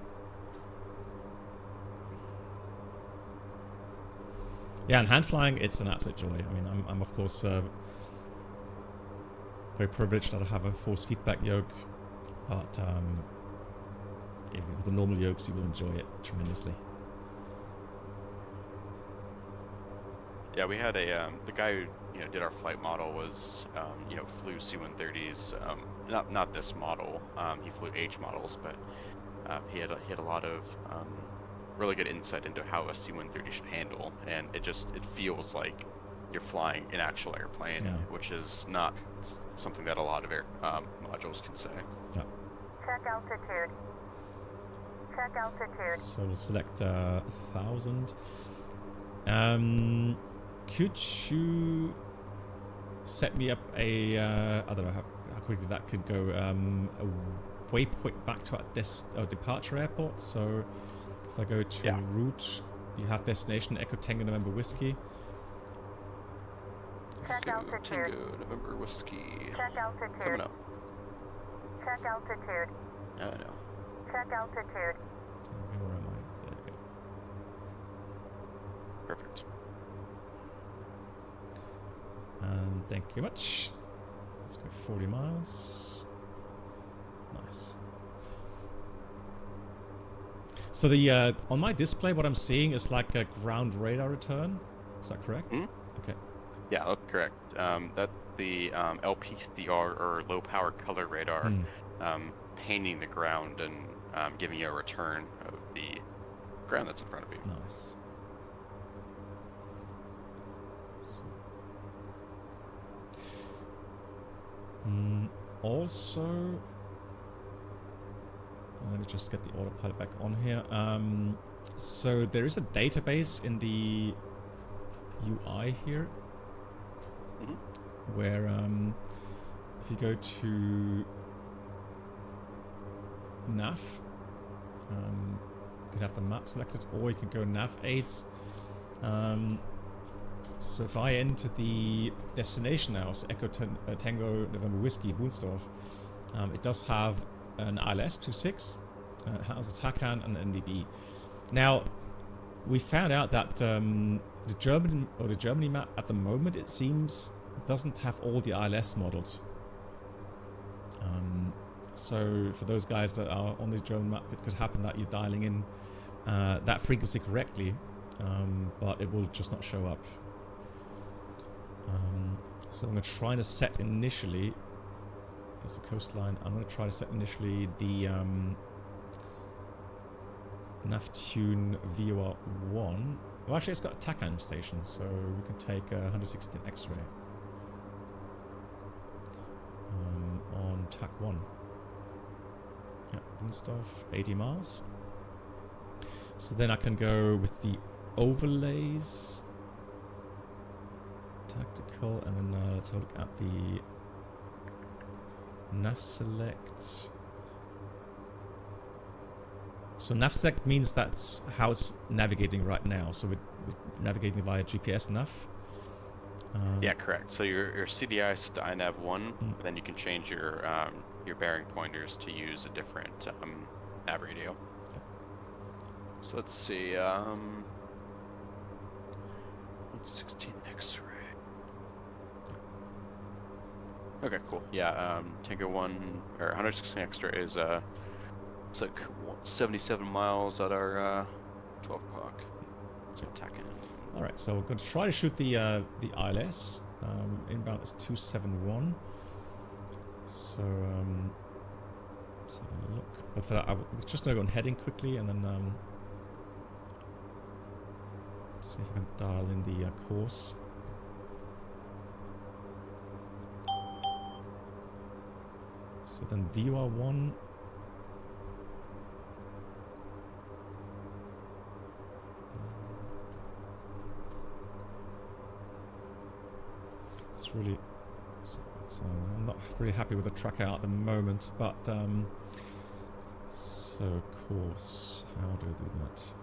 Yeah, and hand flying, it's an absolute joy. I mean, I'm of course very privileged that I have a force feedback yoke, but with the normal yokes, you will enjoy it tremendously. Yeah, we had a the guy who did our flight model was flew C-130s. Not this model. He flew H models, but he had a lot of really good insight into how a C-130 should handle, and it feels like you're flying an actual airplane, Yeah. which is not something that a lot of air modules can say. Yeah. Check altitude. Check altitude. So we'll select 1,000. Could you set me up a I don't know how quickly that could go, a waypoint back to our departure airport? So if I go to route, you have destination Echo Tango November Whiskey. Check So altitude. Tango November Whiskey Check altitude. coming up. Check altitude. I know. Check altitude. Where am I? There we go. Perfect. And thank you much. Let's go 40 miles. Nice. So the on my display, what I'm seeing is like a ground radar return. Is that correct? Mhm. Okay. Yeah, that's correct. That the LPCR or low power color radar painting the ground and giving you a return of the ground that's in front of you. Nice. So. Also, let me just get the autopilot back on here. So there is a database in the UI here, where if you go to nav, you can have the map selected, or you can go nav aids. So if I enter the destination now, so Echo Tango November Whiskey, Boonsdorf, it does have an ILS 26, it has a TACAN and an NDB. Now, we found out that the Germany map at the moment, it seems, doesn't have all the ILS models. So for those guys that are on the German map, it could happen that you're dialing in that frequency correctly, but it will just not show up. So I'm going to try to set initially, as the coastline, I'm going to try to set initially the Naftune VOR1. Well, actually, it's got a TACAN station, so we can take 116 X-ray on TAC 1. Yeah, Boonsdorf, 80 miles. So then I can go with the overlays, tactical, and then let's have a look at the nav select. So nav select means that's how it's navigating right now. So we're navigating via GPS nav. Yeah, correct. So your CDI is to INAV 1, and then you can change your bearing pointers to use a different nav radio. So let's see. 116 X-ray. Okay, cool. Yeah, Tango 1 or 116 X-ray is it's like 77 miles at our 12 o'clock. So attacking. All right, so we're going to try to shoot the ILS. Inbound is 271. So let's have a look. But for that, I'm just going to go on heading quickly and then see if I can dial in the course. So then VR1. It's really so I'm not really happy with the tracker at the moment, but so course, how do I do that?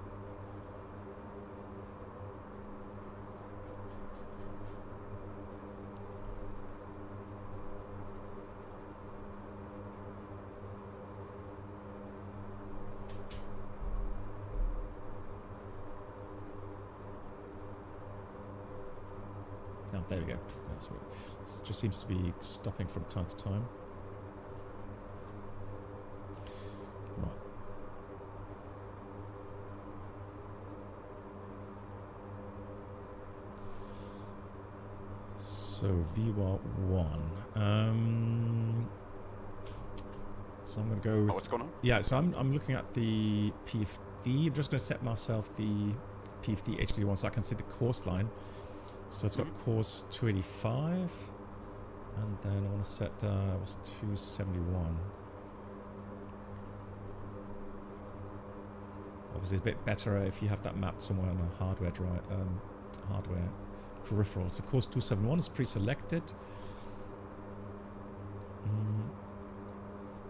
Oh, there we go. That's what it just seems to be stopping from time to time. Right. So VWAR1. So I'm going to go with, what's going on? Yeah, so I'm looking at the PFD. I'm just going to set myself the PFD HD1 so I can see the course line. So it's got course 285, and then I want to set it was 271. Obviously, it's a bit better if you have that mapped somewhere on a hardware drive, hardware peripheral. So course 271 is pre-selected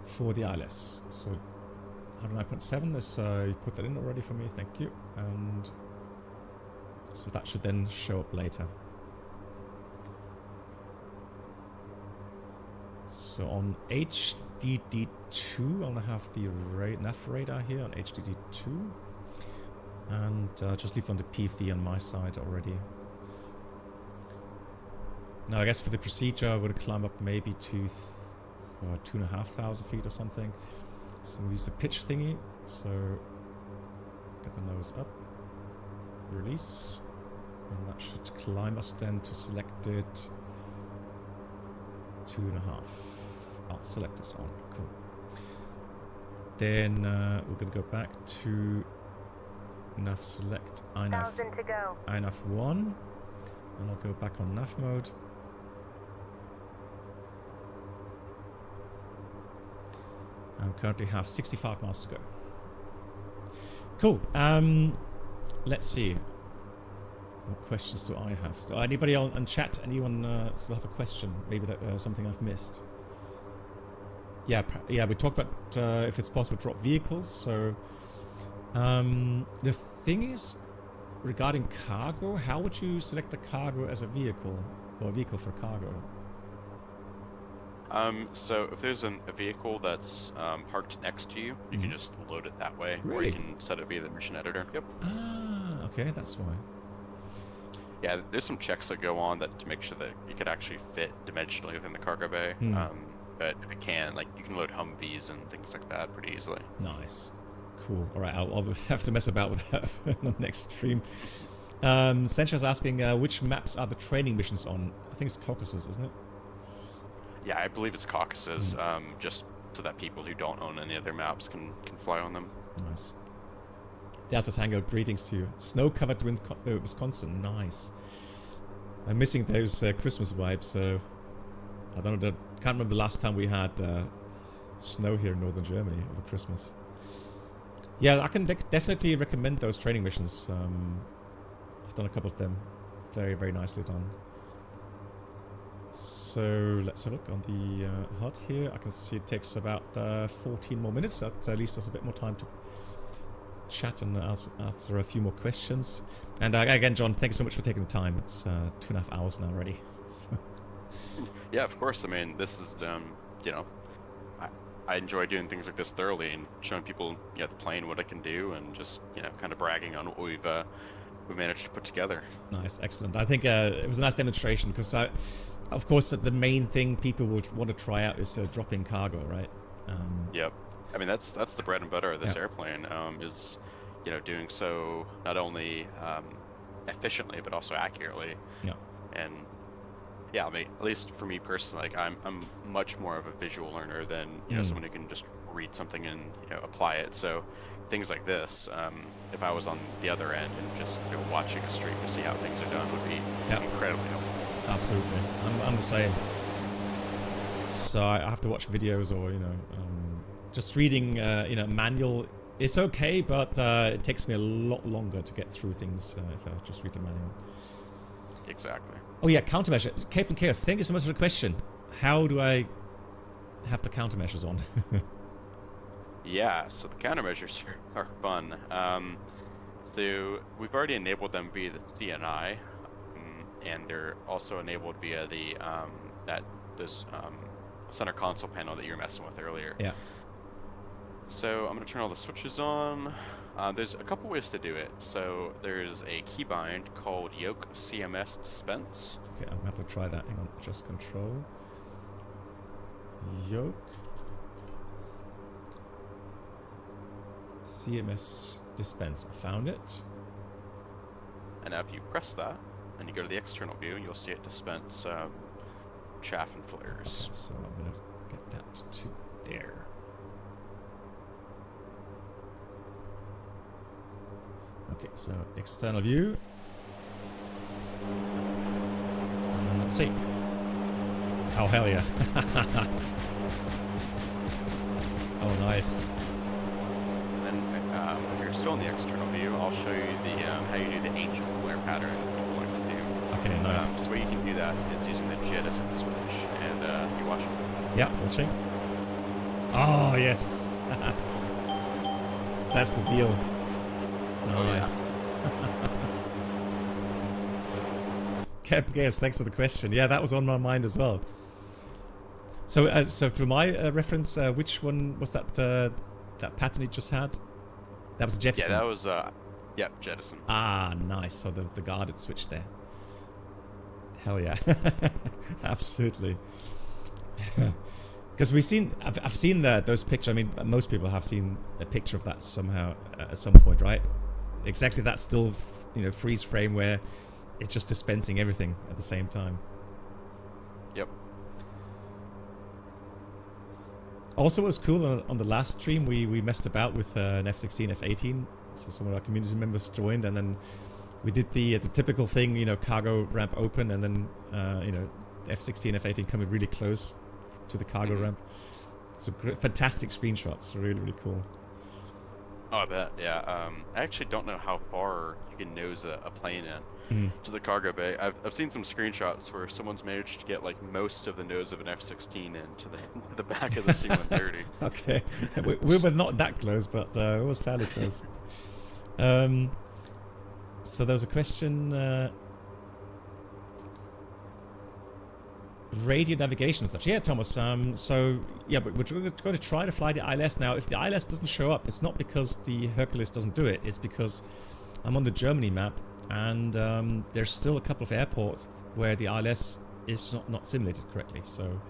for the ILS. So 109.7 is you put that in already for me. Thank you. And so that should then show up later. So on HDD2, I'm going to have the nav radar here on HDD2. And just leave on the PFD on my side already. Now I guess for the procedure I would climb up maybe to 2,500 feet or something. So we'll use the pitch thingy. So get the nose up. Release, and that should climb us then to selected 2.5. I'll select this one. Cool. Then we're going to go back to nav select INAV 1,000 to go. INAV1, and I'll go back on nav mode. And currently have 65 miles to go. Cool. Let's see. What questions do I have? So anybody on chat? Anyone still have a question? Maybe that something I've missed. Yeah, we talked about if it's possible to drop vehicles. So the thing is, regarding cargo, how would you select the cargo as a vehicle or a vehicle for cargo? So if there's a vehicle that's parked next to you, you can just load it that way, or you can set it via the mission editor. Yep. Ah, okay, that's why. Yeah, there's some checks that go on that to make sure that it could actually fit dimensionally within the cargo bay. But if it can, like, you can load Humvees and things like that pretty easily. Nice. Cool. All right, I'll have to mess about with that on the next stream. Sencha's asking, which maps are the training missions on? I think it's Caucasus, isn't it? Yeah, I believe it's Caucasus, just so that people who don't own any other maps can fly on them. Nice. Delta Tango, greetings to you. Snow-covered Wisconsin, nice. I'm missing those Christmas vibes, so I don't know, can't remember the last time we had snow here in northern Germany over Christmas. Yeah, I can definitely recommend those training missions. I've done a couple of them. Very, very nicely done. So let's have a look on the HUD here. I can see it takes about 14 more minutes. That leaves us a bit more time to chat and answer a few more questions. And again, John, thanks so much for taking the time. It's 2.5 hours now already. So. Yeah, of course. I mean, this is, you know, I enjoy doing things like this thoroughly and showing people, you know, the plane what it can do, and just, you know, kind of bragging on what we've we managed to put together. Nice, excellent. I think it was a nice demonstration because, of course, the main thing people would want to try out is dropping cargo, right? Yep. I mean, that's the bread and butter of this airplane. Is doing so not only efficiently but also accurately. Yeah. And yeah, I mean, at least for me personally, like I'm much more of a visual learner than someone who can just read something and apply it. So things like this, if I was on the other end and just watching a stream to see how things are done, would be incredibly helpful. Absolutely, I'm the same. So I have to watch videos or just reading manual is okay, but it takes me a lot longer to get through things if I just read the manual. Exactly. Oh yeah, countermeasure. Captain Chaos, thank you so much for the question. How do I have the countermeasures on? Yeah, so the countermeasures are fun. So we've already enabled them via the CNI, and they're also enabled via the this center console panel that you were messing with earlier. Yeah. So I'm going to turn all the switches on. There's a couple ways to do it. So there's a keybind called Yoke CMS Dispense. Okay, I'm going to have to try that. Hang on, just control. Yoke. CMS Dispense. I found it. And now if you press that, and you go to the external view, you'll see it dispense chaff and flares. Okay, so I'm going to get that to there. Okay, so external view. Let's see. Oh, hell yeah. Oh, nice. And then if you're still in the external view, I'll show you the how you do the angel flare pattern that you're going to do. Okay, nice. So the way you can do that is using the jettison switch. And you watching? Yeah, watching. Oh, yes. That's the deal. Nice. Cap Gas, thanks for the question. Yeah, that was on my mind as well. So, so for my reference, which one was that? That pattern you just had? That was jettison. Yeah, that was jettison. Ah, nice. So the guarded switch there. Hell yeah, absolutely. Because I've seen those pictures. I mean, most people have seen a picture of that somehow at some point, right? Exactly that still, freeze frame where it's just dispensing everything at the same time. Yep. Also, what was cool on the last stream, we messed about with an F-16, F-18. So some of our community members joined, and then we did the typical thing, cargo ramp open, and then F-16, F-18 coming really close to the cargo ramp. So fantastic screenshots, really, really cool. Oh, I bet, yeah. I actually don't know how far you can nose a plane in to the cargo bay. I've seen some screenshots where someone's managed to get like most of the nose of an F-16 into the back of the C-130. Okay, we were not that close, but it was fairly close. So there was a question. Radio navigation and such. Yeah, Thomas. So yeah, but we're going to try to fly the ILS now. If the ILS doesn't show up, it's not because the Hercules doesn't do it. It's because I'm on the Germany map, and there's still a couple of airports where the ILS is not simulated correctly. So,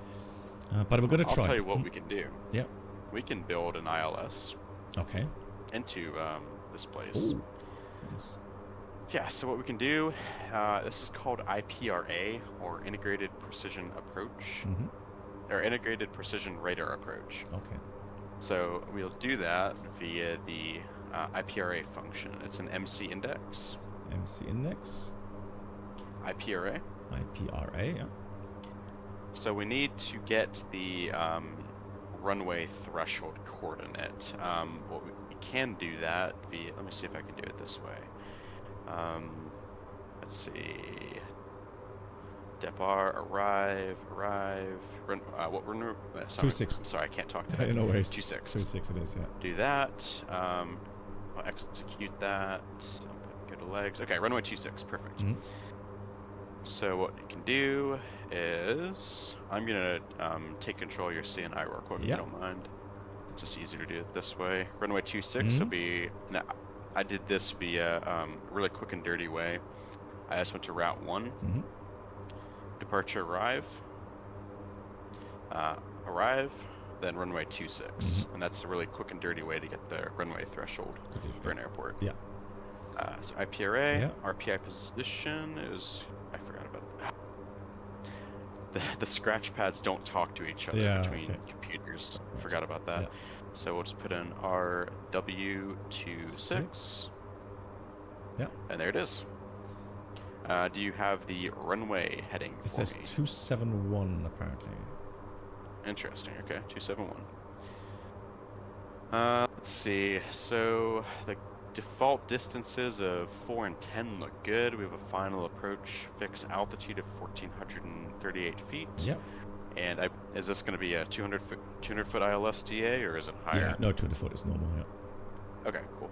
but we're going to try. I'll tell you what we can do. Yeah. We can build an ILS. Okay. Into this place. Ooh. Nice. Yeah, so what we can do, this is called IPRA, or Integrated Precision Approach, or Integrated Precision Radar Approach. Okay. So we'll do that via the IPRA function. It's an MC index. MC index. IPRA. IPRA, yeah. So we need to get the runway threshold coordinate. What we can do that via, let me see if I can do it this way. Let's see. Depart, arrive, run, what run? Sorry, 26. I'm sorry, I can't talk today. No worries. 26. 26 it is, yeah. Do that. I'll execute that. Go to legs. Okay, runway 26, perfect. So what you can do is, I'm gonna take control of your CNI real quick if you don't mind. It's just easier to do it this way. Runway 26 will be an I did this via a really quick and dirty way. I just went to route 1, departure arrive, then runway 26, and that's a really quick and dirty way to get the runway threshold for an airport. Yeah. So IPRA, RPI position is, I forgot about that. The scratch pads don't talk to each other between computers. Forgot about that. Yeah. So we'll just put in RW26. Yeah. And there it is. Do you have the runway heading It for says me? 271 apparently. Interesting. Okay, 271. Let's see. So the default distances of 4 and 10 look good. We have a final approach fixed altitude of 1,438 feet. Yep. And is this going to be a 200 foot ILSDA or is it higher? Yeah, no, 200 foot is normal. Yeah. Okay, cool.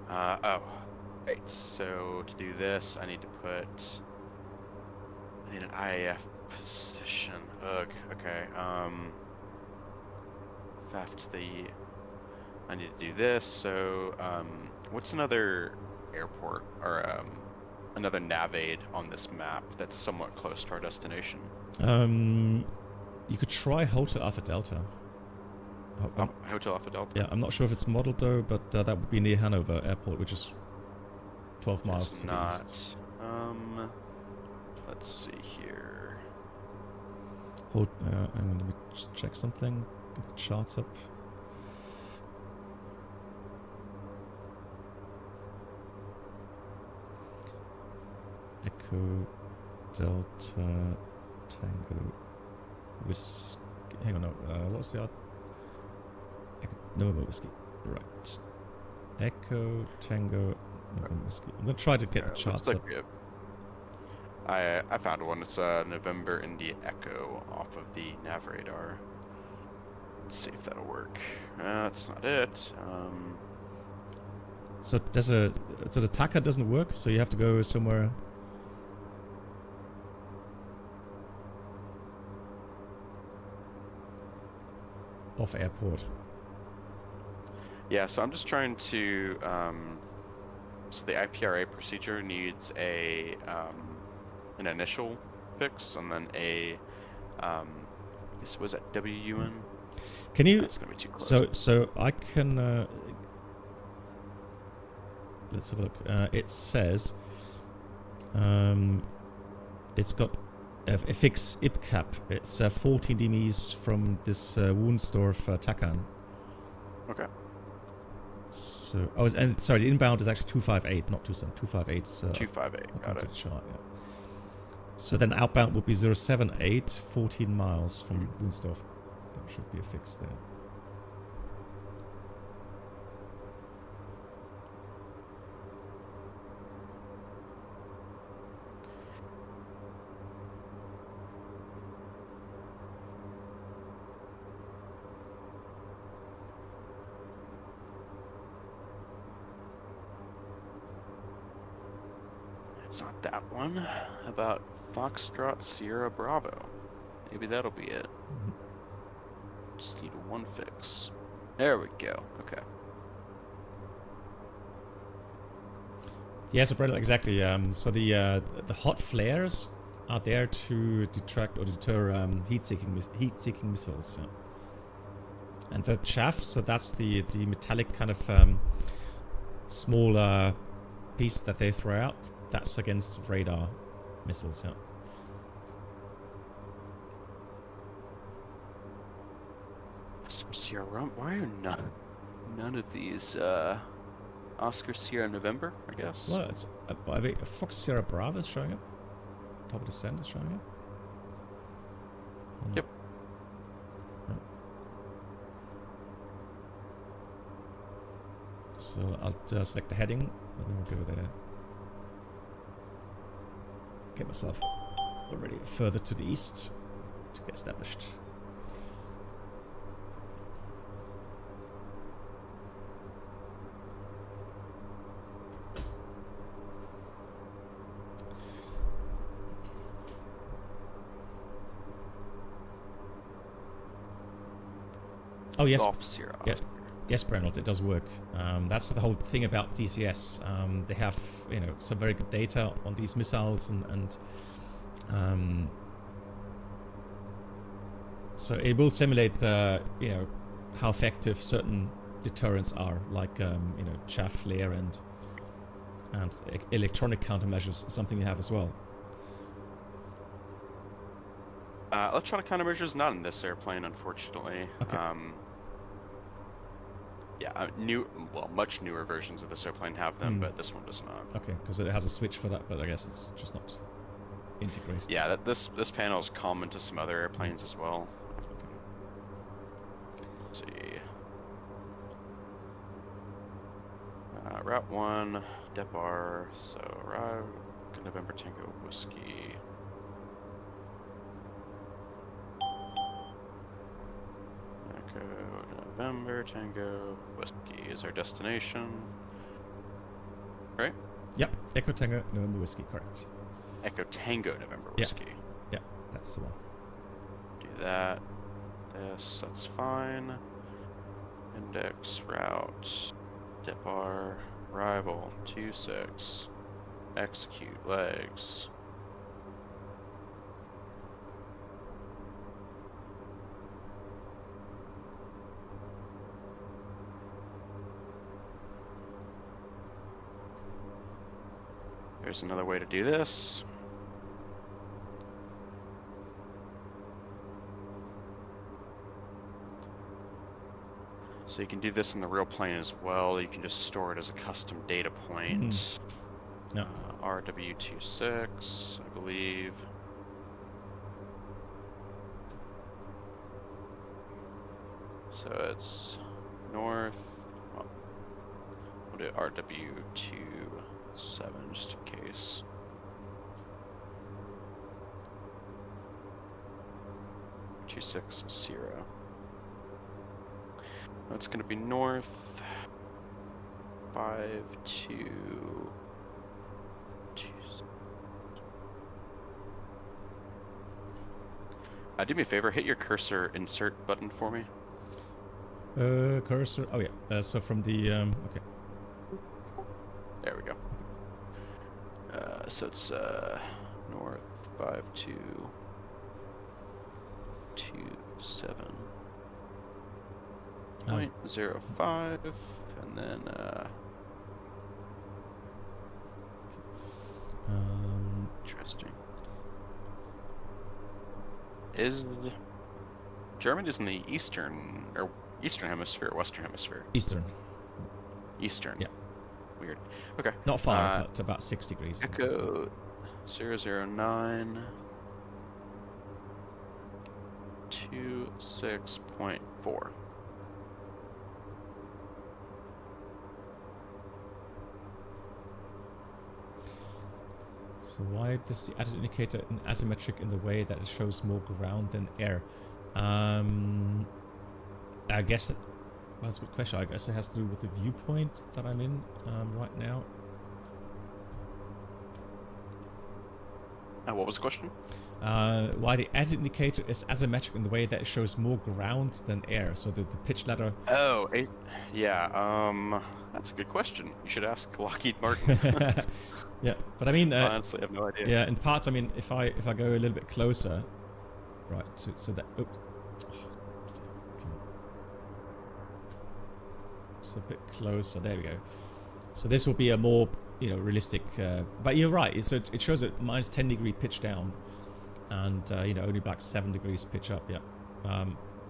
Right. So to do this, I need an IAF position. Ugh. Okay. I need to do this. So, what's another airport or another nav aid on this map that's somewhat close to our destination? You could try Hotel Alpha Delta. Hotel Alpha Delta? Yeah, I'm not sure if it's modeled though, but that would be near Hanover Airport, which is 12 miles to the east. Let's see here. Hold, hang on, let me just check something. Get the charts up. Echo Delta Tango Whiskey. Hang on, no. What's the other? Echo November Whiskey. Right. Echo Tango November Whiskey. I'm gonna try to get the charts up. I found one. It's November India Echo off of the nav radar. Let's see if that'll work. That's not it. So the TACA doesn't work. So you have to go somewhere. Off airport. Yeah, so I'm just trying to. So the IPRA procedure needs an initial fix and then a. Was that WUN? Can you? That's gonna be too close. So I can. Let's have a look. It says. It's got a fix IPCAP. It's 14 dBs from this Wunsdorf Takan. Okay. So sorry, the inbound is actually 258, not 27. 258. 258. Got it. Chart, yeah. So then outbound would be 078, 14 miles from Wunsdorf. That should be a fix there. It's not that one. How about Foxtrot Sierra Bravo? Maybe that'll be it. Just need one fix. There we go. Okay. Yeah, so Brett, exactly. So the hot flares are there to detract or deter heat-seeking missiles. Yeah. And the chaff, so that's the metallic kind of small piece that they throw out. That's against radar missiles. Yeah. Oscar Sierra why are none of these Oscar Sierra November, I guess? Well, it's a Fox Sierra Bravo is showing up. Top of the send is showing up. Yep. Yeah. So I'll select the heading and then we'll go there. Get myself already further to the east to get established. Oh yes. Golf Sierra. Yes. Yes, Brennelt, it does work. That's the whole thing about DCS. They have, some very good data on these missiles, and so it will simulate, how effective certain deterrents are, like, chaff layer and electronic countermeasures, something you have as well. Electronic countermeasures not in this airplane, unfortunately. Okay. Yeah, much newer versions of this airplane have them, but this one does not. Okay, because it has a switch for that, but I guess it's just not integrated. Yeah, this panel is common to some other airplanes as well. Okay. Let's see. Route 1, depart, so arrive, November Tango Whiskey. Echo November Tango Whiskey is our destination. Right? Yep, Echo Tango November Whiskey, correct. Echo Tango November Whiskey. Yeah, that's the one. Do that. Yes, that's fine. Index, route, depart, arrival, 26. Execute, legs. There's another way to do this. So you can do this in the real plane as well. You can just store it as a custom data point. Yeah. RW26, I believe. So it's north. Well, we'll do RW27 just in case. $260. That's going to be north 52. Do me a favor, hit your cursor insert button for me. Cursor. Oh yeah. So from the okay. There we go. So it's north 5227.05, and then interesting. Is Germany's in the eastern hemisphere or western hemisphere? Eastern. Eastern. Yeah. Weird. Okay. Not far, but about 6 degrees. Echo 009 26.4. So why does the attitude indicator an asymmetric in the way that it shows more ground than air? I guess that's a good question. I guess it has to do with the viewpoint that I'm in right now. What was the question? Why the attitude indicator is asymmetric in the way that it shows more ground than air. So the pitch ladder. Oh, yeah. That's a good question. You should ask Lockheed Martin. Yeah, but I mean, honestly, I have no idea. Yeah, in parts, I mean, if I go a little bit closer, right? So that. Oops. It's a bit closer. There we go. So this will be a more, realistic. But you're right. So it shows a minus 10 degree pitch down, and only about 7 degrees pitch up. Yeah.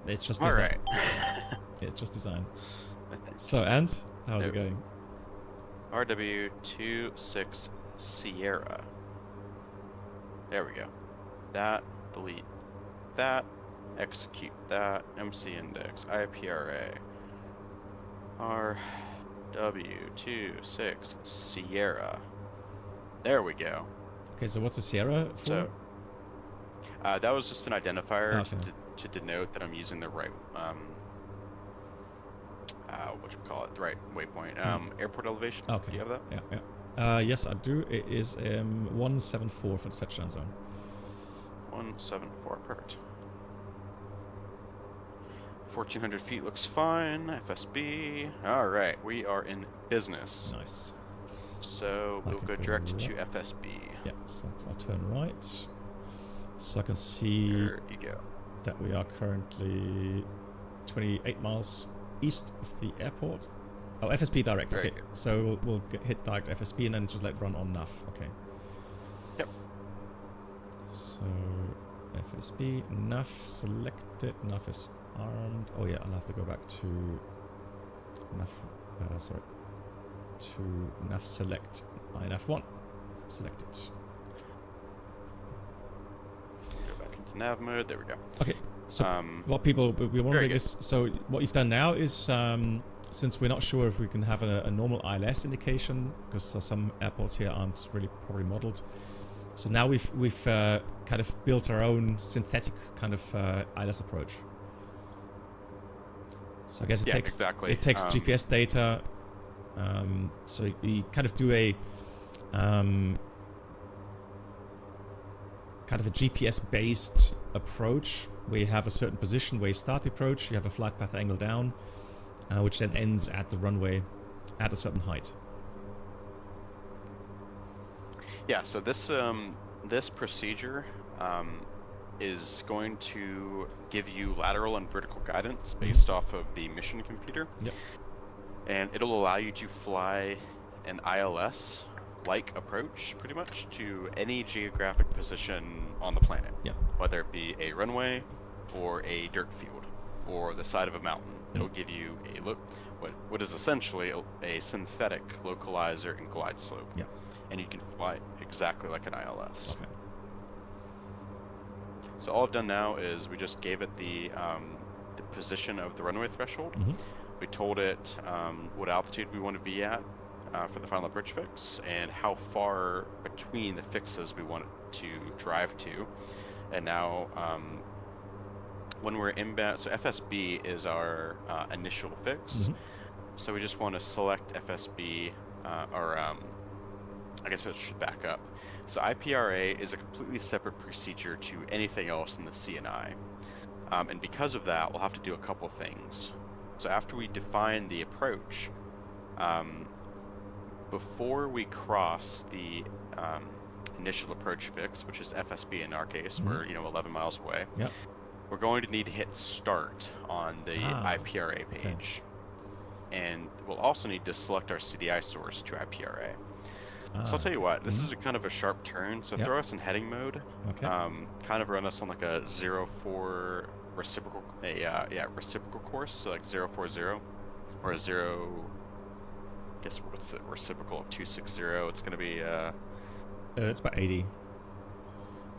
It's just design. All right. It's just design. So, and how's it going? RW26 Sierra. There we go. That, delete that, execute that, MC index, IPRA. RW26 Sierra. There we go. Okay, so what's a Sierra for? So, that was just an identifier okay. to denote that I'm using the right, the right waypoint. Airport elevation. Okay. Do you have that? Yeah. Yes, I do. It is 174 for the touchdown zone. 174, perfect. 1400 feet looks fine. FSB. All right, we are in business. Nice. So we'll go direct to FSB. Yeah, so I'll turn right. So I can see There you go. that we are currently 28 miles east of the airport. Oh, FSB direct. Very Okay, good. so we'll hit direct FSB and then just let run on NAV. Okay. Yep. So FSB, NAV selected. NAV is armed. Oh yeah, I'll have to go back to NAV. Sorry. To NAV select. INAV1. Selected. Go back into nav mode. There we go. Okay. So what people will be wondering good. is, so what you've done now is, since we're not sure if we can have a normal ILS indication, because some airports here aren't really properly modeled. So now we've kind of built our own synthetic kind of ILS approach. So I guess it takes exactly. it takes GPS data. So you kind of do a kind of a GPS-based approach where you have a certain position where you start the approach, you have a flight path angle down, which then ends at the runway at a certain height. Yeah, so this this procedure is going to give you lateral and vertical guidance based off of the mission computer. Yep. And it'll allow you to fly an ILS-like approach, pretty much, to any geographic position on the planet. Yep. Whether it be a runway, or a dirt field, or the side of a mountain. It'll give you a what is essentially a synthetic localizer and glide slope. Yep. And you can fly exactly like an ILS. Okay. So all I've done now is we just gave it the position of the runway threshold. Mm-hmm. We told it what altitude we want to be at for the final approach fix, and how far between the fixes we want it to drive to. And now when we're inbound, so FSB is our initial fix. Mm-hmm. So we just want to select FSB, or I guess I should back up. So IPRA is a completely separate procedure to anything else in the CNI. And because of that, we'll have to do a couple things. So after we define the approach, before we cross the initial approach fix, which is FSB in our case, we're 11 miles away. Yep. We're going to need to hit start on the IPRA page. Okay. And we'll also need to select our CDI source to IPRA. So I'll tell you what, this is a kind of a sharp turn, so throw us in heading mode. Okay. Kind of run us on like a 04 reciprocal, reciprocal course, so like 040, or a 0, guess what's the reciprocal of 260? It's going to be, it's about 80.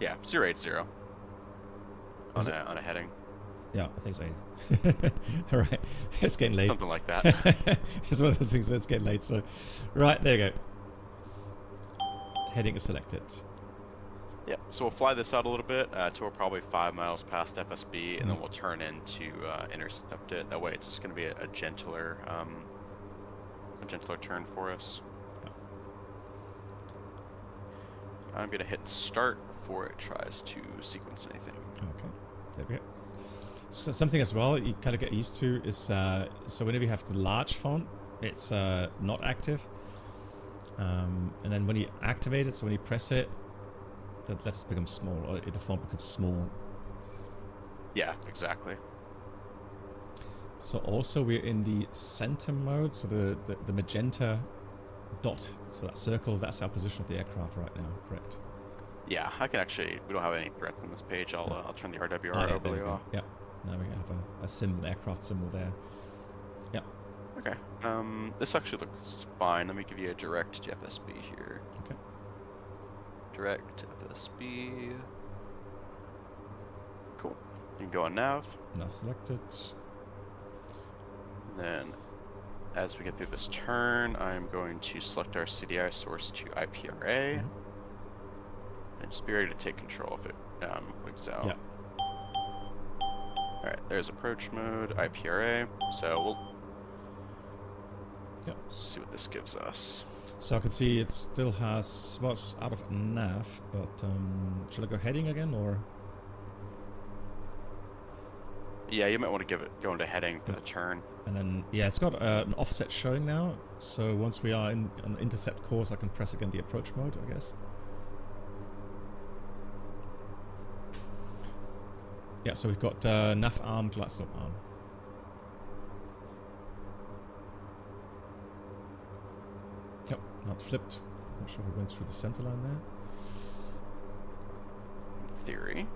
yeah, 080 on a heading. Yeah, I think it's 80. All right, it's getting late. Something like that. It's one of those things that's getting late. So, right, there you go. Heading is selected. Yeah, so we'll fly this out a little bit till we're probably 5 miles past FSB, and then we'll turn in to intercept it. That way, it's just going to be a gentler turn for us. I'm going to hit start before it tries to sequence anything. Okay, there we go. So something as well you kind of get used to is so whenever you have the large font, it's not active. And then when you activate it, so when you press it, that letters become small, or the font becomes small. Yeah, exactly. So also we're in the center mode, so the magenta dot, so that circle, that's our position of the aircraft right now, correct? Yeah, I can actually, we don't have any threats on this page. I'll turn the RWR overlay off. Yep, now we have a symbol, aircraft symbol there. Yep. Okay, this actually looks fine. Let me give you a direct to FSB here. Okay. Direct to FSB. Cool. You can go on nav. Nav selected. And then, as we get through this turn, I'm going to select our CDI source to IPRA. And just be ready to take control if it wigs out. Yep. Alright, there's approach mode, IPRA. So we'll see what this gives us. So I can see it still has, well, it's out of nav, but should I go heading again, or? Yeah, you might want to go into heading for the turn. And then, yeah, it's got an offset showing now. So once we are in an intercept course, I can press again the approach mode, I guess. Yeah, so we've got nav arm, glide slope arm. Yep, now it flipped. Not sure if we went through the center line there. In theory.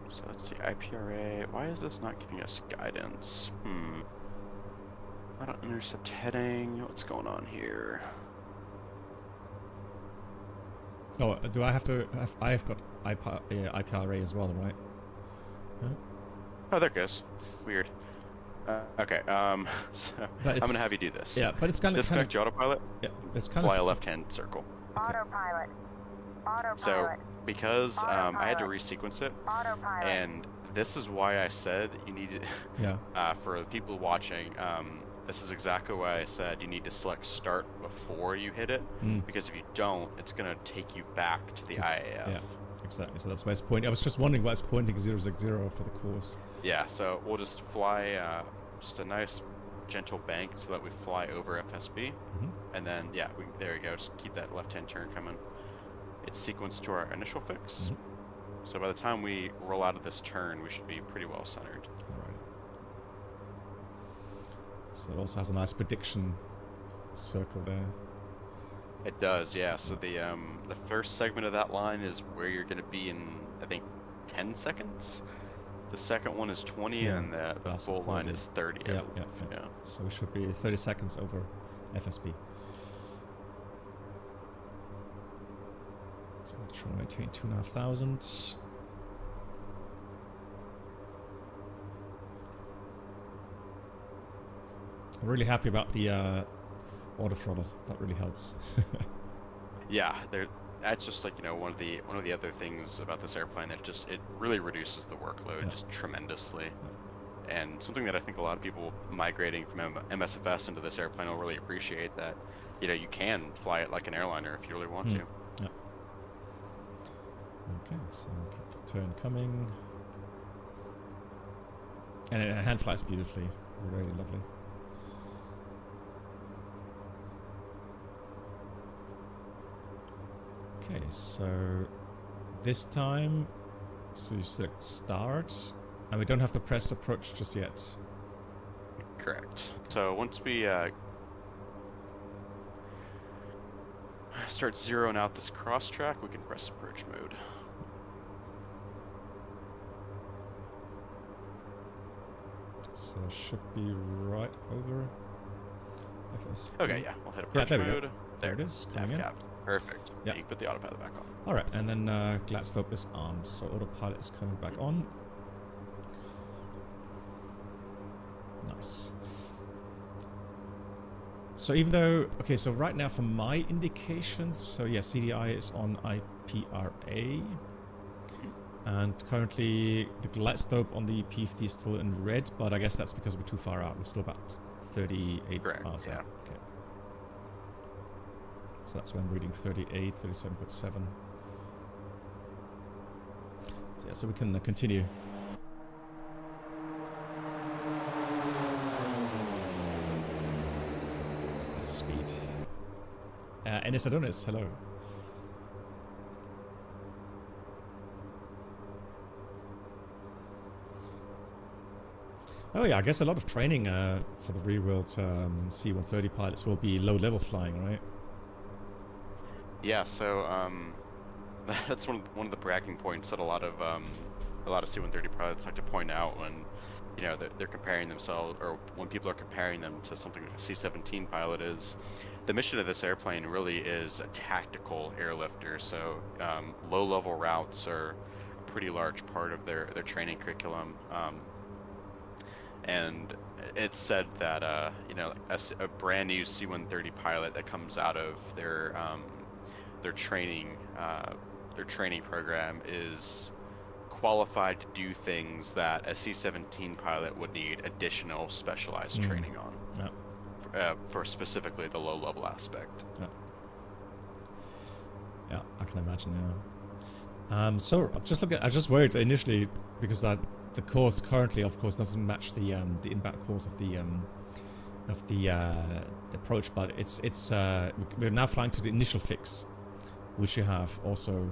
So let's see, IPRA. Why is this not giving us guidance? Not intercept heading. What's going on here? Oh, do I have to? I've got IPRA as well, right? Huh? Oh, there it goes. Weird. Okay. So I'm gonna have you do this. Yeah, but it's kind of disconnect your autopilot. Yeah, it's kind fly of a left-hand circle. Okay. Autopilot. Autopilot. So because I had to Autopilot. resequence it, Autopilot. and this is why I said you need to. Yeah. For the people watching, this is exactly why I said you need to select start before you hit it, because if you don't, it's gonna take you back to the IAF. Yeah, exactly. So that's why it's pointing. I was just wondering why it's pointing 060 for the course. Yeah. So we'll just fly just a nice gentle bank so that we fly over FSB, and then yeah, there you go. Just keep that left-hand turn coming. It's sequenced to our initial fix. So by the time we roll out of this turn, we should be pretty well centered. Alright. So it also has a nice prediction circle there. It does, yeah. So the first segment of that line is where you're going to be in, I think, 10 seconds. The second one is 20, and the full line is 30. Yeah. So we should be 30 seconds over FSB. So we'll try to maintain 2,500. I'm really happy about the auto throttle. That really helps. Yeah, that's just like, you know, one of the other things about this airplane that it really reduces the workload just tremendously. And something that I think a lot of people migrating from MSFS into this airplane will really appreciate, that, you know, you can fly it like an airliner if you really want to. Yeah. Okay, so keep the turn coming. And it hand flies beautifully. Really lovely. Okay, so this time, so you select start, and we don't have to press approach just yet. Correct. So once we start zeroing out this cross track, we can press approach mode. So it should be right over FSB. Okay, yeah, we'll hit approach there we mode. go. There it is, coming in. Perfect. Yeah. You can put the autopilot back on. Alright, and then glide slope is armed, so autopilot is coming back on. Nice. So even though, okay, so right now for my indications, so yeah, CDI is on IPRA. And currently the glide slope on the PFD is still in red, but I guess that's because we're too far out. We're still about 38 miles out. Okay. So that's when I'm reading 38, 37.7. So yeah, so we can continue. Speed. Ennis Adonis, hello. Oh yeah, I guess a lot of training for the real-world C-130 pilots will be low-level flying, right? Yeah, so that's one of the bragging points that a lot of C-130 pilots like to point out when, you know, they're comparing themselves, or when people are comparing them to something like a C-17 pilot, is the mission of this airplane really is a tactical airlifter. So low-level routes are a pretty large part of their training curriculum. And it's said that you know, a brand new C-130 pilot that comes out of their training program is qualified to do things that a C-17 pilot would need additional specialized training on. For specifically the low-level aspect. Yeah, I can imagine. So I just worried initially because the course currently, of course, doesn't match the inbound course of the approach, but we're now flying to the initial fix, which you have also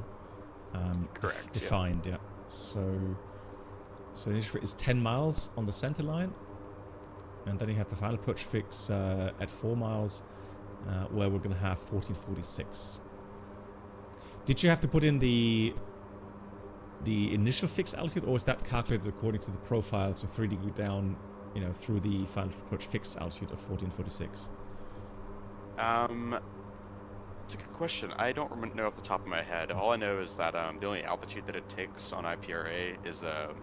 Correct, defined. Yeah. So the initial fix is 10 miles on the center line, and then you have the final approach fix at 4 miles, where we're going to have 1446. Did you have to put in the initial fix altitude, or is that calculated according to the profile, so 3 degree down, through the final approach fix altitude of 1446? It's a good question. I don't know off the top of my head. All I know is that the only altitude that it takes on IPRA is the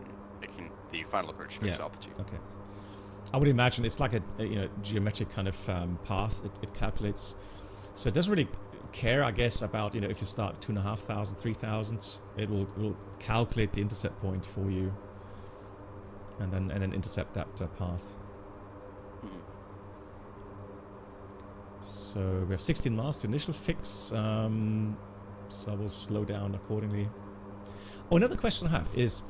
final approach fix altitude. Okay. I would imagine it's like a geometric kind of path it calculates, so it doesn't really care, I guess, about if you start 2,500, 3,000, it will calculate the intercept point for you, and then intercept that path. Mm-hmm. So we have 16 miles to initial fix, so we'll slow down accordingly. Oh, another question I have is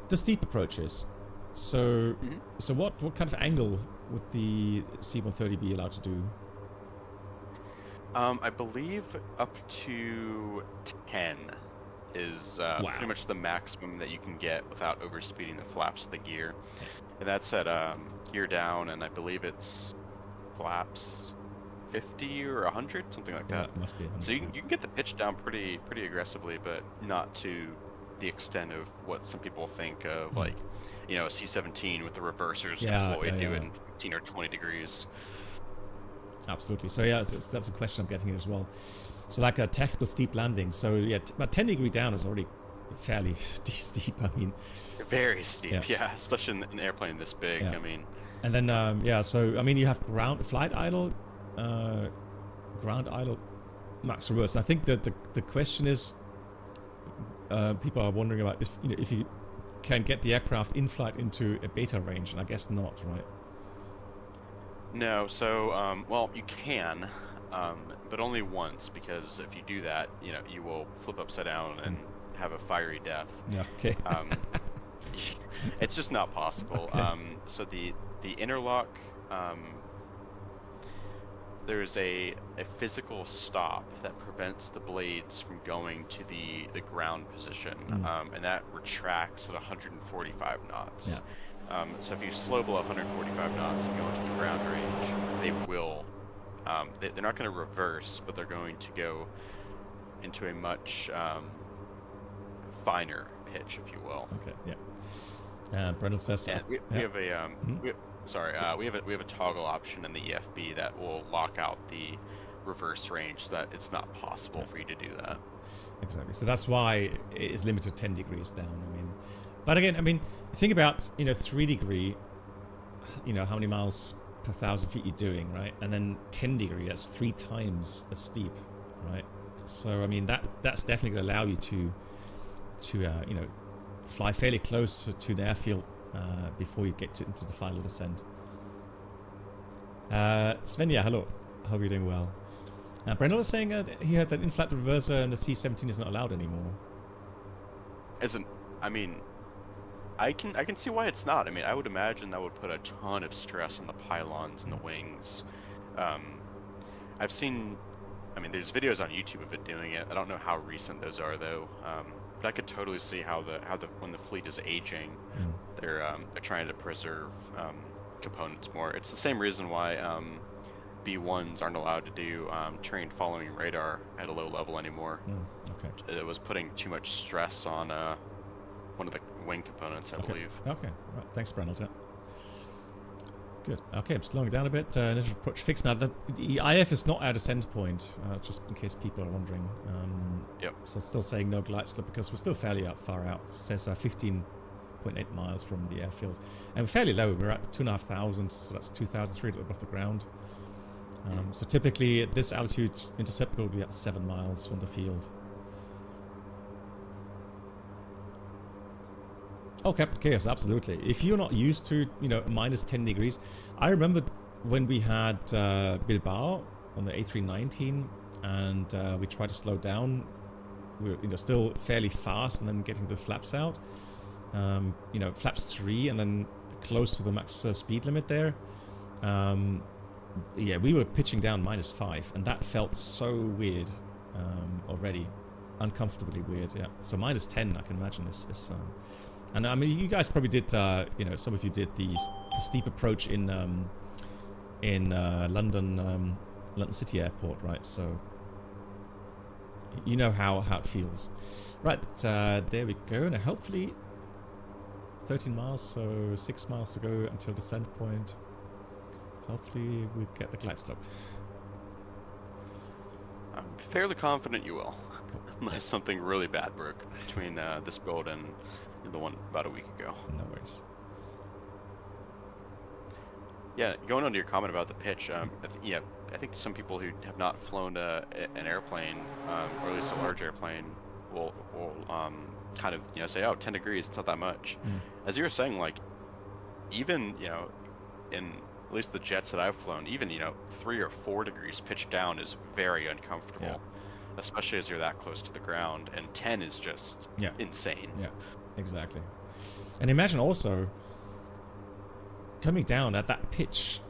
the steep approaches. So so what kind of angle would the C-130 be allowed to do? I believe up to 10 is pretty much the maximum that you can get without overspeeding the flaps of the gear. And that's at gear down, and I believe it's flaps 50 or 100, something like that. It must be 100. So you can get the pitch down pretty aggressively, but not to the extent of what some people think of, like, a C-17 with the reversers deployed doing 15 or 20 degrees. Absolutely. So that's a question I'm getting here as well. So like a tactical steep landing. So about 10 degree down is already fairly steep. I mean, very steep. Yeah, especially in an airplane this big. Yeah. I mean, and then so I mean you have flight idle, ground idle, max reverse. And I think that the question is, people are wondering about if you can get the aircraft in flight into a beta range, and I guess not, right? No, so, well, you can, but only once, because if you do that, you will flip upside down and have a fiery death. Yeah, okay. It's just not possible. Okay. So the interlock, there's a physical stop that prevents the blades from going to the ground position, and that retracts at 145 knots. Yeah. So if you slow below 145 knots and go into the ground range, they will, they're not going to reverse, but they're going to go into a much finer pitch, if you will. Okay, yeah. Brendan says... And we have a, we have a toggle option in the EFB that will lock out the reverse range, so that it's not possible for you to do that. Exactly. So that's why it is limited to 10 degrees down. I mean, but again, I mean, think about 3 degree. How many miles per 1,000 feet you're doing, right? And then 10 degree, that's 3 times as steep, right? So I mean, that's definitely going to allow you to fly fairly close to the airfield before you get into the final descent. Svenja, hello. I hope you're doing well. Brendan was saying he heard that in-flight reverser in the C-17 is not allowed anymore. I mean, I can see why it's not. I mean, I would imagine that would put a ton of stress on the pylons and the wings. I've seen, I mean, there's videos on YouTube of it doing it. I don't know how recent those are though. But I could totally see how when the fleet is aging, they're trying to preserve components more. It's the same reason why B-1s aren't allowed to do terrain following radar at a low level anymore. Okay. It was putting too much stress on one of the wing components, I believe. Okay. Right. Thanks, Brendan. Yeah. Good. Okay, I'm slowing down a bit. Initial approach fixed. Now, the IF is not at a center point, just in case people are wondering. Yep. So it's still saying no glide slope because we're still fairly far out. It says 15.8 miles from the airfield. And we're fairly low. We're at 2,500, so that's 2,300 above the ground. So typically, at this altitude, intercept will be at 7 miles from the field. Oh, Captain Chaos, absolutely. If you're not used to, minus 10 degrees, I remember when we had Bilbao on the A319, and we tried to slow down we're still fairly fast, and then getting the flaps out. Flaps 3, and then close to the max speed limit there. Yeah, we were pitching down -5, and that felt so weird already, uncomfortably weird. Yeah, so -10, I can imagine is and I mean, you guys probably did. Some of you did the steep approach in London City Airport, right? So you know how it feels. Right, there we go. Now hopefully 13 miles, so 6 miles to go until descent point. Hopefully we get the glide slope. I'm fairly confident you will, unless something really bad broke between this build and the one about a week ago. No worries. Yeah, going on to your comment about the pitch, I think some people who have not flown an airplane, or at least a large airplane, will kind of say, oh, 10 degrees, it's not that much. As you were saying, like, even in at least the jets that I've flown, even 3 or 4 degrees pitch down is very uncomfortable, especially as you're that close to the ground, and 10 is just insane. Yeah, exactly. And imagine also coming down at that pitch,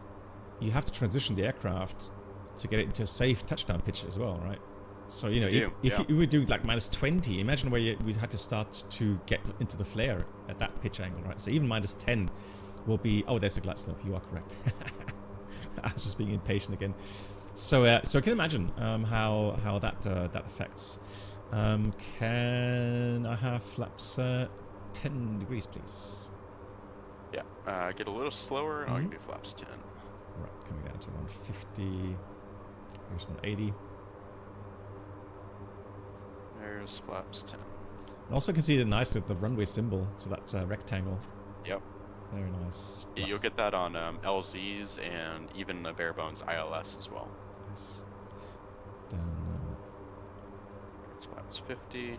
you have to transition the aircraft to get it into a safe touchdown pitch as well, right? So if you were doing like -20, imagine where we'd have to start to get into the flare at that pitch angle, right? So even -10 will be. Oh, there's a glide slope. You are correct. I was just being impatient again. So I can imagine how that affects. Can I have flaps 10 degrees, please? Yeah. Get a little slower, and I'll give you flaps 10. Right, coming down to 150. Here's 180. There's flaps 10. And also can see the runway symbol, so that rectangle. Yep. Very nice. Yeah, you'll get that on LZs and even the bare bones ILS as well. Nice. Then it's flaps 50.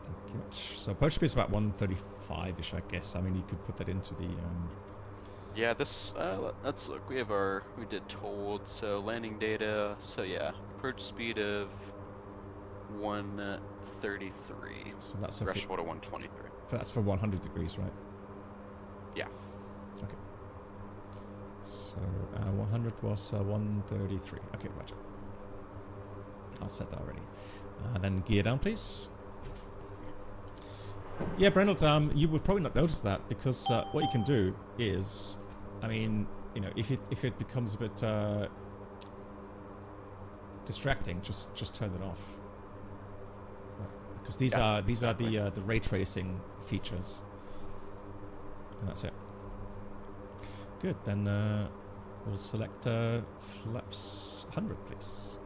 Thank you much. So approach speed is about 135-ish, I guess. I mean, you could put that into the. Yeah, this. Let's look. We did told, so landing data. So yeah, approach speed of 133. So that's for threshold of 123. That's for 100 degrees, right? Yeah. Okay. So 100 was 133. Okay, roger. I'll set that already. Then gear down, please. Yeah, Brendel, you would probably not notice that because what you can do is, I mean, if it becomes a bit distracting, just turn it off. Because these are the ray tracing features, and that's it. Good. Then we'll select flaps 100, please.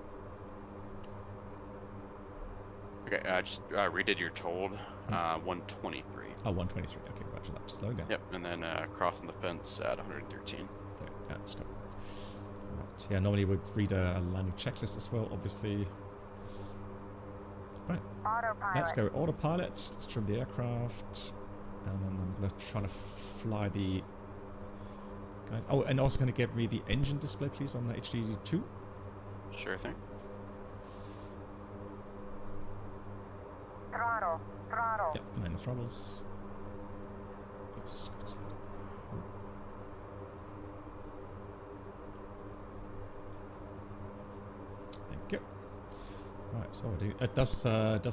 Okay, I just redid your told 123. Oh, 123. Okay, roger that. Slow down. Yep, and then crossing the fence at 113. There, yeah, let's go. Right. Yeah, normally we'd read a landing checklist as well, obviously. Right. Autopilot. Let's go autopilot. Let's trim the aircraft, and then I'm gonna try to fly the. Guide. Oh, and also gonna give me the engine display, please, on the HD2. Sure thing. Throttle. Yep, 9 throttles. Oops. Thank you. Right, so it does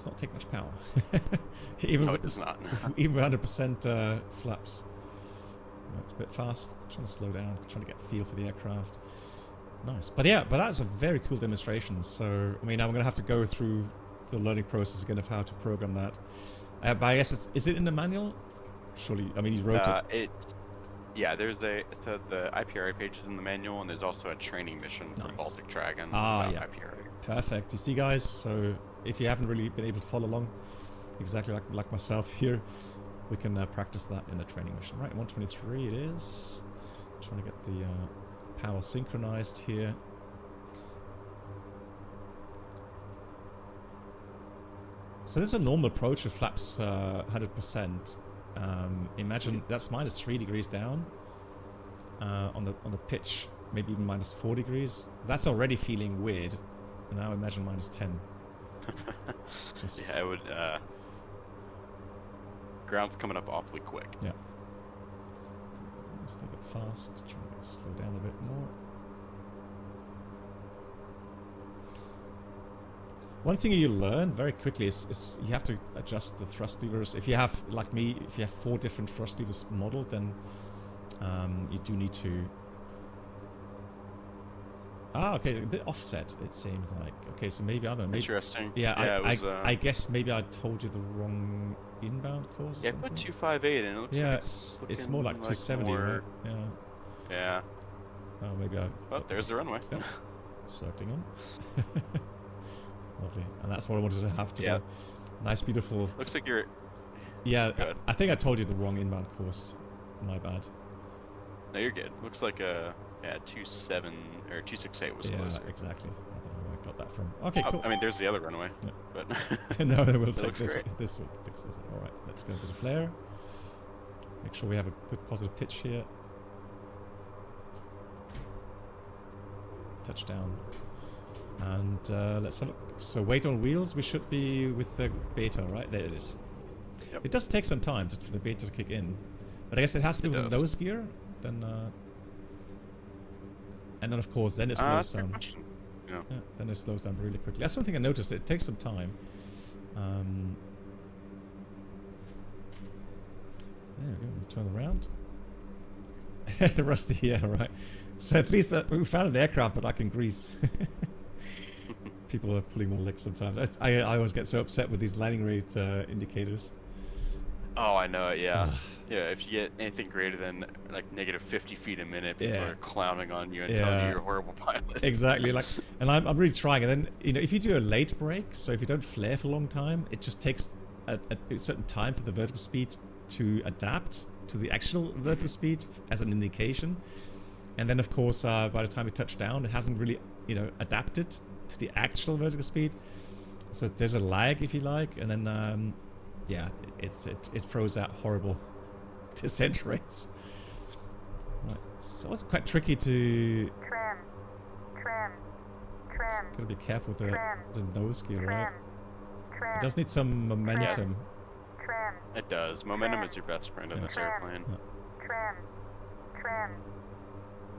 not take much power. No, it does not. Even with 100% flaps. Right, it's a bit fast. Trying to slow down. Trying to get the feel for the aircraft. Nice, but that's a very cool demonstration. So I mean, I'm gonna have to go through the learning process again of how to program that. But I guess is it in the manual? Surely, I mean, you wrote it. Yeah, there's the IPRA page is in the manual, and there's also a training mission for Baltic Dragon about IPRA. Perfect. You see, guys. So if you haven't really been able to follow along, exactly like myself here, we can practice that in a training mission. Right, 123 it is. Trying to get the power synchronized here. So this is a normal approach with flaps 100%. Imagine that's -3 degrees down on the pitch, maybe even -4 degrees. That's already feeling weird. And now imagine -10. It's just... Yeah, it would. Ground's coming up awfully quick. Yeah. Let's take it fast. Try to slow down a bit more. One thing you learn very quickly is you have to adjust the thrust levers. If you have, like me, if you have 4 different thrust levers modeled, then you do need to... Ah, okay, a bit offset, it seems like. Okay, so maybe, I don't know. Maybe, Interesting. yeah, it was, I guess maybe I told you the wrong inbound course or yeah, something. put 258 and it looks Yeah, like it's more like 270, right? Yeah. Yeah. Oh, maybe I... Oh, there's the runway. Yeah. Circling on. Lovely. And that's what I wanted to have today. Yeah. Nice, beautiful... Looks like you're... Yeah, Good. I think I told you the wrong inbound course. My bad. No, you're good. Looks like yeah, 27 or 268 was closer. Yeah, exactly. I don't know where I got that from. Okay, Oh, cool. I mean, there's the other runway. Yeah. But no, we'll it take looks this. great. This will fix this one. All right, let's go into the flare. Make sure we have a good positive pitch here. Touchdown. And let's have a look. So weight on wheels, we should be with the beta, right? There it is. Yep. It does take some time for the beta to kick in. But I guess it has to be with the nose gear. Then, and then of course, then it slows down. Yeah. Yeah, then it slows down really quickly. That's something I noticed. It takes some time. There we go. We turn around. Rusty, yeah, right. So at least we found an aircraft that I can grease. People are pulling more licks sometimes. I always get so upset with these landing rate indicators. Oh, I know it, yeah. Yeah, if you get anything greater than like negative 50 feet a minute, people are clowning on you and telling you you're a horrible pilot. Exactly, like, and I'm really trying. And then, you know, if you do a late break, so if you don't flare for a long time, it just takes a certain time for the vertical speed to adapt to the actual vertical speed as an indication. And then, of course, by the time we touch down, it hasn't really, you know, adapted to the actual vertical speed. So there's a lag, if you like, and then, yeah, it throws out horrible descent rates. Right, so it's quite tricky to... Trim. Gotta be careful with the nose gear, right? Trim. It does need some momentum. Trim. It does. Momentum is your best friend in this airplane. Trim.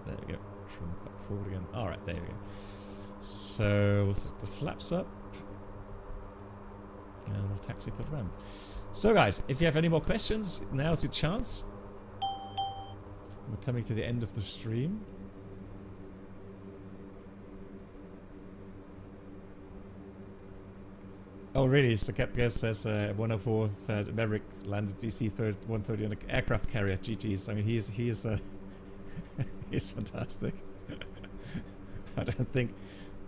There we go. Trim back forward again. Alright, there we go. So we'll set the flaps up. And we'll taxi to the ramp. So guys, if you have any more questions, now's your chance. We're coming to the end of the stream. Oh really? So Captain says 104th Maverick landed DC 130 on an aircraft carrier. GG's. I mean, he is he's fantastic. I don't think.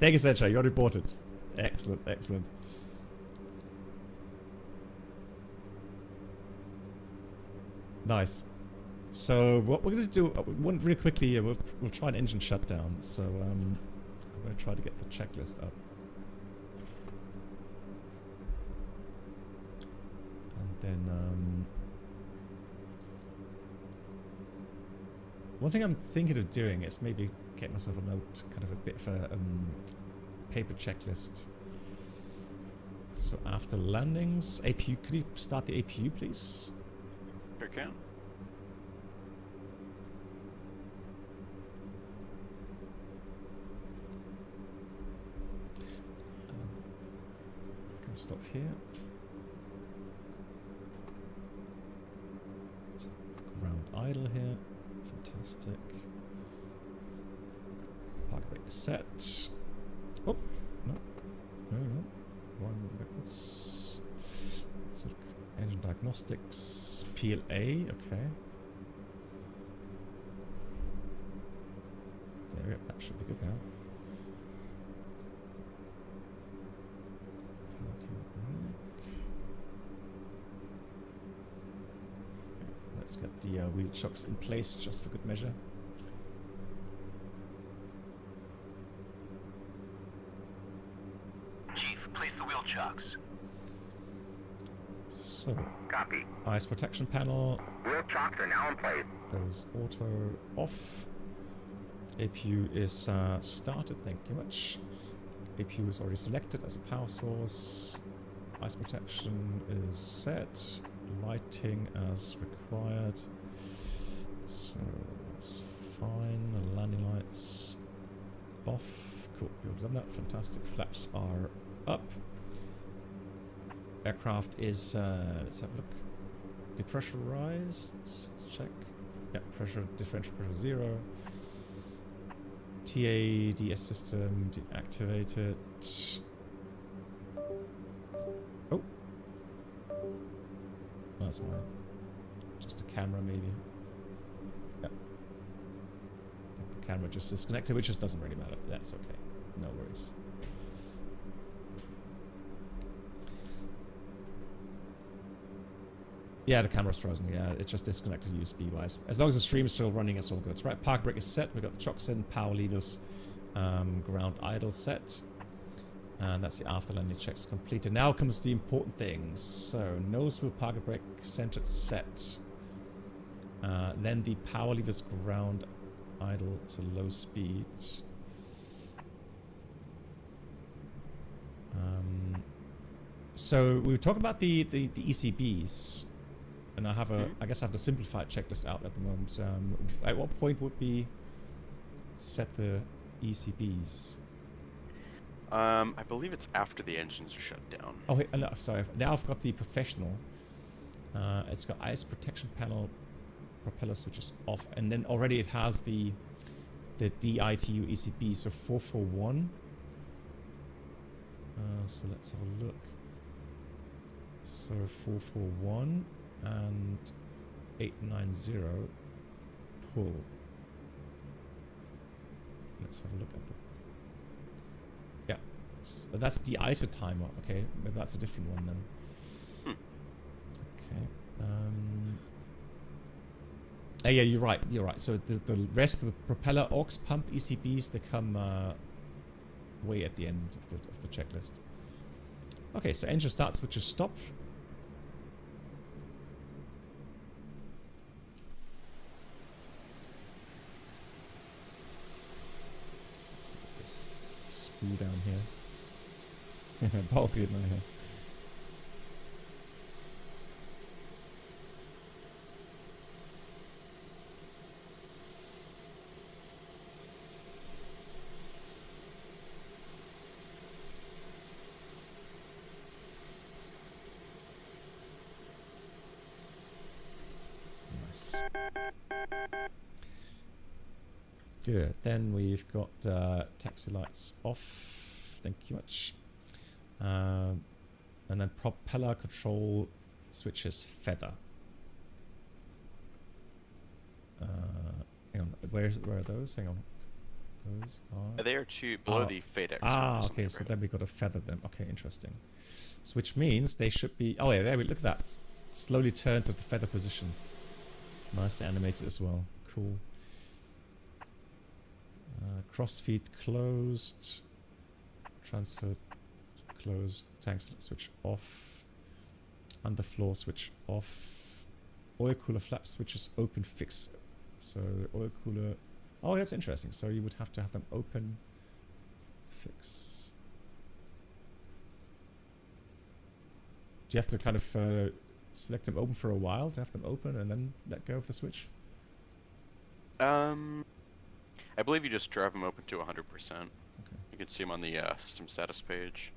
Thank you, Sencha. You're reported. Excellent, excellent. Nice. So what we're going to do, one really quickly, we'll try an engine shutdown. So I'm going to try to get the checklist up. And then one thing I'm thinking of doing is maybe get myself a note, kind of a bit of a paper checklist. So after landings, APU, could you start the APU, please? Sure can. Can stop here. So ground idle here. Fantastic. Park brake is set. Oh, no. No. One backwards. Let's look. Engine diagnostics. PLA, okay. There we go. That should be good now. Let's get the wheel chocks in place just for good measure. Chief, place the wheel chocks. So, Copy. ice protection panel. Wheel chocks are now in place. Those auto off. APU is started, thank you much. APU is already selected as a power source. Ice protection is set. Lighting as required. So that's fine. Landing lights off. Cool, we've done that. Fantastic. Flaps are up. Aircraft is, let's have a look. Depressurized. Check. Yeah, pressure, differential pressure 0. TADS system deactivated. Oh. That's fine. Just a camera, maybe. Yep. I think the camera just disconnected, which just doesn't really matter. That's okay. No worries. Yeah, the camera's frozen. Yeah, it just disconnected USB-wise. As long as the stream is still running, it's all good. Right, park brake is set. We've got the chocks in, power levers, ground idle set. And that's the after landing checks completed. Now comes the important things. So, nose wheel, park brake, centered set. Then the power levers, ground idle, so low speed. So, we were talking about the ECBs. And I have I guess I have the simplified checklist out at the moment. At what point would we set the ECBs? I believe it's after the engines are shut down. Oh, wait, no, sorry. Now I've got the professional. It's got ice protection panel, propeller switches off, and then already it has the DITU ECB. So 441. So let's have a look. So 441 and 890 pull. Let's have a look at the. Yeah, so that's the ISO timer. Okay, maybe that's a different one then. Okay. Oh, yeah, you're right. You're right. So the rest of the propeller aux pump ECBs, they come way at the end of the checklist. Okay, so engine start switches stop. Let's look at this spool down here. Bulky in here. Good. Then we've got taxi lights off. Thank you much. And then propeller control switches feather. Hang on. Where are those? Hang on. Those are. They are below the FADEX. Okay. So then we got to feather them. Okay, interesting. So which means they should be. Oh yeah, there we look at that. Slowly turn to the feather position. Nicely animated as well. Cool. Crossfeed closed. Transfer closed. Tank switch off. Underfloor switch off. Oil cooler flap switches open fix. So the oil cooler. Oh, that's interesting. So you would have to have them open fix. Do you have to kind of select them open for a while to have them open and then let go of the switch? I believe you just drive them open to 100%. Okay. You can see them on the system status page.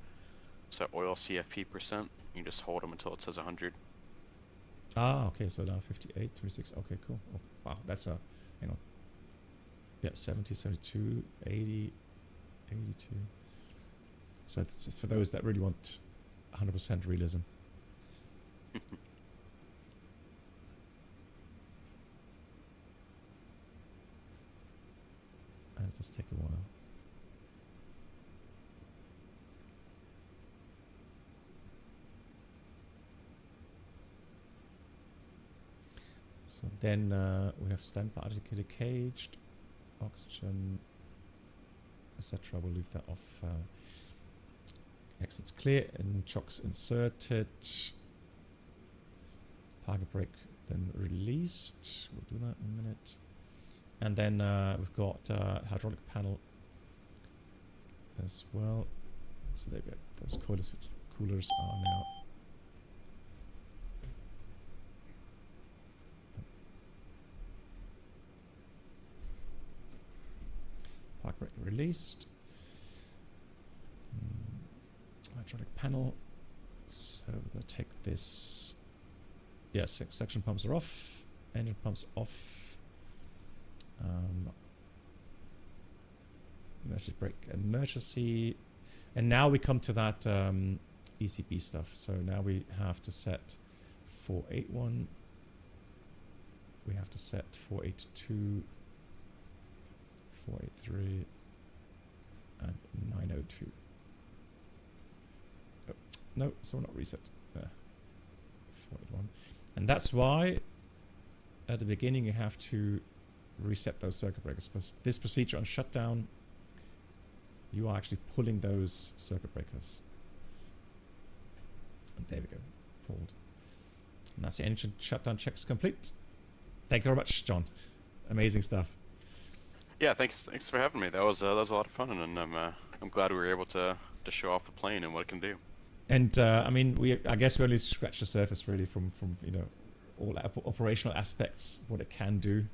So oil CFP %. You just hold them until it says 100. Ah, okay. So now 58, 36. Okay, cool. Oh, wow, that's a. Hang on. Yeah, 70, 72, 80, 82. So it's for those that really want 100% realism. And it does take a while. So then we have standby articulated caged, oxygen, etc. We'll leave that off. Exits clear and chocks inserted. Parking brake then released. We'll do that in a minute. And then we've got hydraulic panel as well. So there we go. Those coilers coolers are now. Park brake released. Hydraulic panel. So we're going to take this. Yes, suction pumps are off. Engine pumps off. Emergency brake emergency. And now we come to that ECB stuff. So now we have to set 481. We have to set 482, 483, and 902. Oh, no, so not reset. 481. And that's why at the beginning you have to reset those circuit breakers. But this procedure on shutdown, you are actually pulling those circuit breakers. And there we go, pulled. And that's the engine shutdown checks complete. Thank you very much, John. Amazing stuff. Yeah, thanks for having me. That was a lot of fun, and I'm glad we were able to show off the plane and what it can do. And I mean, I guess we only scratched the surface really from you know, all operational aspects, what it can do.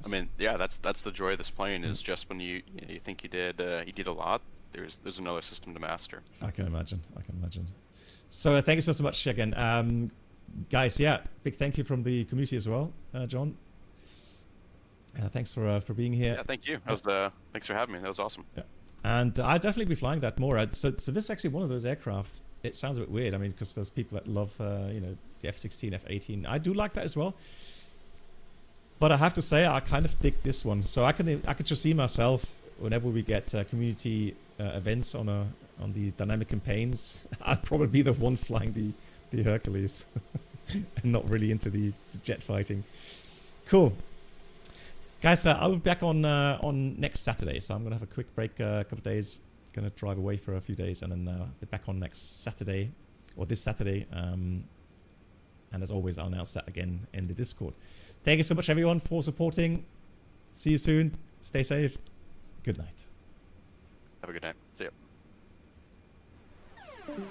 I mean, yeah, that's the joy of this plane, is just when you think you did a lot, there's another system to master. I can imagine. So thank you so much again, guys. Yeah, big thank you from the community as well, John. Thanks for being here. Yeah, thank you. Thanks for having me. That was awesome. Yeah. And I'd definitely be flying that more. So this is actually one of those aircraft. It sounds a bit weird. I mean, because there's people that love you know, the F-16, F-18. I do like that as well. But I have to say, I kind of dig this one. So I could just see myself whenever we get community events on the dynamic campaigns. I'd probably be the one flying the Hercules, and not really into the jet fighting. Cool, guys. I'll be back on next Saturday. So I'm gonna have a quick break, a couple of days. Gonna drive away for a few days, and then be back on next Saturday, or this Saturday. And as always, I'll announce that again in the Discord. Thank you so much, everyone, for supporting. See you soon. Stay safe. Good night. Have a good night. See ya.